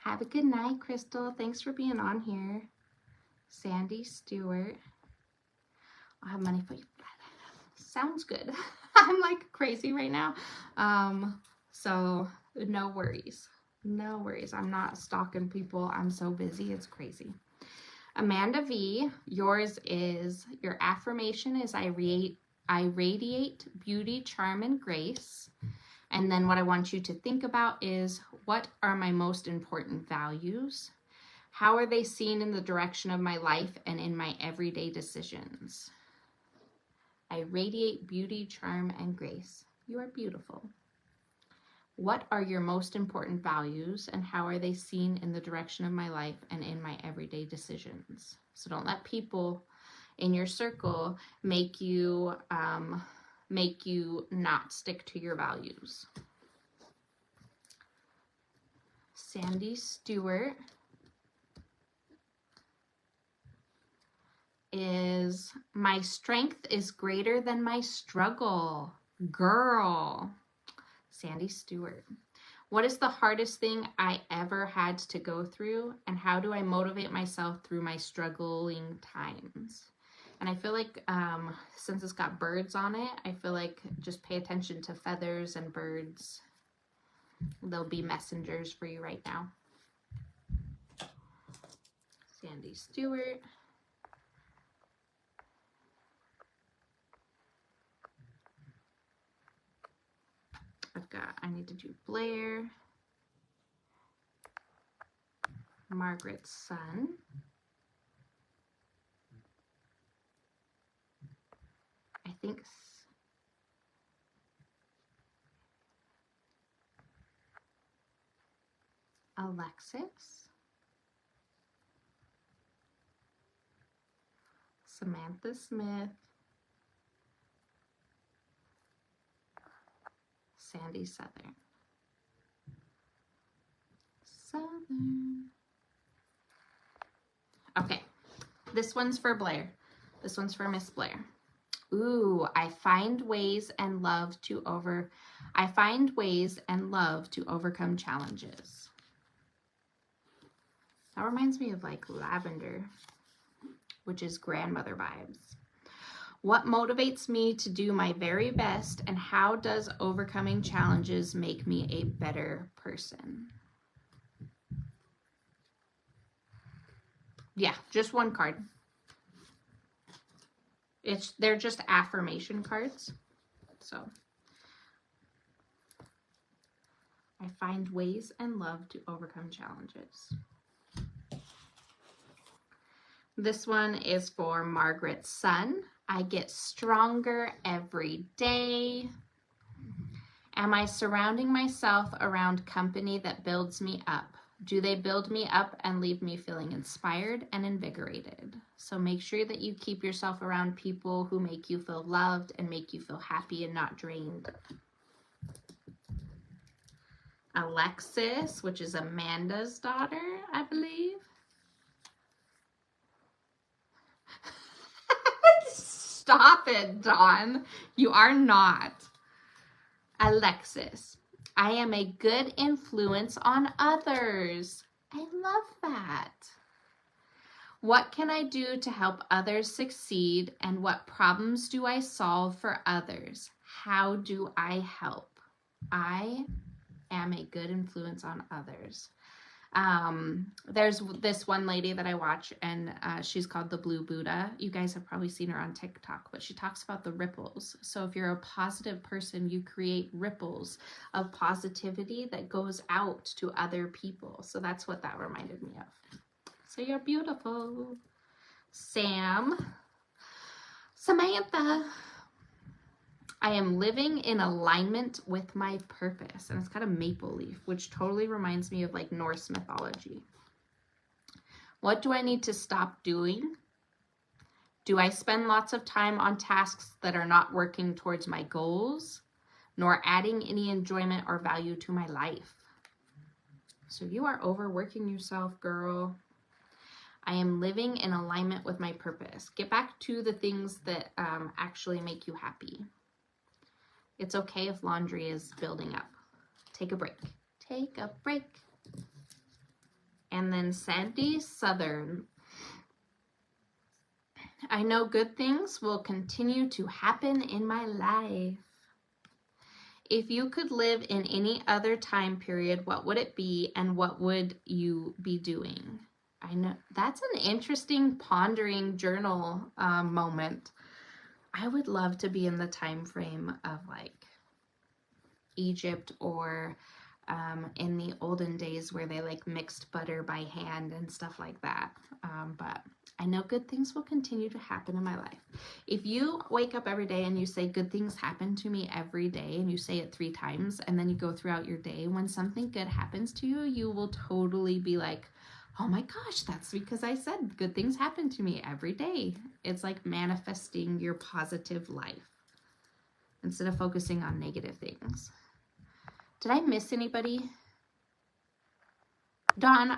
Have a good night, Crystal. Thanks for being on here. Sandy Stewart. I'll have money for you. Sounds good. I'm like crazy right now. So no worries. No worries. I'm not stalking people. I'm so busy. It's crazy. Amanda V, yours is, your affirmation is I radiate beauty, charm, and grace. And then what I want you to think about is, what are my most important values? How are they seen in the direction of my life and in my everyday decisions? I radiate beauty, charm, and grace. You are beautiful. What are your most important values and how are they seen in the direction of my life and in my everyday decisions? So don't let people in your circle make you not stick to your values. Sandy Stewart is, my strength is greater than my struggle. Girl. Sandy Stewart. What is the hardest thing I ever had to go through, and how do I motivate myself through my struggling times? And I feel like since it's got birds on it, I feel like just pay attention to feathers and birds. They'll be messengers for you right now. Sandy Stewart. I need to do Blair. Margaret's son. I think Alexis. Samantha Smith. Sandy Southern. Okay, this one's for Blair. This one's for Miss Blair. Ooh, I find ways and love to overcome challenges. That reminds me of like lavender, which is grandmother vibes. What motivates me to do my very best, and how does overcoming challenges make me a better person? Yeah, just one card. They're just affirmation cards. So I find ways and love to overcome challenges. This one is for Margaret's son. I get stronger every day. Am I surrounding myself around company that builds me up? Do they build me up and leave me feeling inspired and invigorated? So make sure that you keep yourself around people who make you feel loved and make you feel happy and not drained. Alexis, which is Amanda's daughter, I believe. Stop it, Dawn. You are not. Alexis, I am a good influence on others. I love that. What can I do to help others succeed, and what problems do I solve for others? How do I help? I am a good influence on others. There's this one lady that I watch, and she's called the Blue Buddha. You guys have probably seen her on TikTok, but she talks about the ripples. So if you're a positive person, you create ripples of positivity that goes out to other people. So that's what that reminded me of. So you're beautiful. Sam. Samantha. I am living in alignment with my purpose. And it's got a maple leaf, which totally reminds me of like Norse mythology. What do I need to stop doing? Do I spend lots of time on tasks that are not working towards my goals, nor adding any enjoyment or value to my life? So you are overworking yourself, girl. I am living in alignment with my purpose. Get back to the things that actually make you happy. It's okay if laundry is building up. Take a break. Take a break. And then Sandy Southern. I know good things will continue to happen in my life. If you could live in any other time period, what would it be and what would you be doing? I know that's an interesting pondering journal moment. I would love to be in the time frame of like Egypt or in the olden days where they like mixed butter by hand and stuff like that. But I know good things will continue to happen in my life. If you wake up every day and you say good things happen to me every day, and you say it 3 times, and then you go throughout your day, when something good happens to you, you will totally be like, oh my gosh, that's because I said good things happen to me every day. It's like manifesting your positive life instead of focusing on negative things. Did I miss anybody? Dawn,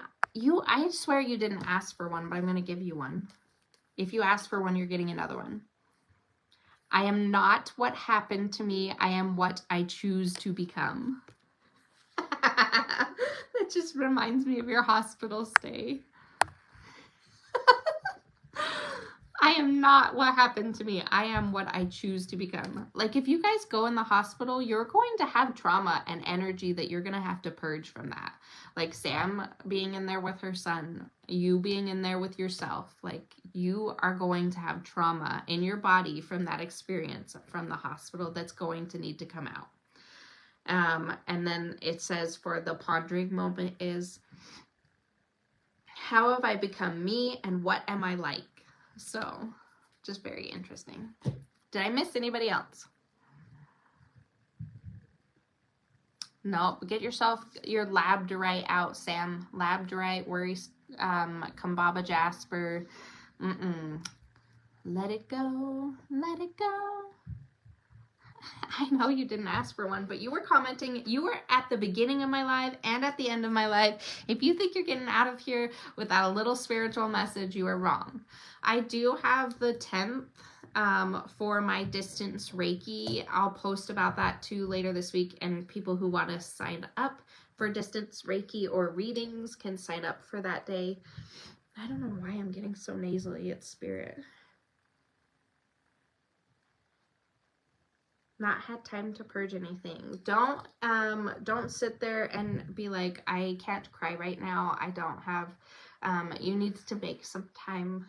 I swear you didn't ask for one, but I'm going to give you one. If you ask for one, you're getting another one. I am not what happened to me. I am what I choose to become. That just reminds me of your hospital stay. I am not what happened to me. I am what I choose to become. Like if you guys go in the hospital, you're going to have trauma and energy that you're going to have to purge from that. Like Sam being in there with her son, you being in there with yourself. Like you are going to have trauma in your body from that experience from the hospital that's going to need to come out. And then it says for the pondering moment is, how have I become me and what am I like? So just very interesting. Did I miss anybody else? No, get yourself your labradorite out, Sam. Labradorite, worry, Kambaba Jasper. Let it go, let it go. I know you didn't ask for one, but you were commenting. You were at the beginning of my live and at the end of my live. If you think you're getting out of here without a little spiritual message, you are wrong. I do have the 10th for my distance Reiki. I'll post about that too later this week, and people who want to sign up for distance Reiki or readings can sign up for that day. I don't know why I'm getting so nasally. It's spirit. Not had time to purge anything. Don't sit there and be like, I can't cry right now. I don't have, you need to make some time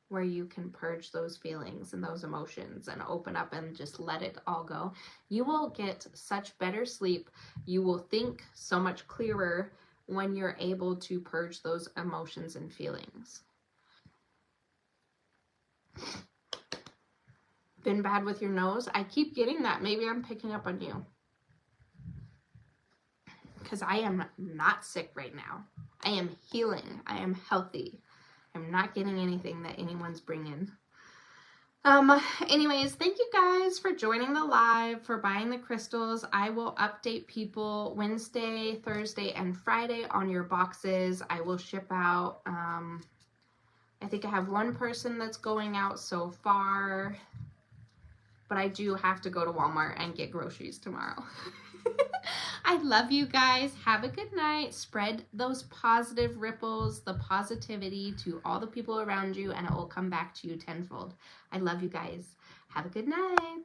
where you can purge those feelings and those emotions and open up and just let it all go. You will get such better sleep. You will think so much clearer when you're able to purge those emotions and feelings. Been bad with your nose? I keep getting that. Maybe I'm picking up on you. because I am not sick right now. I am healing. I am healthy. I'm not getting anything that anyone's bringing. Anyways, thank you guys for joining the live, for buying the crystals. I will update people Wednesday, Thursday, and Friday on your boxes. I will ship out, I think I have one person that's going out so far, but I do have to go to Walmart and get groceries tomorrow. I love you guys. Have a good night. Spread those positive ripples, the positivity to all the people around you, and it will come back to you tenfold. I love you guys. Have a good night.